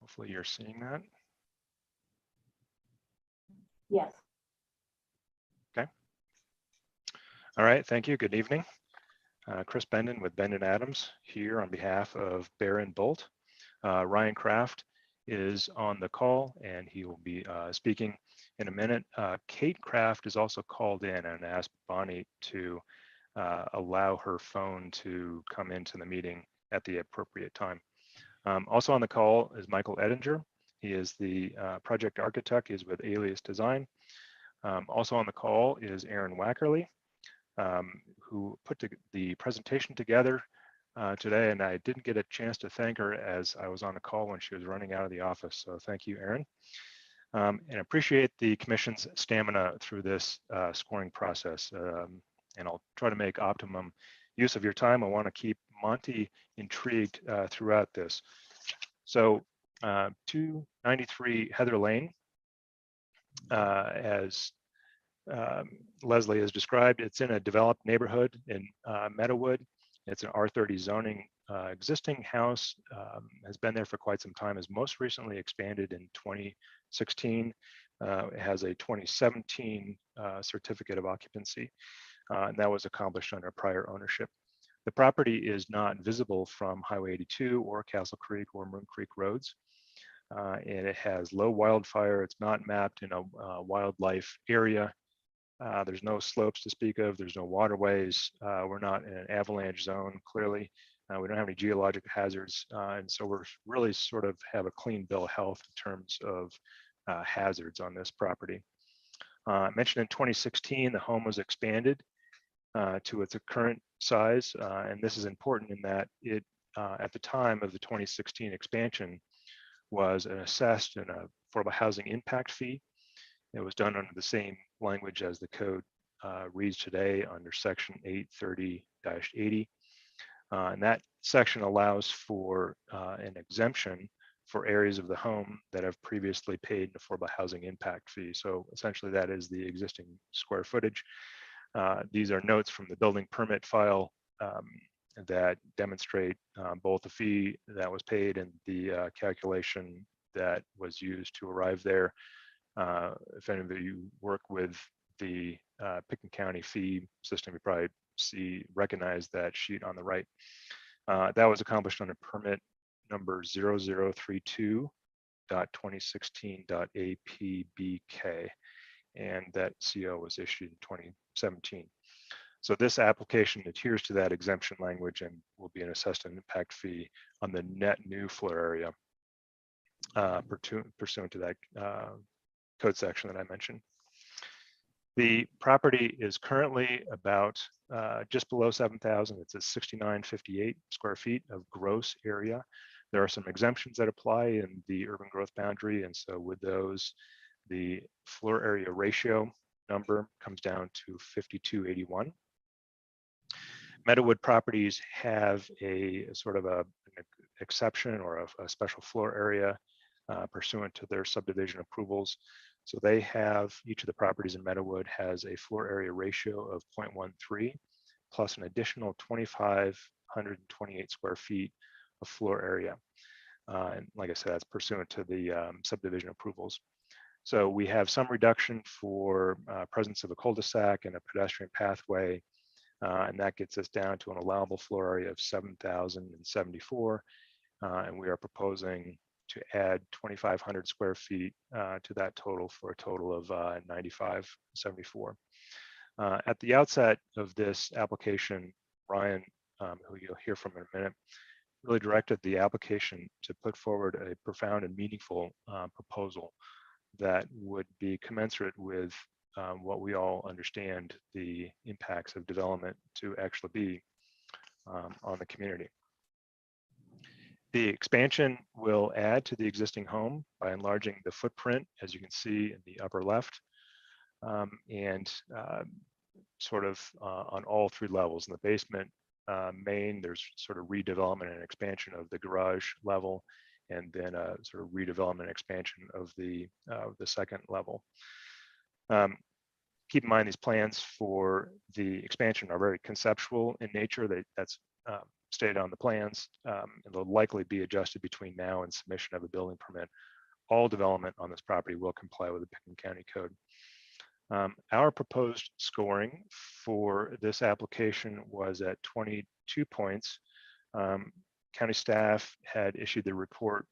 Hopefully you're seeing that. Yes. Okay. All right, thank you. Good evening. Chris Bendon with Bendon Adams here on behalf of Bear & Bolt. Ryan Kraft is on the call and he will be speaking in a minute. Kate Kraft is also called in and asked Bonnie to allow her phone to come into the meeting at the appropriate time. Also on the call is Michael Edinger. He is the project architect. He's with Alias Design. Also on the call is Erin Wackerly, who put the presentation together today, and I didn't get a chance to thank her as I was on a call when she was running out of the office. So thank you, Erin. And appreciate the commission's stamina through this scoring process. And I'll try to make optimum use of your time. I want to keep Monty intrigued throughout this. So 293 Heather Lane, as Leslie has described, it's in a developed neighborhood in Meadowood. It's an R30 zoning. Existing house has been there for quite some time, has most recently expanded in 2016. It has a 2017 certificate of occupancy, and that was accomplished under prior ownership. The property is not visible from Highway 82 or Castle Creek or Moon Creek roads. And it has low wildfire. It's not mapped in a wildlife area. There's no slopes to speak of. There's no waterways. We're not in an avalanche zone, clearly. We don't have any geologic hazards. And so we're really sort of have a clean bill of health in terms of hazards on this property. I mentioned in 2016, the home was expanded to its current size. And this is important in that it, at the time of the 2016 expansion, was assessed in a affordable housing impact fee. It was done under the same language as the code reads today under section 830-80. And that section allows for an exemption for areas of the home that have previously paid an affordable housing impact fee. So essentially that is the existing square footage. These are notes from the building permit file that demonstrate both the fee that was paid and the calculation that was used to arrive there. If any of you work with the Pickens County fee system. You probably recognize that sheet on the right. That was accomplished under permit number 0032.2016.APBK, and that CO was issued in 2017. So this application adheres to that exemption language and will be an assessed impact fee on the net new floor area pursuant to that code section that I mentioned. The property is currently about just below 7,000. It's at 6,958 square feet of gross area. There are some exemptions that apply in the urban growth boundary, and so with those, the floor area ratio number comes down to 5281. Meadowood properties have a sort of an exception or a special floor area pursuant to their subdivision approvals. So they have, each of the properties in Meadowood has a floor area ratio of 0.13 plus an additional 2,528 square feet of floor area. And like I said, that's pursuant to the subdivision approvals. So we have some reduction for presence of a cul-de-sac and a pedestrian pathway, and that gets us down to an allowable floor area of 7,074. And we are proposing to add 2,500 square feet to that total for a total of 9,574. At the outset of this application, Ryan, who you'll hear from in a minute, really directed the application to put forward a profound and meaningful proposal that would be commensurate with what we all understand the impacts of development to actually be on the community. The expansion will add to the existing home by enlarging the footprint, as you can see in the upper left, and sort of on all three levels. In the basement main, there's sort of redevelopment and expansion of the garage level, and then a sort of redevelopment and expansion of the second level. Keep in mind these plans for the expansion are very conceptual in nature. That's stated on the plans, and they'll likely be adjusted between now and submission of a building permit. All development on this property will comply with the Pickens County Code. Our proposed scoring for this application was at 22 points. County staff had issued the report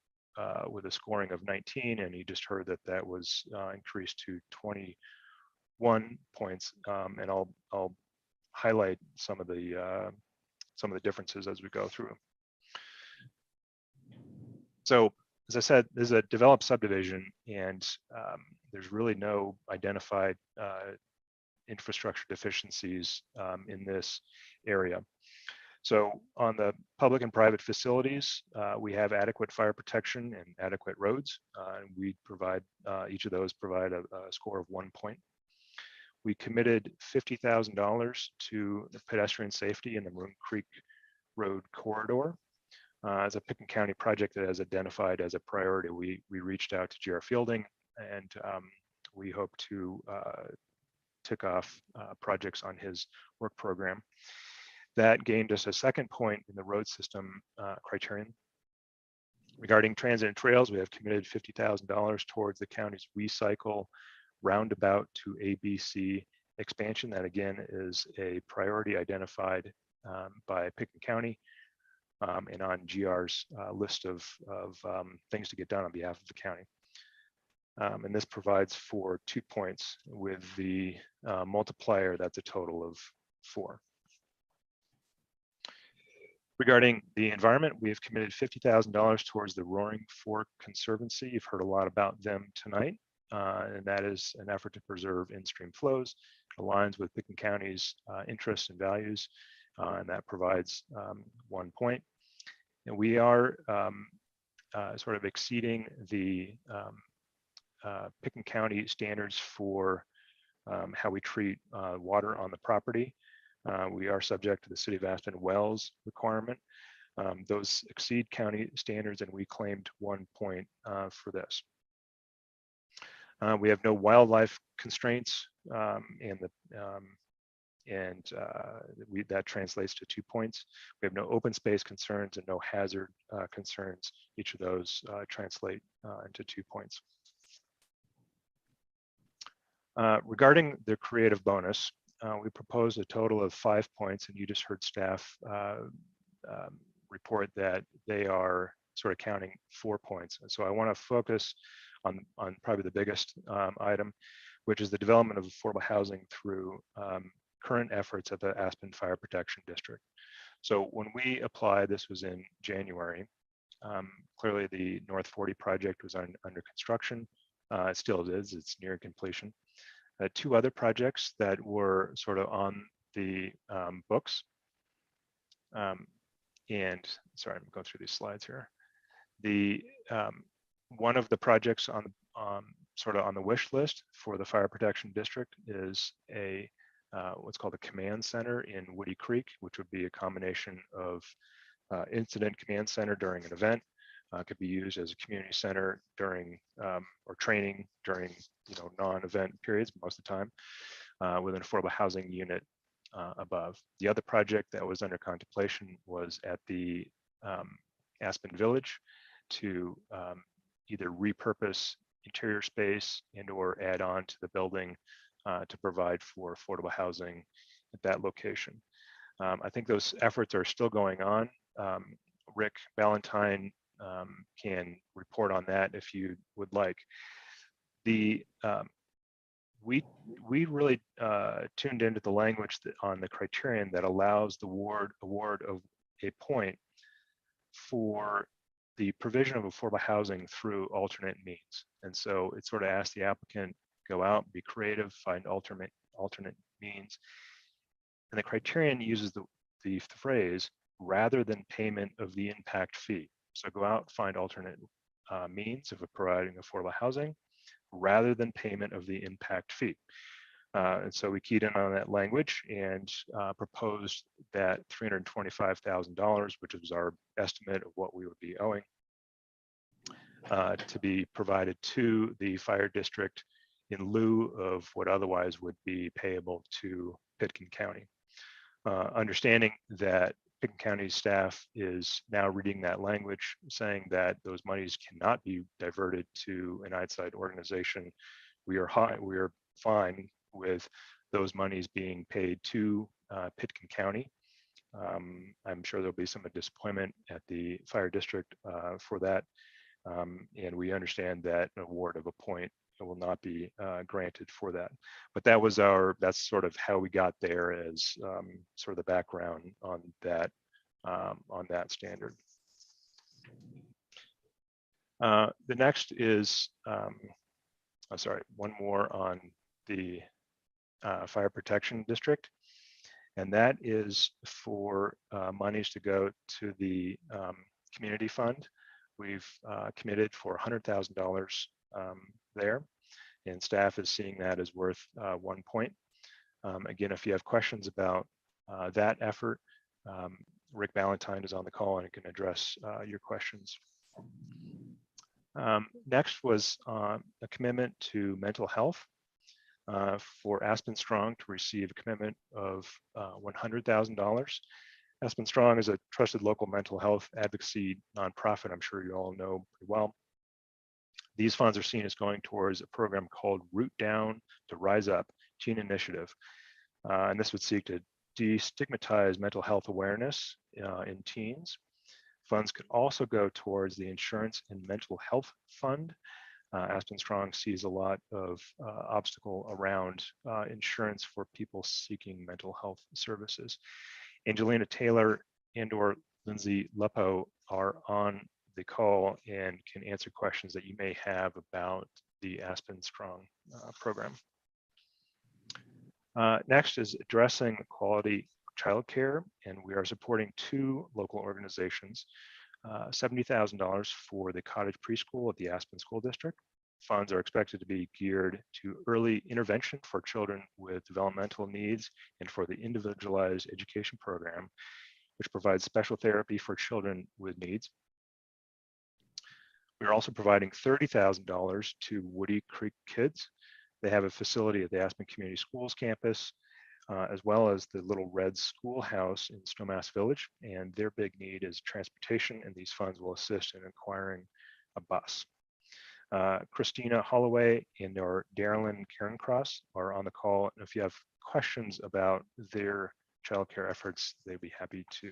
with a scoring of 19, and you just heard that that was increased to 21 points. And I'll highlight some of the differences as we go through. So, as I said, this is a developed subdivision, and there's really no identified infrastructure deficiencies in this area. So on the public and private facilities, we have adequate fire protection and adequate roads. And we provide, each of those provide a score of 1 point. We committed $50,000 to the pedestrian safety in the Maroon Creek Road corridor. As a Pickens County project that is identified as a priority, we reached out to J.R. Fielding, and we hope to tick off projects on his work program. That gained us a second point in the road system criterion. Regarding transit and trails, we have committed $50,000 towards the county's recycle roundabout to ABC expansion. That again is a priority identified by Pickens County and on GR's list of things to get done on behalf of the county. And this provides for 2 points with the multiplier, that's a total of 4. Regarding the environment, we have committed $50,000 towards the Roaring Fork Conservancy. You've heard a lot about them tonight, and that is an effort to preserve in-stream flows, aligns with Pickens County's interests and values, and that provides 1 point. And we are sort of exceeding the Pickens County standards for how we treat water on the property. We are subject to the City of Aspen wells requirement. Those exceed county standards, and we claimed 1 point for this. We have no wildlife constraints, that translates to 2 points. We have no open space concerns and no hazard concerns. Each of those translate into 2 points. Regarding the creative bonus, we proposed a total of 5 points, and you just heard staff report that they are sort of counting 4 points. And so I want to focus on probably the biggest item, which is the development of affordable housing through current efforts of the Aspen Fire Protection District. So when we applied, this was in January, clearly the North 40 project was under construction. It still is, it's near completion. 2 other projects that were sort of on the books. And sorry, I'm going through these slides here. The one of the projects on sort of on the wish list for the Fire Protection District is a what's called a command center in Woody Creek, which would be a combination of incident command center during an event. Could be used as a community center during or training during non-event periods most of the time, with an affordable housing unit above. The other project that was under contemplation was at the Aspen Village to either repurpose interior space and or add on to the building to provide for affordable housing at that location. I think those efforts are still going on. Rick Ballantyne can report on that if you would like. We really tuned into the language on the criterion that allows the award of a point for the provision of affordable housing through alternate means. And so it sort of asks the applicant, go out, be creative, find alternate means. And the criterion uses the phrase, rather than payment of the impact fee. So go out, find alternate means of providing affordable housing, rather than payment of the impact fee. And so we keyed in on that language and proposed that $325,000, which was our estimate of what we would be owing, to be provided to the fire district in lieu of what otherwise would be payable to Pitkin County. Understanding that Pitkin County staff is now reading that language, saying that those monies cannot be diverted to an outside organization. We are fine with those monies being paid to Pitkin County. I'm sure there'll be some disappointment at the fire district for that. And we understand that an award of a point will not be granted for that. But that's sort of how we got there as sort of the background on that standard. The next is, one more on the Fire Protection District. And that is for monies to go to the community fund. We've committed for $100,000 there, and staff is seeing that as worth 1 point. Again, if you have questions about that effort, Rick Ballantyne is on the call and can address your questions. Next was a commitment to mental health for Aspen Strong to receive a commitment of $100,000. Aspen Strong is a trusted local mental health advocacy nonprofit. I'm sure you all know pretty well. These funds are seen as going towards a program called Root Down to Rise Up Teen Initiative. And this would seek to destigmatize mental health awareness in teens. Funds could also go towards the Insurance and Mental Health Fund. Aspen Strong sees a lot of obstacle around insurance for people seeking mental health services. Angelina Taylor and or Lindsay Lepo are on the call and can answer questions that you may have about the Aspen Strong program. Next is addressing quality childcare, and we are supporting 2 local organizations. $70,000 for the cottage preschool at the Aspen School District. Funds are expected to be geared to early intervention for children with developmental needs and for the individualized education program, which provides special therapy for children with needs. We're also providing $30,000 to Woody Creek Kids. They have a facility at the Aspen Community Schools campus, as well as the Little Red Schoolhouse in Snowmass Village. And their big need is transportation, and these funds will assist in acquiring a bus. Christina Holloway and or Darylyn Cairncross are on the call. And if you have questions about their childcare efforts, they'd be happy to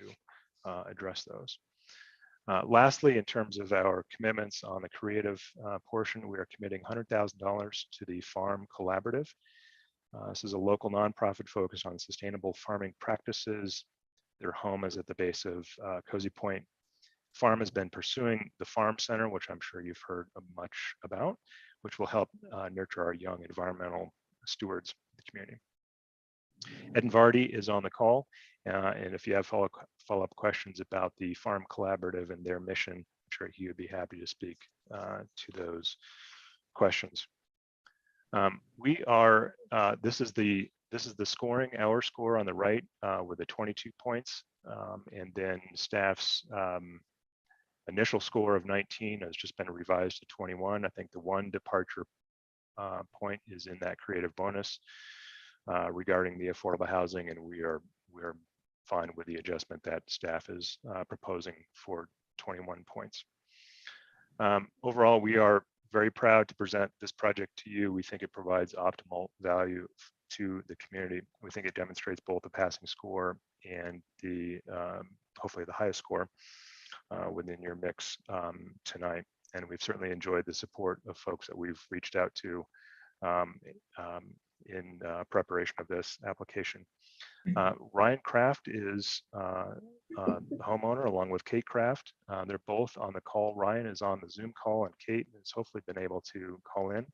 address those. Lastly, in terms of our commitments on the creative portion, we are committing $100,000 to the Farm Collaborative. This is a local nonprofit focused on sustainable farming practices. Their home is at the base of Cozy Point. Farm has been pursuing the Farm Center, which I'm sure you've heard much about, which will help nurture our young environmental stewards of the community. Ed Vardy is on the call, and if you have follow-up questions about the Farm Collaborative and their mission, I'm sure he would be happy to speak to those questions. We are, this is the scoring, our score on the right with the 22 points, and then staff's initial score of 19 has just been revised to 21. I think the one departure point is in that creative bonus regarding the affordable housing, and we're fine with the adjustment that staff is proposing for 21 points. Overall, we are very proud to present this project to you. We think it provides optimal value to the community. We think it demonstrates both the passing score and the hopefully the highest score within your mix tonight. And we've certainly enjoyed the support of folks that we've reached out to in preparation of this application. Ryan Kraft is the homeowner along with Kate Kraft. They're both on the call. Ryan is on the Zoom call and Kate has hopefully been able to call in.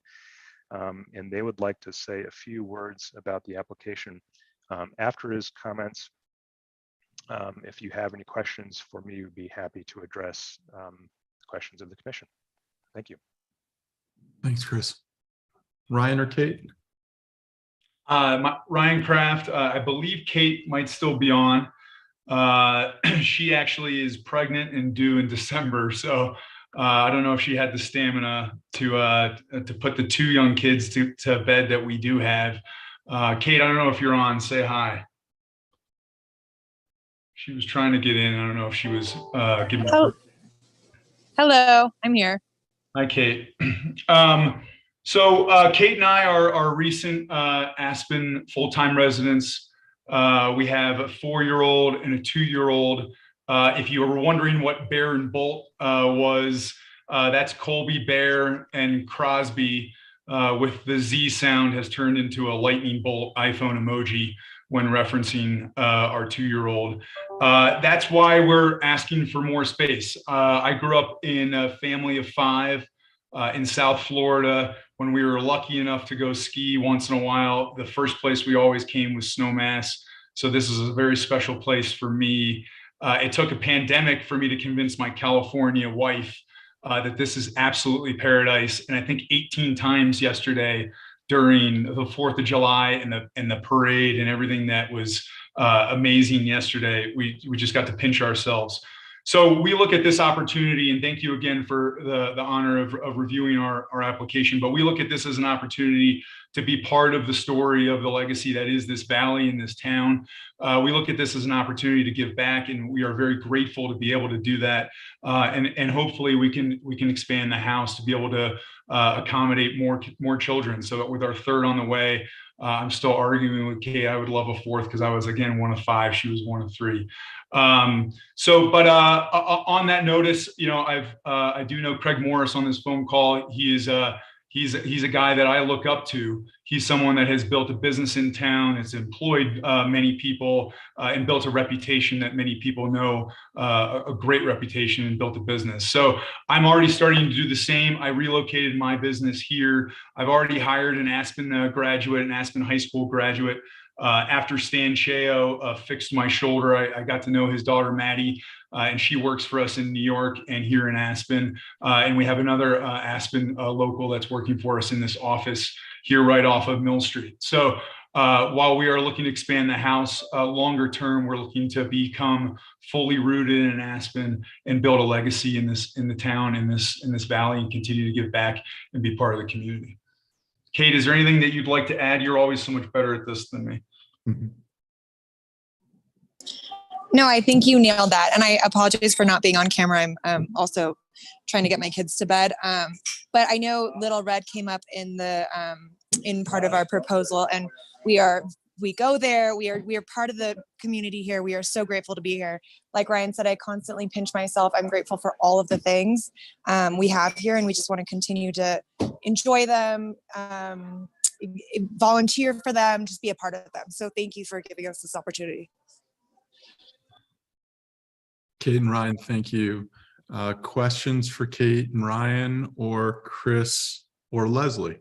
And they would like to say a few words about the application. After his comments, if you have any questions for me, we'd be happy to address questions of the commission. Thank you. Thanks, Chris. Ryan or Kate? Ryan Kraft, I believe Kate might still be on. She actually is pregnant and due in December, so I don't know if she had the stamina to put the two young kids to bed that we do have. Kate, I don't know if you're on. Say hi. She was trying to get in. I don't know if she was giving. Hello, I'm here. Hi, Kate. So Kate and I are recent Aspen full-time residents. We have a 4-year-old and a 2-year-old. If you were wondering what Bear and Bolt was, that's Colby Bear, and Crosby with the Z sound has turned into a lightning bolt iPhone emoji when referencing our 2-year-old. That's why we're asking for more space. I grew up in a family of 5 in South Florida. When we were lucky enough to go ski once in a while, the first place we always came was Snowmass. So this is a very special place for me. It took a pandemic for me to convince my California wife that this is absolutely paradise. And I think 18 times yesterday during the 4th of July and the parade and everything that was amazing yesterday, we just got to pinch ourselves. So we look at this opportunity, and thank you again for the honor of reviewing our application, but we look at this as an opportunity to be part of the story of the legacy that is this valley and this town. We look at this as an opportunity to give back, and we are very grateful to be able to do that. And hopefully we can expand the house to be able to accommodate more children. So with our 3rd on the way, I'm still arguing with Kate. I would love a 4th because I was, again, one of 5. She was one of 3. On that notice, you know, I do know Craig Morris on this phone call. He's a guy that I look up to. He's someone that has built a business in town, has employed many people, and built a reputation that many people know, a great reputation, and built a business. So I'm already starting to do the same. I relocated my business here. I've already hired an Aspen graduate, an Aspen High School graduate. After Stan Cheo fixed my shoulder, I got to know his daughter, Maddie, and she works for us in New York and here in Aspen. And we have another Aspen local that's working for us in this office here right off of Mill Street. So while we are looking to expand the house, longer term, we're looking to become fully rooted in Aspen and build a legacy in the town, in this valley, and continue to give back and be part of the community. Kate, is there anything that you'd like to add? You're always so much better at this than me. No, I think you nailed that. And I apologize for not being on camera. I'm also trying to get my kids to bed. But I know Little Red came up in the in part of our proposal, and we go there. We are part of the community here. We are so grateful to be here. Like Ryan said, I constantly pinch myself. I'm grateful for all of the things we have here, and we just want to continue to enjoy them, volunteer for them, just be a part of them. So thank you for giving us this opportunity. Kate and Ryan, thank you. Questions for Kate and Ryan or Chris or Leslie?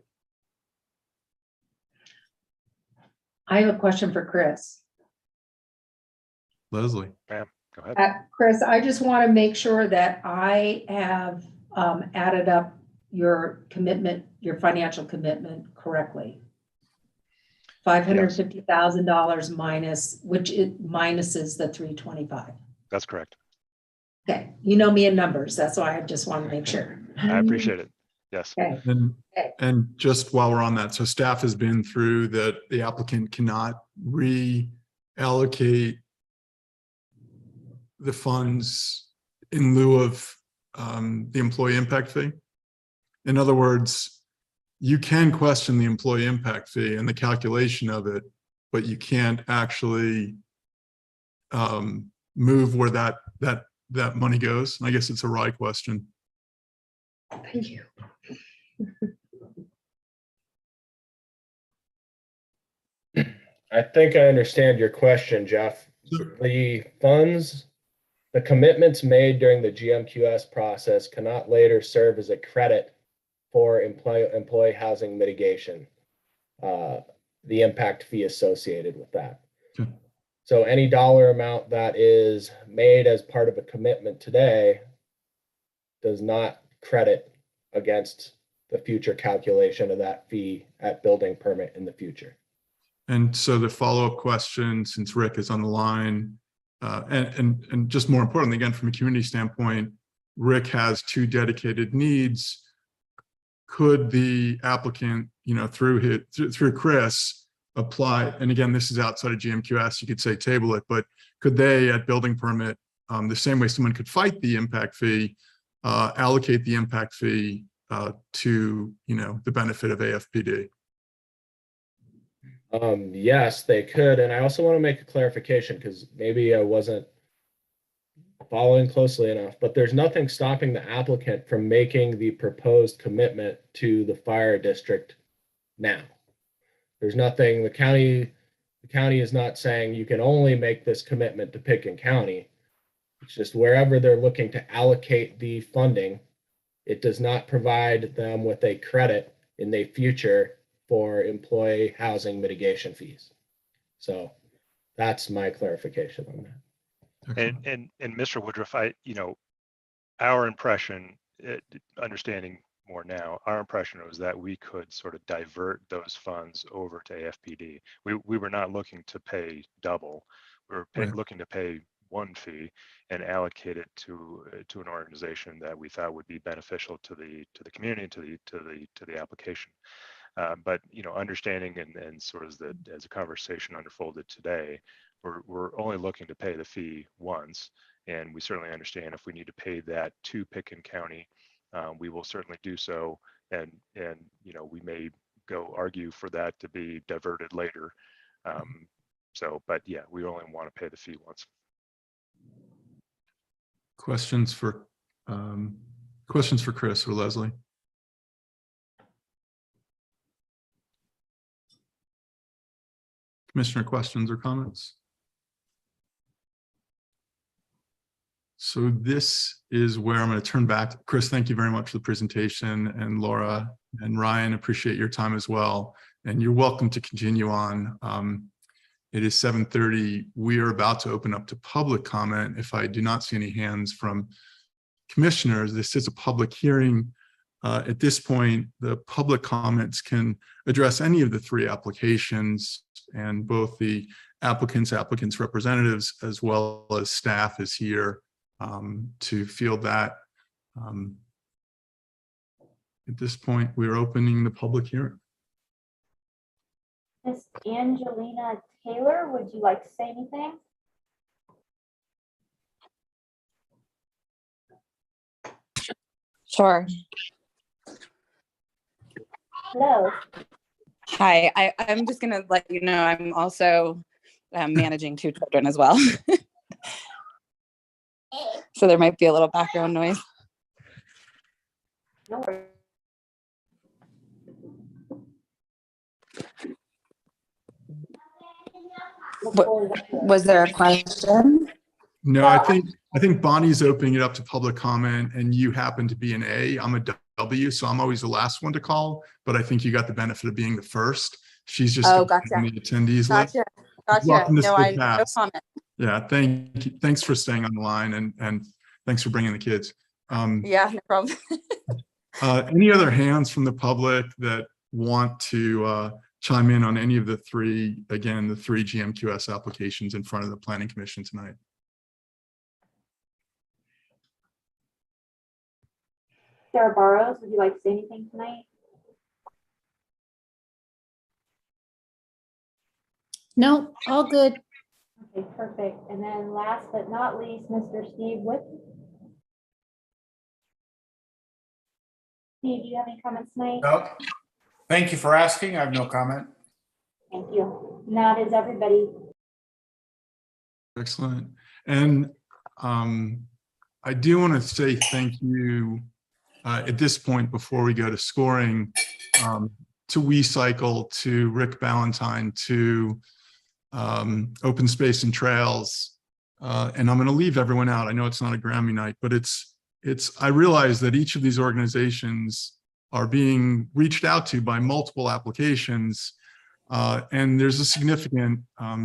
I have a question for Chris. Leslie. Ma'am, go ahead. Chris, I just want to make sure that I have added up your commitment, your financial commitment correctly. $550,000 minus, which it minuses the 325. That's correct. Okay, you know me in numbers. That's why I just want to make sure. I appreciate it. Yes. Okay. And just while we're on that, so staff has been through that the applicant cannot reallocate the funds in lieu of the employee impact fee. In other words, you can question the employee impact fee and the calculation of it, but you can't actually move where that money goes. I guess it's a right question. Thank you. I think I understand your question, Jeff. The funds, the commitments made during the GMQS process cannot later serve as a credit for employee housing mitigation, the impact fee associated with that. Okay. So any dollar amount that is made as part of a commitment today does not credit against the future calculation of that fee at building permit in the future. And so the follow-up question, since Rick is on the line, and just more importantly, again, from a community standpoint, Rick has 2 dedicated needs. Could the applicant, through Chris, apply? And again, this is outside of GMQS, you could say table it, but could they at building permit, the same way someone could fight the impact fee, allocate the impact fee to, the benefit of AFPD? Yes, they could. And I also want to make a clarification because maybe I wasn't following closely enough, but there's nothing stopping the applicant from making the proposed commitment to the fire district now. There's nothing, the county is not saying you can only make this commitment to Pitkin County. It's just wherever they're looking to allocate the funding, it does not provide them with a credit in the future for employee housing mitigation fees. So that's my clarification on that. And Mr. Woodruff, our impression, understanding more now, our impression was that we could sort of divert those funds over to AFPD. We were not looking to pay double. We were looking to pay one fee and allocate it to an organization that we thought would be beneficial to the community, to the application. But understanding and sort of as the conversation unfolded today, we're only looking to pay the fee once, and we certainly understand if we need to pay that to Pitkin County, we will certainly do so, and we may go argue for that to be diverted later. But yeah, we only want to pay the fee once. Questions for Chris or Leslie? Commissioner, questions or comments? So this is where I'm going to turn back. Chris, thank you very much for the presentation, and Laura and Ryan, appreciate your time as well. And you're welcome to continue on. It is 7:30. We are about to open up to public comment. If I do not see any hands from commissioners, this is a public hearing. At this point, the public comments can address any of the 3 applications, and both the applicants' representatives, as well as staff is here to field that. At this point, we're opening the public hearing. Miss Angelina Taylor, would you like to say anything? Sure. Hello. Hi, I'm just gonna let you know I'm also managing 2 children as well. So there might be a little background noise. No worries. Was there a question? No, I think Bonnie's opening it up to public comment and you happen to be an A. I'm a W, so I'm always the last one to call, but I think you got the benefit of being the first. She's just Oh, gotcha. on the attendees list. Gotcha. Gotcha. Welcome to No, Skid no Pass. comment. Yeah, thank you. Thanks for staying on the line and thanks for bringing the kids. Yeah, no problem. Any other hands from the public that want to chime in on any of the three GMQS applications in front of the Planning Commission tonight? Sarah Barrows, would you like to say anything tonight? No, all good. Okay, perfect. And then last but not least, Mr. Steve Witt. Steve, do you have any comments tonight? No. Thank you for asking. I have no comment. Thank you. And that is everybody. Excellent. And I do want to say thank you at this point before we go to scoring to WeCycle, to Rick Ballantyne, to Open Space and Trails. And I'm going to leave everyone out. I know it's not a Grammy night, but I realize that each of these organizations are being reached out to by multiple applications. And there's a significant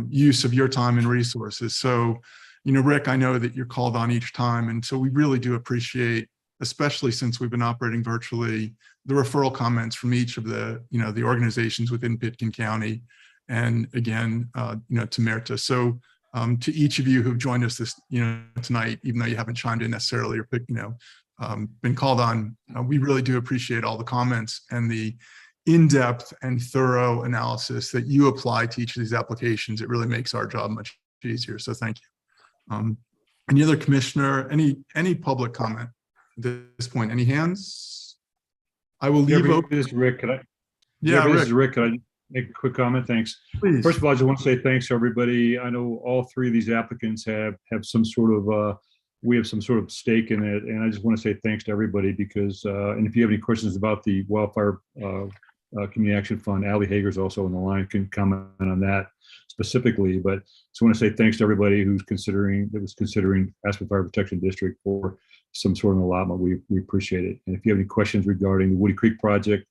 use of your time and resources. So, Rick, I know that you're called on each time. And so we really do appreciate, especially since we've been operating virtually, the referral comments from each of the, the organizations within Pitkin County. And again, to Merta. So to each of you who've joined us this, tonight, even though you haven't chimed in necessarily or been called on, we really do appreciate all the comments and the in-depth and thorough analysis that you apply to each of these applications. It really makes our job much easier. So thank you. Any other commissioner, any public comment at this point? Any hands? I will leave open. This is Rick. Can I? Yeah, This is Rick. Can I make a quick comment? Thanks. Please. First of all, I just want to say thanks to everybody. I know all 3 of these applicants have some sort of we have some sort of stake in it, and I just want to say thanks to everybody because and if you have any questions about the Wildfire Community Action Fund, Ali Hager's also on the line, can comment on that specifically. But just want to say thanks to everybody who's considering Aspen Fire Protection District for some sort of allotment. We appreciate it. And if you have any questions regarding the Woody Creek project,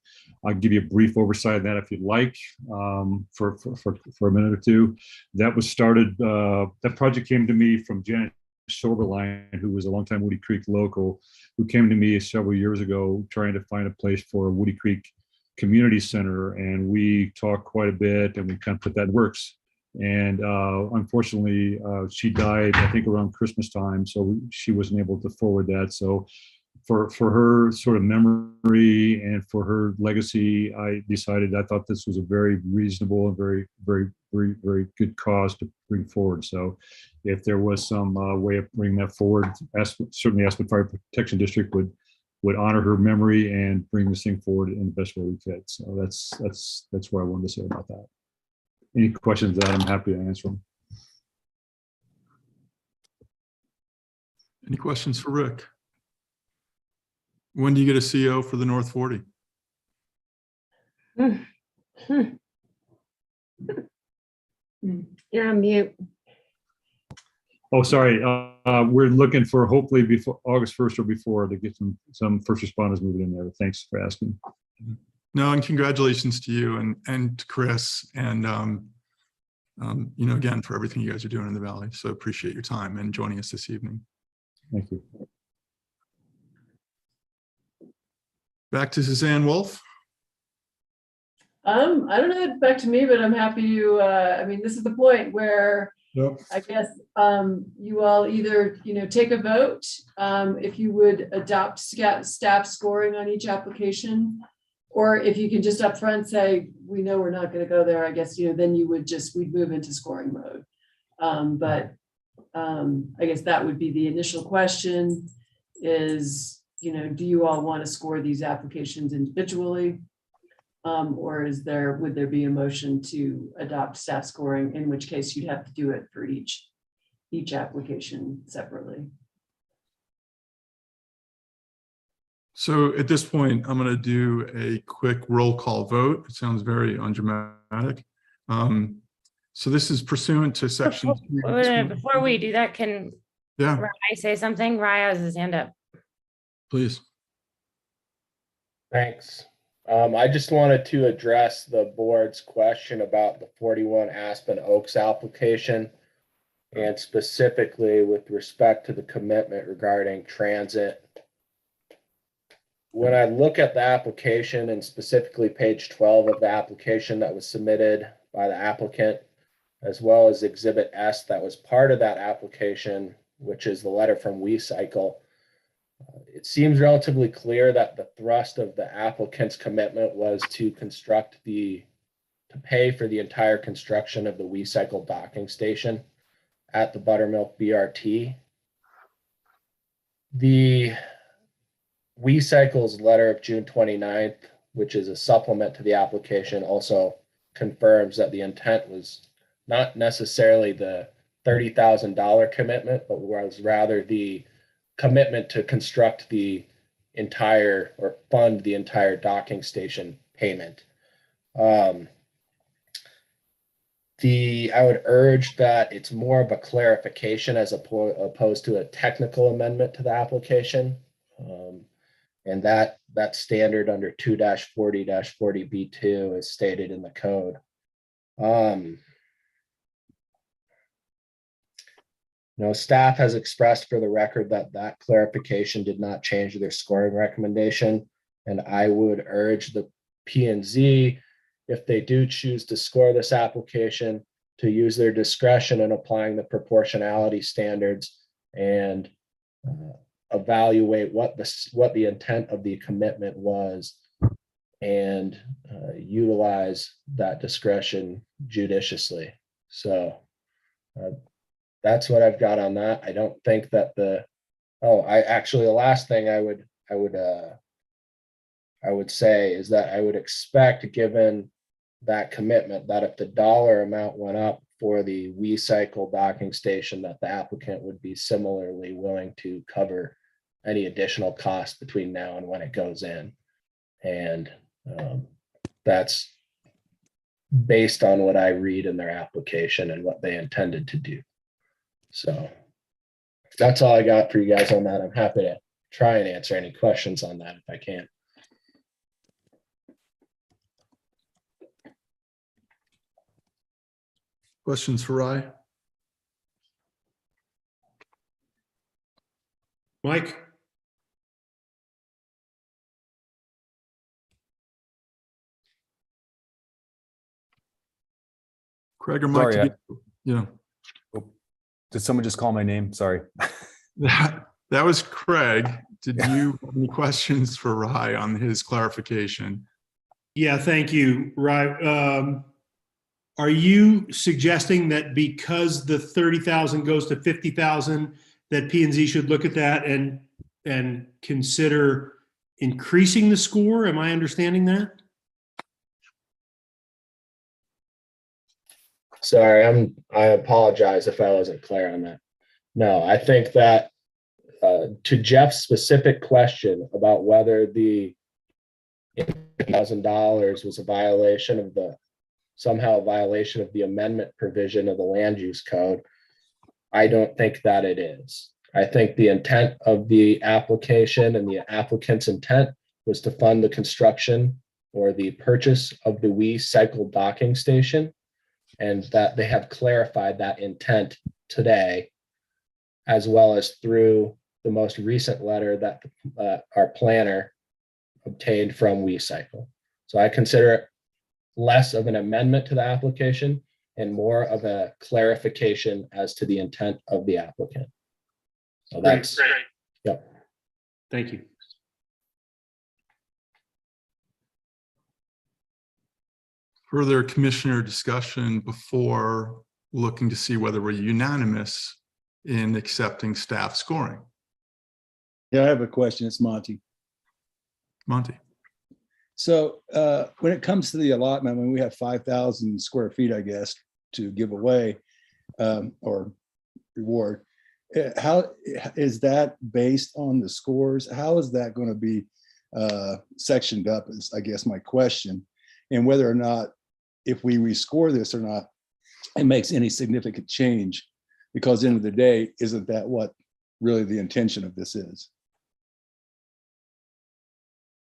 I'll give you a brief oversight of that if you'd like, for a minute or two. That was started. That project came to me from Janet Silverline, who was a longtime Woody Creek local, who came to me several years ago trying to find a place for a Woody Creek community center, and we talked quite a bit, and we kind of put that in works. And unfortunately, she died, I think, around Christmas time, so she wasn't able to forward that. So for her sort of memory and for her legacy, I thought this was a very reasonable and very, very, very, very good cause to bring forward. So if there was some way of bringing that forward, certainly Aspen Fire Protection District would honor her memory and bring this thing forward in the best way we could. So that's what I wanted to say about that. Any questions that I'm happy to answer them. Any questions for Rick? When do you get a CO for the North 40? You're on mute. Oh, sorry. We're looking for hopefully before August 1st or before to get some first responders moving in there. Thanks for asking. No, and congratulations to you and to Chris and again for everything you guys are doing in the Valley. So appreciate your time and joining us this evening. Thank you. Back to Suzanne Wolf. I don't know, back to me, but I'm happy to. I mean, this is the point where I guess you all either take a vote if you would adopt staff scoring on each application, or if you can just upfront say we know we're not going to go there. I guess then you would we'd move into scoring mode. But I guess that would be the initial question: is you know, do you all want to score these applications individually? Or would there be a motion to adopt staff scoring, in which case you'd have to do it for each application separately? So at this point, I'm going to do a quick roll call vote. It sounds very undramatic. So this is pursuant to section. Before we do that, can Rye say something? Rye has his hand up. Please. Thanks. I just wanted to address the board's question about the 41 Aspen Oaks application, and specifically with respect to the commitment regarding transit. When I look at the application, and specifically page 12 of the application that was submitted by the applicant, as well as Exhibit S that was part of that application, which is the letter from WeCycle, it seems relatively clear that the thrust of the applicant's commitment was to pay for the entire construction of the WeCycle docking station at the Buttermilk BRT. The WeCycle's letter of June 29th, which is a supplement to the application, also confirms that the intent was not necessarily the $30,000 commitment, but was rather the commitment to construct the entire or fund the entire docking station payment. I would urge that it's more of a clarification as opposed to a technical amendment to the application. And that standard under 2-40-40B2 is stated in the code. Staff has expressed for the record that clarification did not change their scoring recommendation. And I would urge the P&Z, if they do choose to score this application, to use their discretion in applying the proportionality standards and evaluate what the intent of the commitment was, and utilize that discretion judiciously. So that's what I've got on that. I don't think that the last thing I would say is that I would expect, given that commitment, that if the dollar amount went up for the WeCycle docking station, that the applicant would be similarly willing to cover any additional costs between now and when it goes in. And that's based on what I read in their application and what they intended to do. So that's all I got for you guys on that. I'm happy to try and answer any questions on that if I can. Questions for Rye? Mike? Craig or Mike? Sorry, Yeah. Did someone just call my name? Sorry. That was Craig. Did you have any questions for Rye on his clarification? Yeah, thank you, Rye. Are you suggesting that because the 30,000 goes to 50,000, that P&Z should look at that and consider increasing the score? Am I understanding that? Sorry, I apologize if I wasn't clear on that. No, I think that to Jeff's specific question about whether the $1,000 was somehow a violation of the amendment provision of the land use code, I don't think that it is. I think the intent of the application and the applicant's intent was to fund the construction or the purchase of the WeCycle docking station, and that they have clarified that intent today, as well as through the most recent letter that our planner obtained from WeCycle. So I consider it less of an amendment to the application and more of a clarification as to the intent of the applicant. So that's great. Yep. Thank you. Further commissioner discussion before looking to see whether we're unanimous in accepting staff scoring? Yeah, I have a question. It's Monty. Monty. So when it comes to the allotment, when we have 5,000 square feet, I guess, to give away or reward, how is that based on the scores? How is that going to be sectioned up is, I guess, my question. And whether or not, if we rescore this or not, it makes any significant change, because at the end of the day, isn't that what really the intention of this is?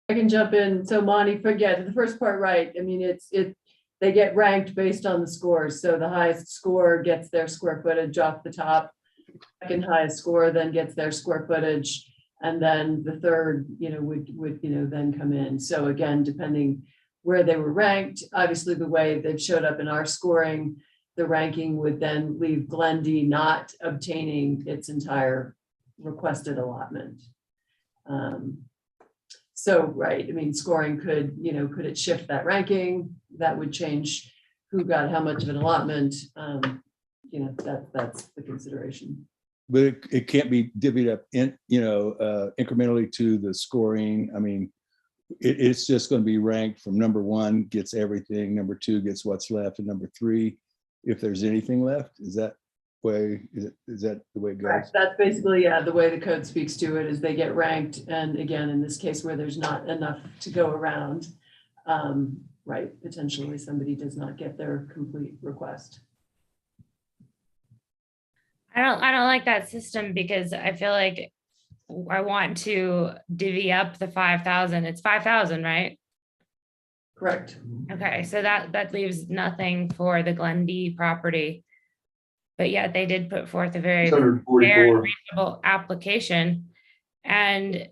I can jump in. So Monty, forget the first part, right? I mean, they get ranked based on the scores. So the highest score gets their square footage off the top. Second highest score then gets their square footage, and then the third, would then come in. So again, depending where they were ranked, obviously the way they've showed up in our scoring, the ranking would then leave Glendi not obtaining its entire requested allotment. So, right, I mean, scoring could it shift that ranking? That would change who got how much of an allotment. That's the consideration. But it can't be divvied up incrementally to the scoring. I mean, it's just going to be ranked from number 1 gets everything, number 2 gets what's left, and number 3, if there's anything left. Is that the way it goes? Correct. That's basically, the way the code speaks to it is they get ranked. And again, in this case where there's not enough to go around, right, potentially somebody does not get their complete request. I don't like that system, because I feel like I want to divvy up the 5,000. It's 5,000, right? Correct. Okay, so that leaves nothing for the Glendi property. But yet they did put forth a very fair and reasonable application. And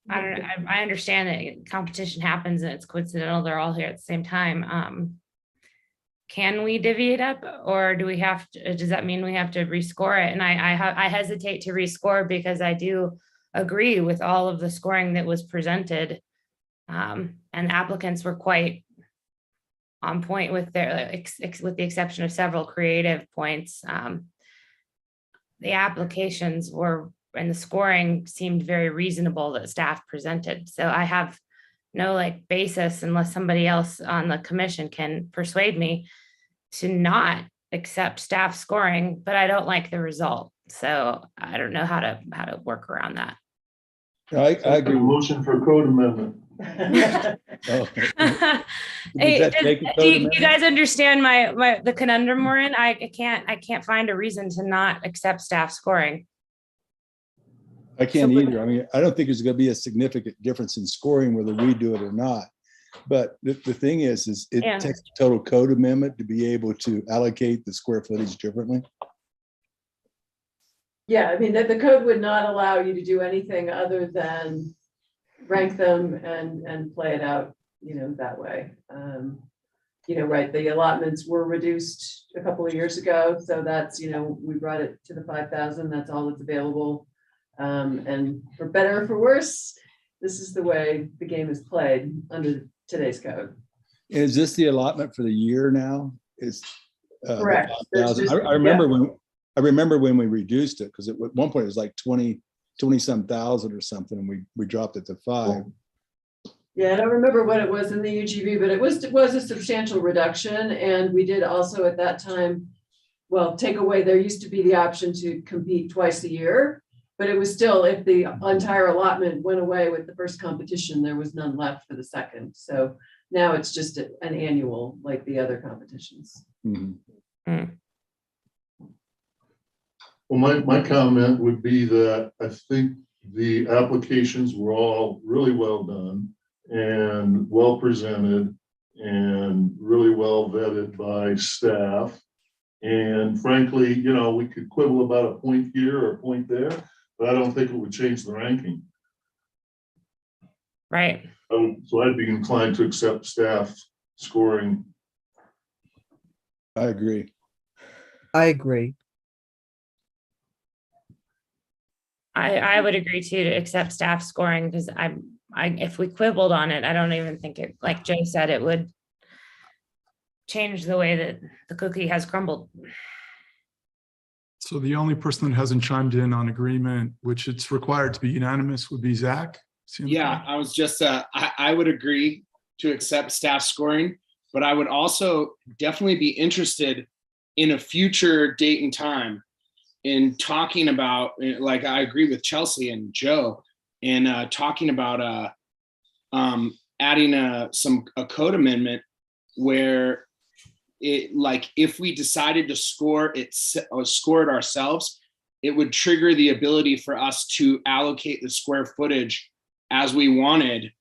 I understand that competition happens and it's coincidental, they're all here at the same time. Can we divvy it up, or do we have to, does that mean we have to rescore it? And I hesitate to rescore, because I do agree with all of the scoring that was presented. And the applicants were quite on point with their, with the exception of several creative points. The applications were, and the scoring seemed very reasonable that staff presented. So I have no basis, unless somebody else on the commission can persuade me to not accept staff scoring, but I don't like the result. So I don't know how to work around that. I agree. Motion for code amendment. Hey, do you guys understand the conundrum we're in? I can't find a reason to not accept staff scoring. I can't either. I mean, I don't think there's going to be a significant difference in scoring whether we do it or not. But the thing is it takes a total code amendment to be able to allocate the square footage differently. Yeah, I mean, the code would not allow you to do anything other than rank them and play it out, that way. Right, the allotments were reduced a couple of years ago. So that's, we brought it to the 5,000. That's all that's available. And for better or for worse, this is the way the game is played under today's code. Is this the allotment for the year now? Is correct. I remember when we reduced it, because at one point it was like 20 some thousand or something, and we dropped it to 5. Yeah, I don't remember what it was in the UGB, but it was a substantial reduction. And we did also at that time, take away, there used to be the option to compete twice a year, but it was still, if the entire allotment went away with the first competition, there was none left for the second. So now it's just an annual, like the other competitions. Mm-hmm. Well, my comment would be that I think the applications were all really well done and well presented and really well vetted by staff. And frankly, we could quibble about a point here or a point there, but I don't think it would change the ranking. Right. So I'd be inclined to accept staff scoring. I agree. I would agree too, to accept staff scoring, because if we quibbled on it, I don't even think it, like Joe said, it would change the way that the cookie has crumbled. So the only person that hasn't chimed in on agreement, which it's required to be unanimous, would be Zach. Yeah, I was just, I would agree to accept staff scoring, but I would also definitely be interested in a future date and time in talking about, like, I agree with Chelsea and Joe in talking about adding a code amendment where it, like, if we decided to score it ourselves, it would trigger the ability for us to allocate the square footage as we wanted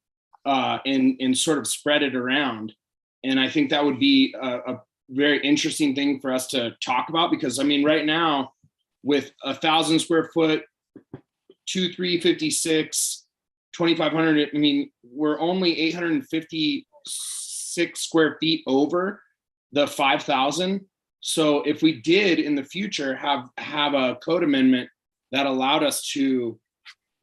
and sort of spread it around. And I think that would be a very interesting thing for us to talk about, because I mean, right now with 1,000 square foot, 2,356, 2,500, I mean, we're only 856 square feet over the 5,000. So if we did in the future have a code amendment that allowed us to,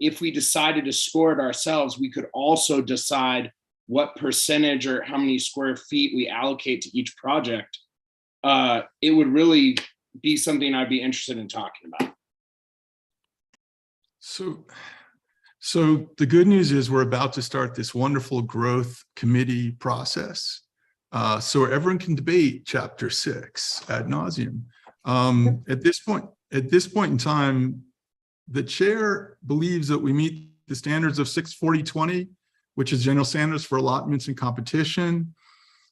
if we decided to score it ourselves, we could also decide what percentage or how many square feet we allocate to each project. It would really be something I'd be interested in talking about. So the good news is we're about to start this wonderful growth committee process. So everyone can debate chapter 6 ad nauseum. At this point in time, the chair believes that we meet the standards of 64020, which is general standards for allotments and competition.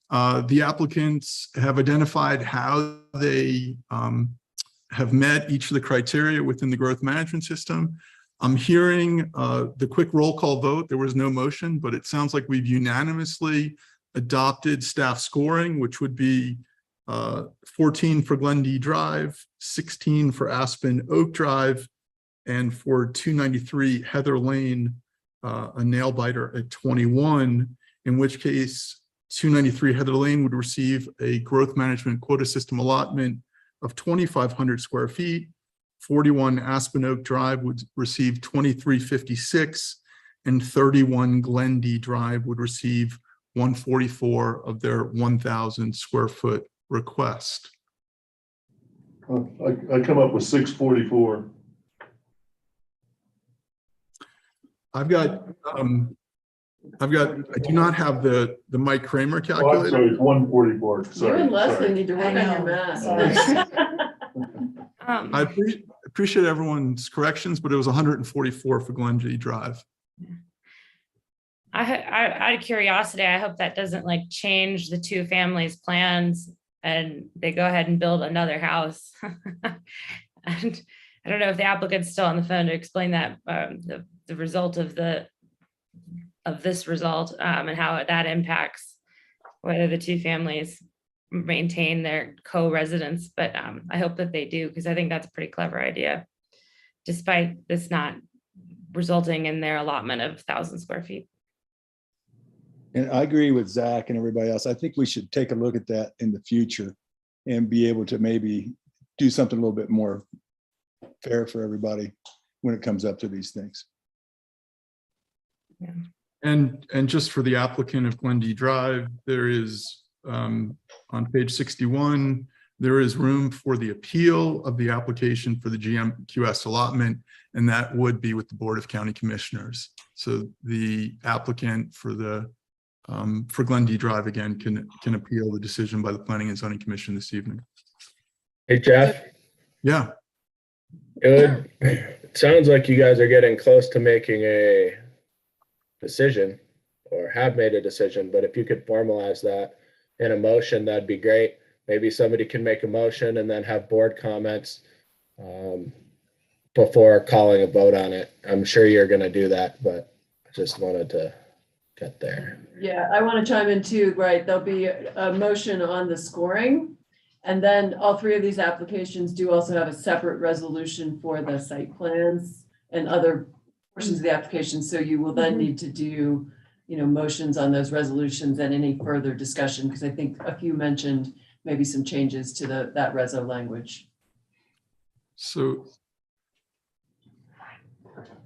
The applicants have identified how they have met each of the criteria within the growth management system. I'm hearing the quick roll call vote. There was no motion, but it sounds like we've unanimously adopted staff scoring, which would be 14 for Glendi Drive, 16 for Aspen Oak Drive, and for 293 Heather Lane, a nail biter at 21, in which case 293 Heather Lane would receive a growth management quota system allotment of 2,500 square feet. 41 Aspen Oak Drive would receive 2,356, and 31 Glendi Drive would receive 144 of their 1,000 square foot request. I come up with 644. I do not have the Mike Kramer Oh, calculator. I'm sorry, it's 144. You Sorry, and Leslie sorry. need to work on your math. I appreciate everyone's corrections, but it was 144 for Glendi Drive. Out of curiosity, I hope that doesn't like change the two families' plans and they go ahead and build another house. And I don't know if the applicant's still on the phone to explain that the result of this result and how that impacts whether the two families maintain their co-residence. But I hope that they do, because I think that's a pretty clever idea, despite this not resulting in their allotment of 1,000 square feet. And I agree with Zach and everybody else. I think we should take a look at that in the future and be able to maybe do something a little bit more fair for everybody when it comes up to these things. Yeah. And just for the applicant of Glendi Drive, there is on page 61, there is room for the appeal of the application for the Gmqs allotment, and that would be with the Board of County Commissioners. So the applicant for Glendi Drive again can appeal the decision by the Planning and Zoning Commission this evening. Hey, Jeff. Yeah. It sounds like you guys are getting close to making a decision or have made a decision, but if you could formalize that in a motion, that'd be great. Maybe somebody can make a motion and then have board comments before calling a vote on it. I'm sure you're going to do that, but I just wanted to get there. Yeah, I want to chime in too, right? There'll be a motion on the scoring. And then all three of these applications do also have a separate resolution for the site plans and other portions of the application. So you will then need to do, motions on those resolutions and any further discussion, because I think a few mentioned maybe some changes to that reso language. So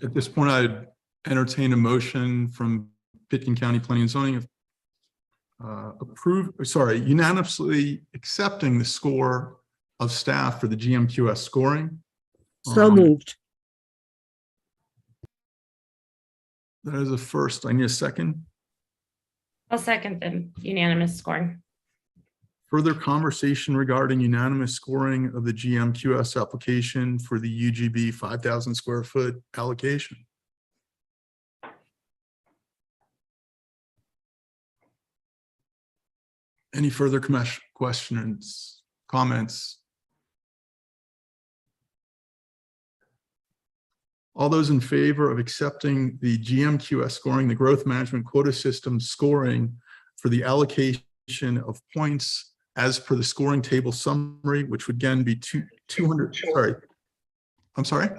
at this point, I'd entertain a motion from Pitkin County Planning and Zoning unanimously accepting the score of staff for the GMQS scoring. So moved. That is a first. I need a second. I'll second the unanimous scoring. Further conversation regarding unanimous scoring of the GMQS application for the UGB 5,000 square foot allocation. Any further questions, comments? All those in favor of accepting the GMQS scoring, the growth management quota system scoring for the allocation of points as per the scoring table summary, which would again be 200, sorry. I'm sorry.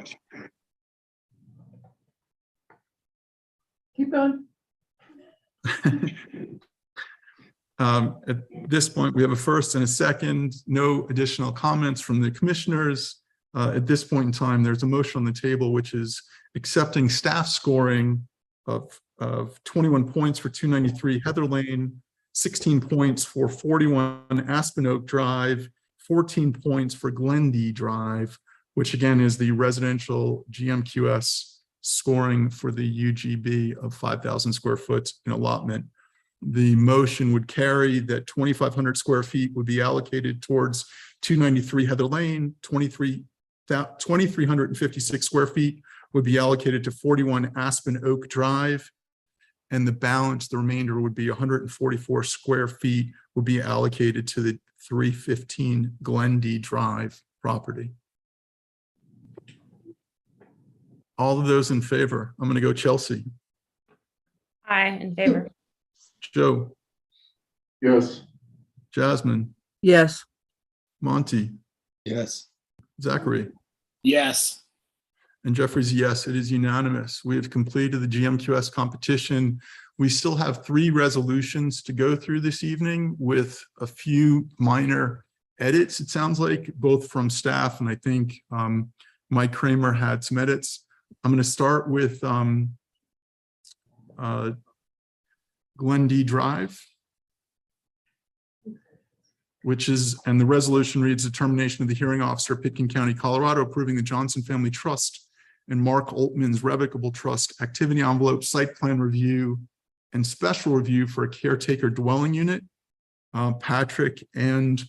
Keep going. At this point, we have a first and a second, no additional comments from the commissioners. At this point in time, there's a motion on the table, which is accepting staff scoring of 21 points for 293 Heather Lane, 16 points for 41 Aspen Oak Drive, 14 points for Glendi Drive, which again is the residential GMQS scoring for the UGB of 5,000 square foot in allotment. The motion would carry that 2,500 square feet would be allocated towards 293 Heather Lane, 2,356 square feet would be allocated to 41 Aspen Oak Drive, and the balance, the remainder would be 144 square feet would be allocated to the 315 Glendi Drive property. All of those in favor? I'm going to go Chelsea. Aye, in favor. Joe. Yes. Jasmine. Yes. Monty. Yes. Zachary. Yes. And Jeffrey's yes, it is unanimous. We have completed the GMQS competition. We still have 3 resolutions to go through this evening with a few minor edits, it sounds like, both from staff, and I think Mike Kramer had some edits. I'm going to start with Glendi Drive, which is, and the resolution reads, determination of the hearing officer, Pitkin County, Colorado, approving the Johnson Family Trust and Mark Altman's revocable trust activity envelope, site plan review, and special review for a caretaker dwelling unit. Patrick and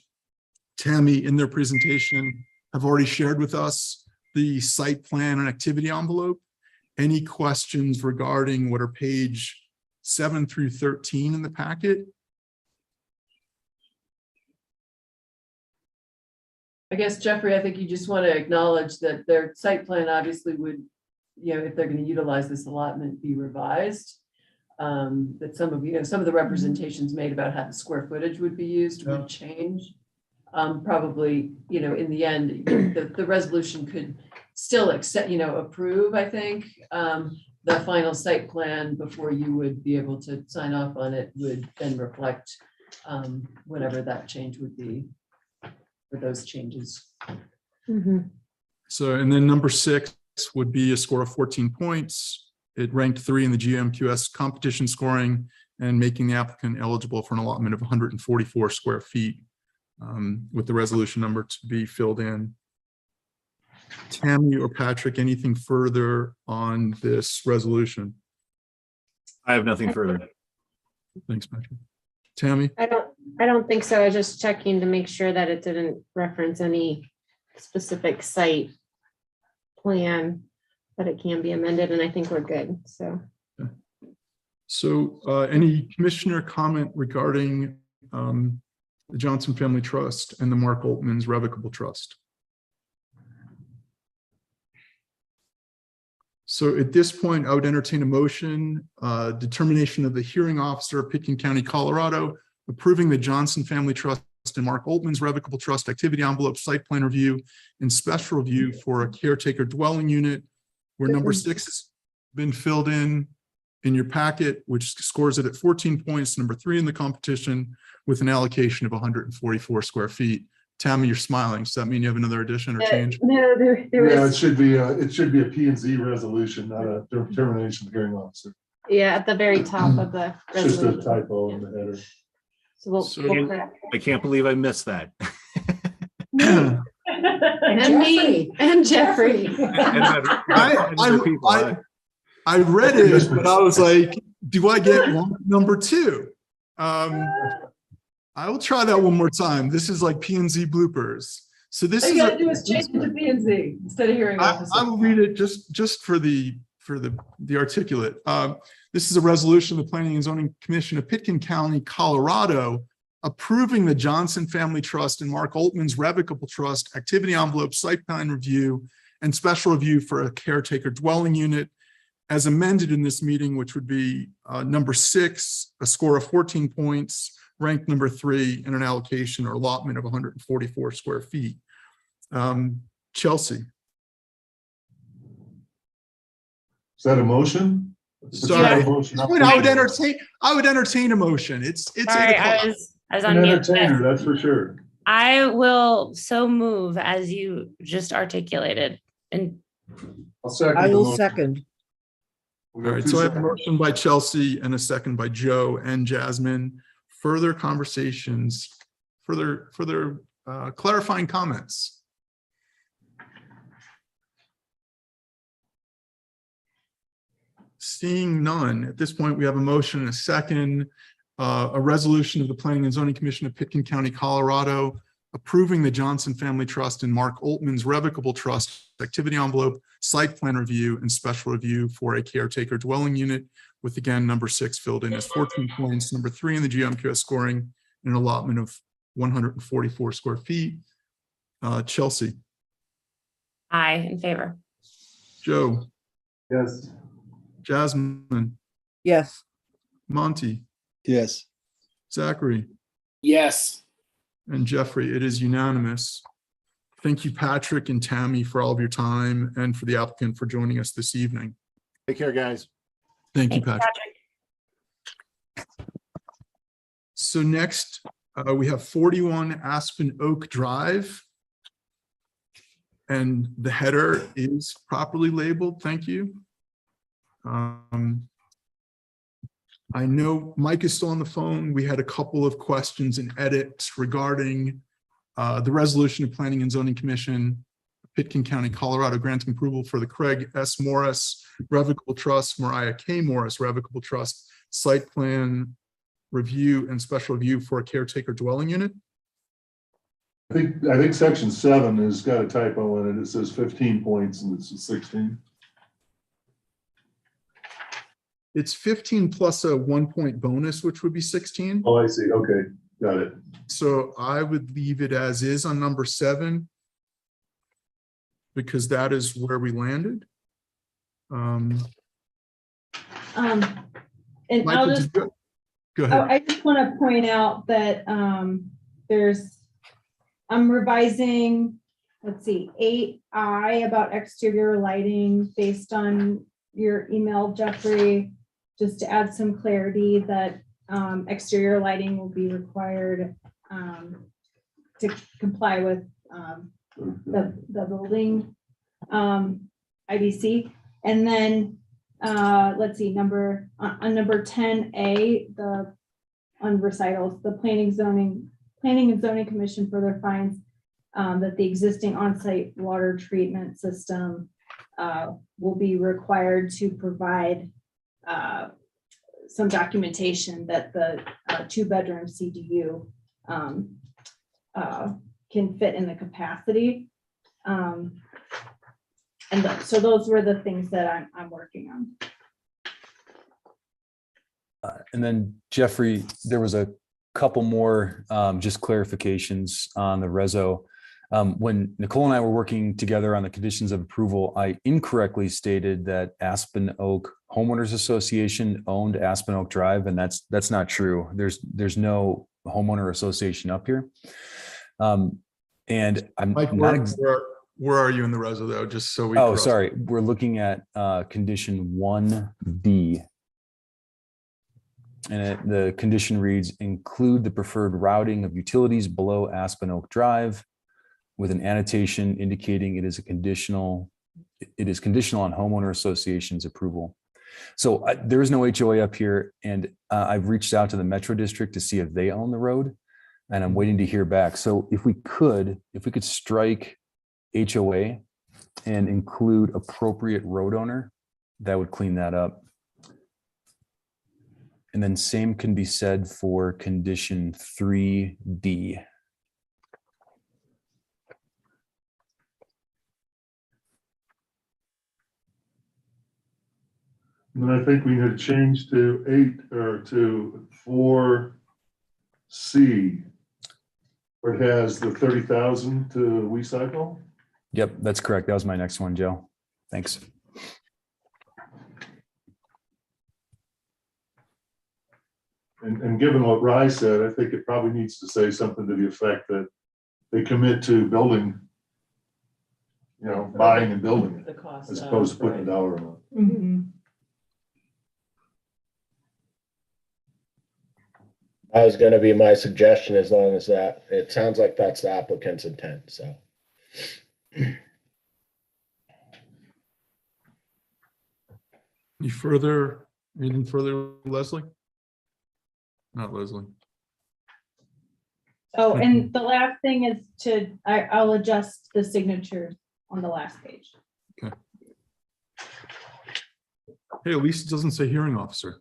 Tammy in their presentation have already shared with us the site plan and activity envelope. Any questions regarding what are page 7 through 13 in the packet? I guess, Jeffrey, I think you just want to acknowledge that their site plan obviously would, if they're going to utilize this allotment, be revised. That some of the representations made about how the square footage would be used would change. Probably, in the end, the resolution could still accept, approve, I think, the final site plan before you would be able to sign off on it would then reflect whatever that change would be for those changes. So, and then number 6 would be a score of 14 points. It ranked 3 in the GMQS competition scoring and making the applicant eligible for an allotment of 144 square feet with the resolution number to be filled in. Tammy or Patrick, anything further on this resolution? I have nothing further. Thanks, Patrick. Tammy? I don't think so. I was just checking to make sure that it didn't reference any specific site plan, but it can be amended, and I think we're good. So any commissioner comment regarding the Johnson Family Trust and the Mark Altman's revocable trust? So at this point, I would entertain a motion, determination of the hearing officer, Pitkin County, Colorado, approving the Johnson Family Trust and Mark Altman's revocable trust activity envelope, site plan review, and special review for a caretaker dwelling unit, where number 6 has been filled in your packet, which scores it at 14 points, number 3 in the competition, with an allocation of 144 square feet. Tammy, you're smiling. Does that mean you have another addition or change? No, Yeah, it should be a P&Z resolution, not a determination of the hearing officer. Yeah, at the very top of the It's just a resolution. typo in the header. So we'll correct. I can't believe I missed that. And me, and Jeffrey. I read it, but I was like, do I get one number two? I will try that one more time. This is like P&Z bloopers. So this All is you gotta do is change it to P&Z instead of hearing officer. I will read it just for the articulate. This is a resolution of the Planning and Zoning Commission of Pitkin County, Colorado, approving the Johnson Family Trust and Mark Oltman's Revocable Trust activity envelope site plan review and special review for a caretaker dwelling unit as amended in this meeting, which would be number 6, a score of 14 points, ranked number 3, and an allocation or allotment of 144 square feet. Chelsea. Is that a motion? Sorry, Yeah. I would entertain a motion. It's Sorry, 8 o'clock. I was An on mute. entertainer, that's for sure. I will so move as you just articulated. And I'll second. I the will motion. second. We All got right, two so I have a seconds. motion by Chelsea and a second by Joe and Jasmine. Further conversations, further clarifying comments. Seeing none, at this point, we have a motion and a second, a resolution of the Planning and Zoning Commission of Pitkin County, Colorado, approving the Johnson Family Trust and Mark Oltman's Revocable Trust activity envelope, site plan review, and special review for a caretaker dwelling unit with, again, number 6 filled in as 14 points, number 3 in the Gmqs scoring, and an allotment of 144 square feet. Chelsea. I in favor. Joe. Yes. Jasmine. Yes. Monty. Yes. Zachary. Yes. And Jeffrey. It is unanimous. Thank you, Patrick and Tammy, for all of your time and for the applicant for joining us this evening. Take care, guys. Thank you, Patrick. So next, we have 41 Aspen Oak Drive. And the header is properly labeled. Thank you. I know Mike is still on the phone. We had a couple of questions and edits regarding the resolution of Planning and Zoning Commission, Pitkin County, Colorado, granting approval for the Craig S. Morris Revocable Trust, Mariah K. Morris Revocable Trust, site plan review and special review for a caretaker dwelling unit. I think section 7 has got a typo in it. It says 15 points and it's 16. It's 15 plus a 1-point bonus, which would be 16. Oh, I see. Okay, got it. So I would leave it as is on number 7 because that is where we landed. And Michael, I'll just, go ahead. I just want to point out that I'm revising, let's see, 8I about exterior lighting based on your email, Jeffrey, just to add some clarity that exterior lighting will be required to comply with the building IBC. And then let's see, number 10A, on recitals, the Planning and Zoning Commission further finds that the existing on-site water treatment system will be required to provide some documentation that the 2-bedroom CDU can fit in the capacity. So those were the things that I'm working on. And then Jeffrey, there was a couple more just clarifications on the reso. When Nicole and I were working together on the conditions of approval, I incorrectly stated that Aspen Oak Homeowners Association owned Aspen Oak Drive, and that's not true. There's no homeowner association up here. And I'm Mike, not. Where are you in the reso though? Just so we. Oh, sorry. We're looking at condition 1B. And the condition reads, include the preferred routing of utilities below Aspen Oak Drive with an annotation indicating it is conditional on homeowner association's approval. So there is no HOA up here, and I've reached out to the Metro District to see if they own the road, and I'm waiting to hear back. So if we could strike HOA and include appropriate road owner. That would clean that up. And then same can be said for condition 3D. And I think we had changed to 8 or to 4C, where it has the 30,000 to recycle. Yep, that's correct. That was my next one, Joe. Thanks. And given what Rye said, I think it probably needs to say something to the effect that they commit to building, buying and building it, as opposed to putting a dollar amount. That was gonna be my suggestion, as long as that, it sounds like that's the applicant's intent, so. Anything further, Leslie? Not Leslie. Oh, and the last thing is I'll adjust the signatures on the last page. Okay. Hey, at least it doesn't say hearing officer.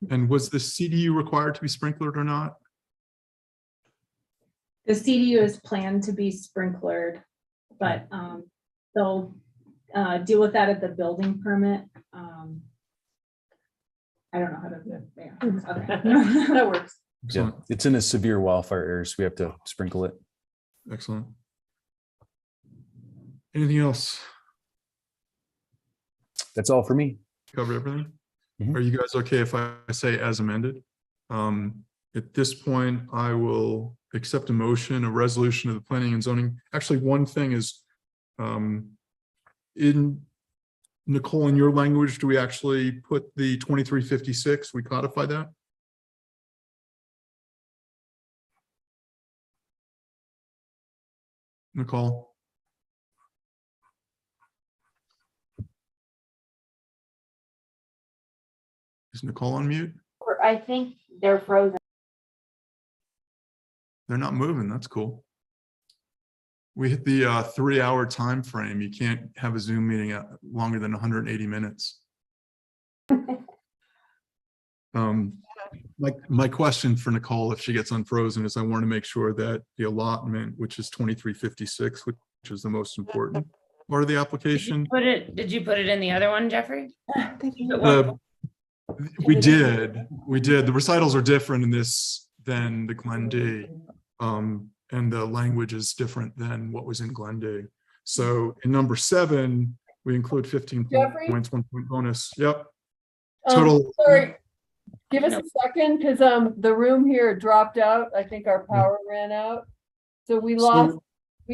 And was the CDU required to be sprinklered or not? The CDU is planned to be sprinklered, but they'll deal with that at the building permit. I don't know how to do it. Yeah. Okay. That works. Yeah, it's in a severe wildfire area, so we have to sprinkle it. Excellent. Anything else? That's all for me. Covered everything? Are you guys okay if I say as amended? At this point, I will accept a motion, a resolution of the planning and zoning. Actually, one thing is, in Nicole, in your language, do we actually put the 2356? We codify that? Nicole? Is Nicole on mute? I think they're frozen. They're not moving. That's cool. We hit the 3-hour time frame. You can't have a Zoom meeting longer than 180 minutes. My question for Nicole, if she gets unfrozen, is I want to make sure that the allotment, which is 2356, which is the most important part of the application. Did you put it in the other one, Jeffrey? We did. The recitals are different in this than the Glendi. And the language is different than what was in Glendi. So in number 7, we include 15 points, 1 point bonus. Yep. Total. Sorry, give us a second, because the room here dropped out. I think our power ran out. So we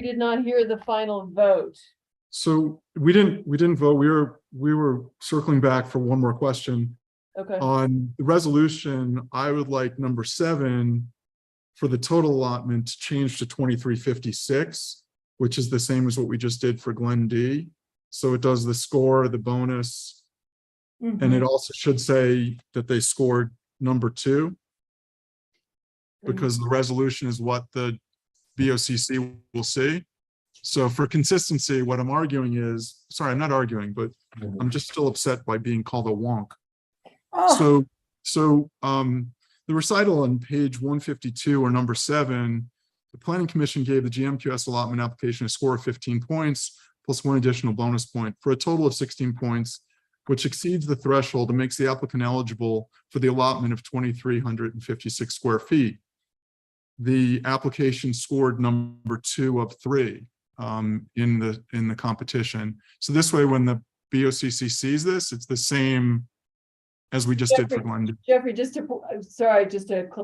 did not hear the final vote. So we didn't vote. We were circling back for one more question. Okay. On the resolution, I would like number 7 for the total allotment to change to 2356, which is the same as what we just did for Glendi. So it does the score, the bonus, and it also should say that they scored number 2, because the resolution is what the BOCC will see. So for consistency, what I'm arguing is, sorry, I'm not arguing, but I'm just still upset by being called a wonk. So the recital on page 152 or number 7, the planning commission gave the GMQS allotment application a score of 15 points plus 1 additional bonus point for a total of 16 points, which exceeds the threshold and makes the applicant eligible for the allotment of 2,356 square feet. The application scored number 2 of 3 in the competition. So this way, when the BOCC sees this, it's the same as we just did for Glendi. Jeffrey, just a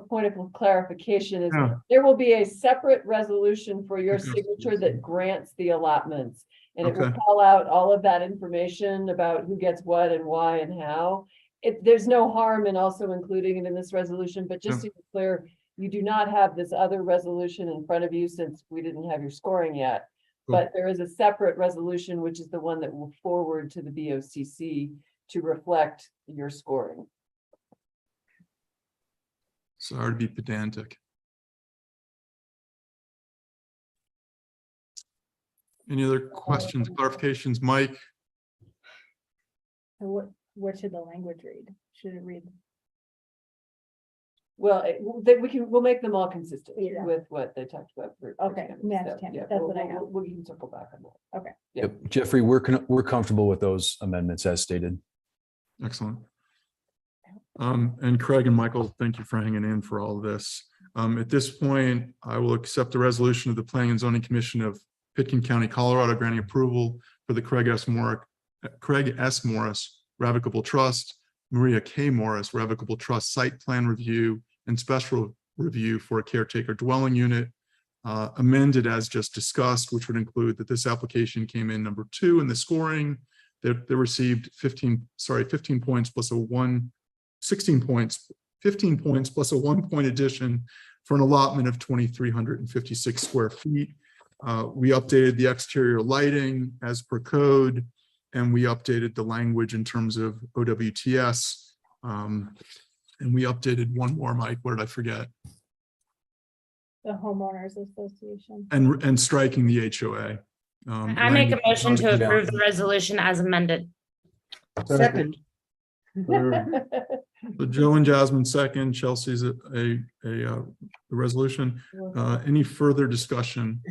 point of clarification is there will be a separate resolution for your signature that grants the allotments. And it will call out all of that information about who gets what and why and how. There's no harm in also including it in this resolution, but just to be clear, you do not have this other resolution in front of you since we didn't have your scoring yet. But there is a separate resolution, which is the one that will forward to the BOCC to reflect your scoring. Sorry to be pedantic. Any other questions, clarifications? Mike? So what should the language read? Should it read? Well, we'll make them all consistent with what they talked about. Okay, match So, 10, yeah, that's what I got. We can circle back on that. Okay. Yeah. Yep. Jeffrey, we're comfortable with those amendments as stated. Excellent. And Craig and Michael, thank you for hanging in for all of this. At this point, I will accept the resolution of the Planning and Zoning Commission of Pitkin County, Colorado, granting approval for the Craig S. Morris Revocable Trust, Maria K. Morris Revocable Trust Site Plan Review and Special Review for a caretaker dwelling unit, amended as just discussed, which would include that this application came in number 2 in the scoring. They received 15 points plus 16 points, 15 points plus a 1 point addition for an allotment of 2,356 square feet. We updated the exterior lighting as per code, and we updated the language in terms of OWTS. And we updated one more, Mike, what did I forget? The homeowners association. And striking the HOA. I make a motion to approve the resolution as amended. Second. So Joe and Jasmine second, Chelsea's a resolution. Any further discussion?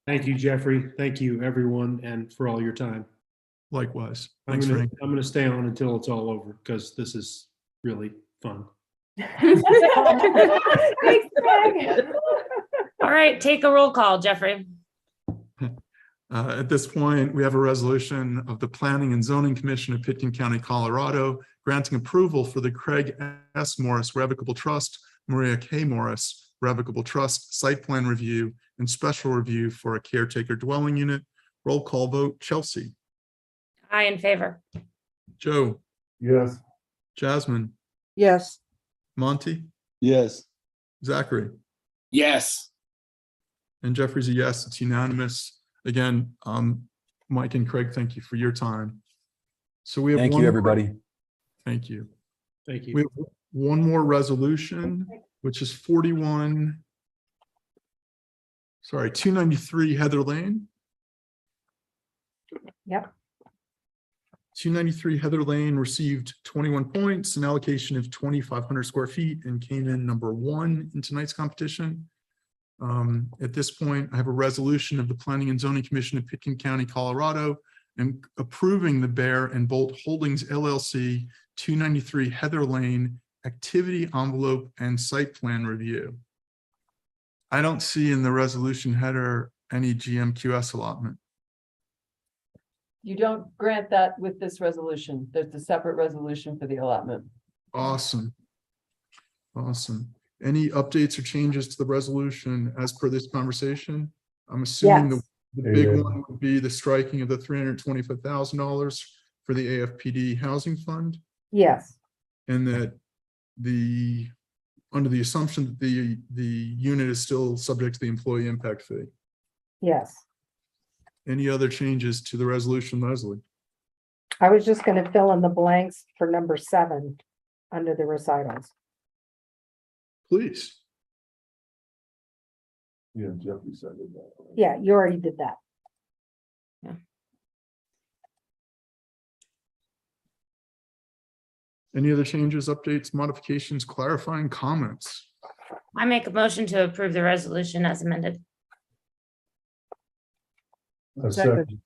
Thank you, Jeffrey. Thank you, everyone, and for all your time. Likewise. I'm Thanks, Frank. going to stay on until it's all over because this is really fun. Thanks, Craig. All right, take a roll call, Jeffrey. At this point, we have a resolution of the Planning and Zoning Commission of Pitkin County, Colorado, granting approval for the Craig S. Morris Revocable Trust, Maria K. Morris Revocable Trust Site Plan Review and Special Review for a caretaker dwelling unit. Roll call vote. Chelsea? Aye, in favor. Joe? Yes. Jasmine? Yes. Monty? Yes. Zachary? Yes. And Jeffrey's a yes. It's unanimous. Again, Mike and Craig, thank you for your time. So we have Thank you, everybody. Thank you. Thank you. We have one more resolution, which is 293 Heather Lane. Yep. 293 Heather Lane received 21 points, an allocation of 2,500 square feet, and came in number 1 in tonight's competition. At this point, I have a resolution of the Planning and Zoning Commission of Pitkin County, Colorado, and approving the Bear and Bolt Holdings LLC 293 Heather Lane activity envelope and site plan review. I don't see in the resolution header any GMQS allotment. You don't grant that with this resolution. There's a separate resolution for the allotment. Awesome. Awesome. Any updates or changes to the resolution as per this conversation? I'm assuming Yes. the big one would be the striking of the $325,000 for the AFPD housing fund, Yes. and that under the assumption that the unit is still subject to the employee impact fee. Yes. Any other changes to the resolution, Leslie? I was just going to fill in the blanks for number 7 under the recitals. Please. Yeah, Jeffrey said that. Yeah, you already did that. Any other changes, updates, modifications, clarifying comments? I make a motion to approve the resolution as amended. Second.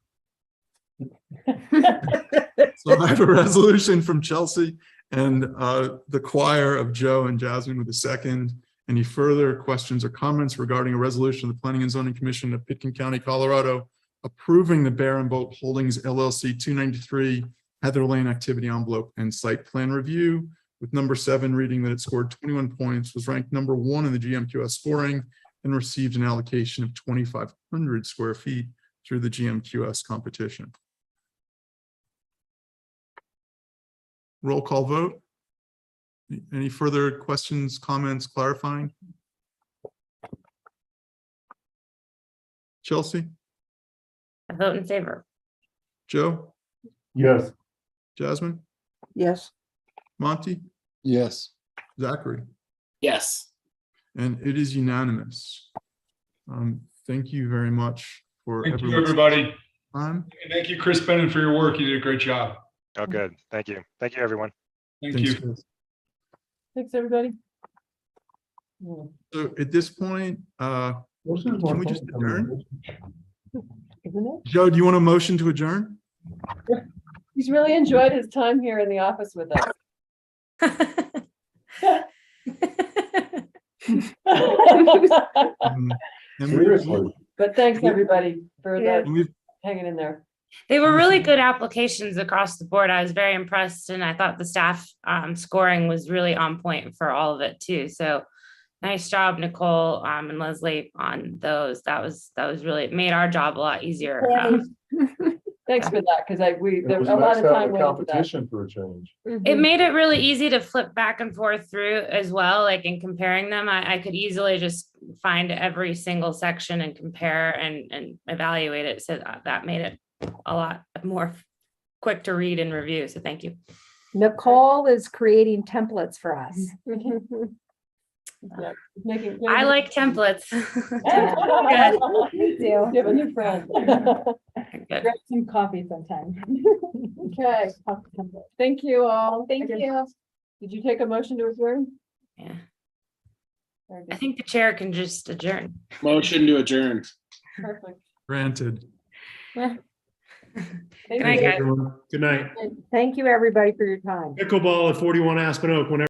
So I have a resolution from Chelsea and the choir of Joe and Jasmine with a second. Any further questions or comments regarding a resolution of the Planning and Zoning Commission of Pitkin County, Colorado, approving the Bear and Bolt Holdings LLC 293 Heather Lane activity envelope and site plan review, with number 7 reading that it scored 21 points, was ranked number 1 in the GMQS scoring, and received an allocation of 2,500 square feet through the GMQS competition. Roll call vote. Any further questions, comments, clarifying? Chelsea? I vote in favor. Joe? Yes. Jasmine? Yes. Monty? Yes. Zachary? Yes. And it is unanimous. Thank you very much for Thank you, everyone's everybody. time. And thank you, Chris Bennett, for your work. You did a great job. Oh, good. Thank you. Thank you, everyone. Thank Thanks, you. Chris. Thanks, everybody. So at this point, can we just adjourn? Isn't it? Joe, do you want a motion to adjourn? He's really enjoyed his time here in the office with us. And But thanks, everybody, for Yeah. hanging in there. They were really good applications across the board. I was very impressed, and I thought the staff scoring was really on point for all of it too. So nice job, Nicole and Leslie, on those. That was really, it made our job a lot easier. Thanks for that, because there It was a lot nice of to have time a went into that. competition for a change. It made it really easy to flip back and forth through as well. Like in comparing them, I could easily just find every single section and compare and evaluate it. So that made it a lot more quick to read and review. So thank you. Nicole is creating templates for us. Yeah, I like templates. Me too. You have a new friend. Good. Grab some coffee sometime. Okay, thank you all. Thank you. Did you take a motion to adjourn? Yeah. I think the chair can just adjourn. Motion to adjourn. Perfect. Granted. Thank Good night, guys. Good night. Thank you, everybody, for your time. Pickleball at 41 Aspen Oak, whenever.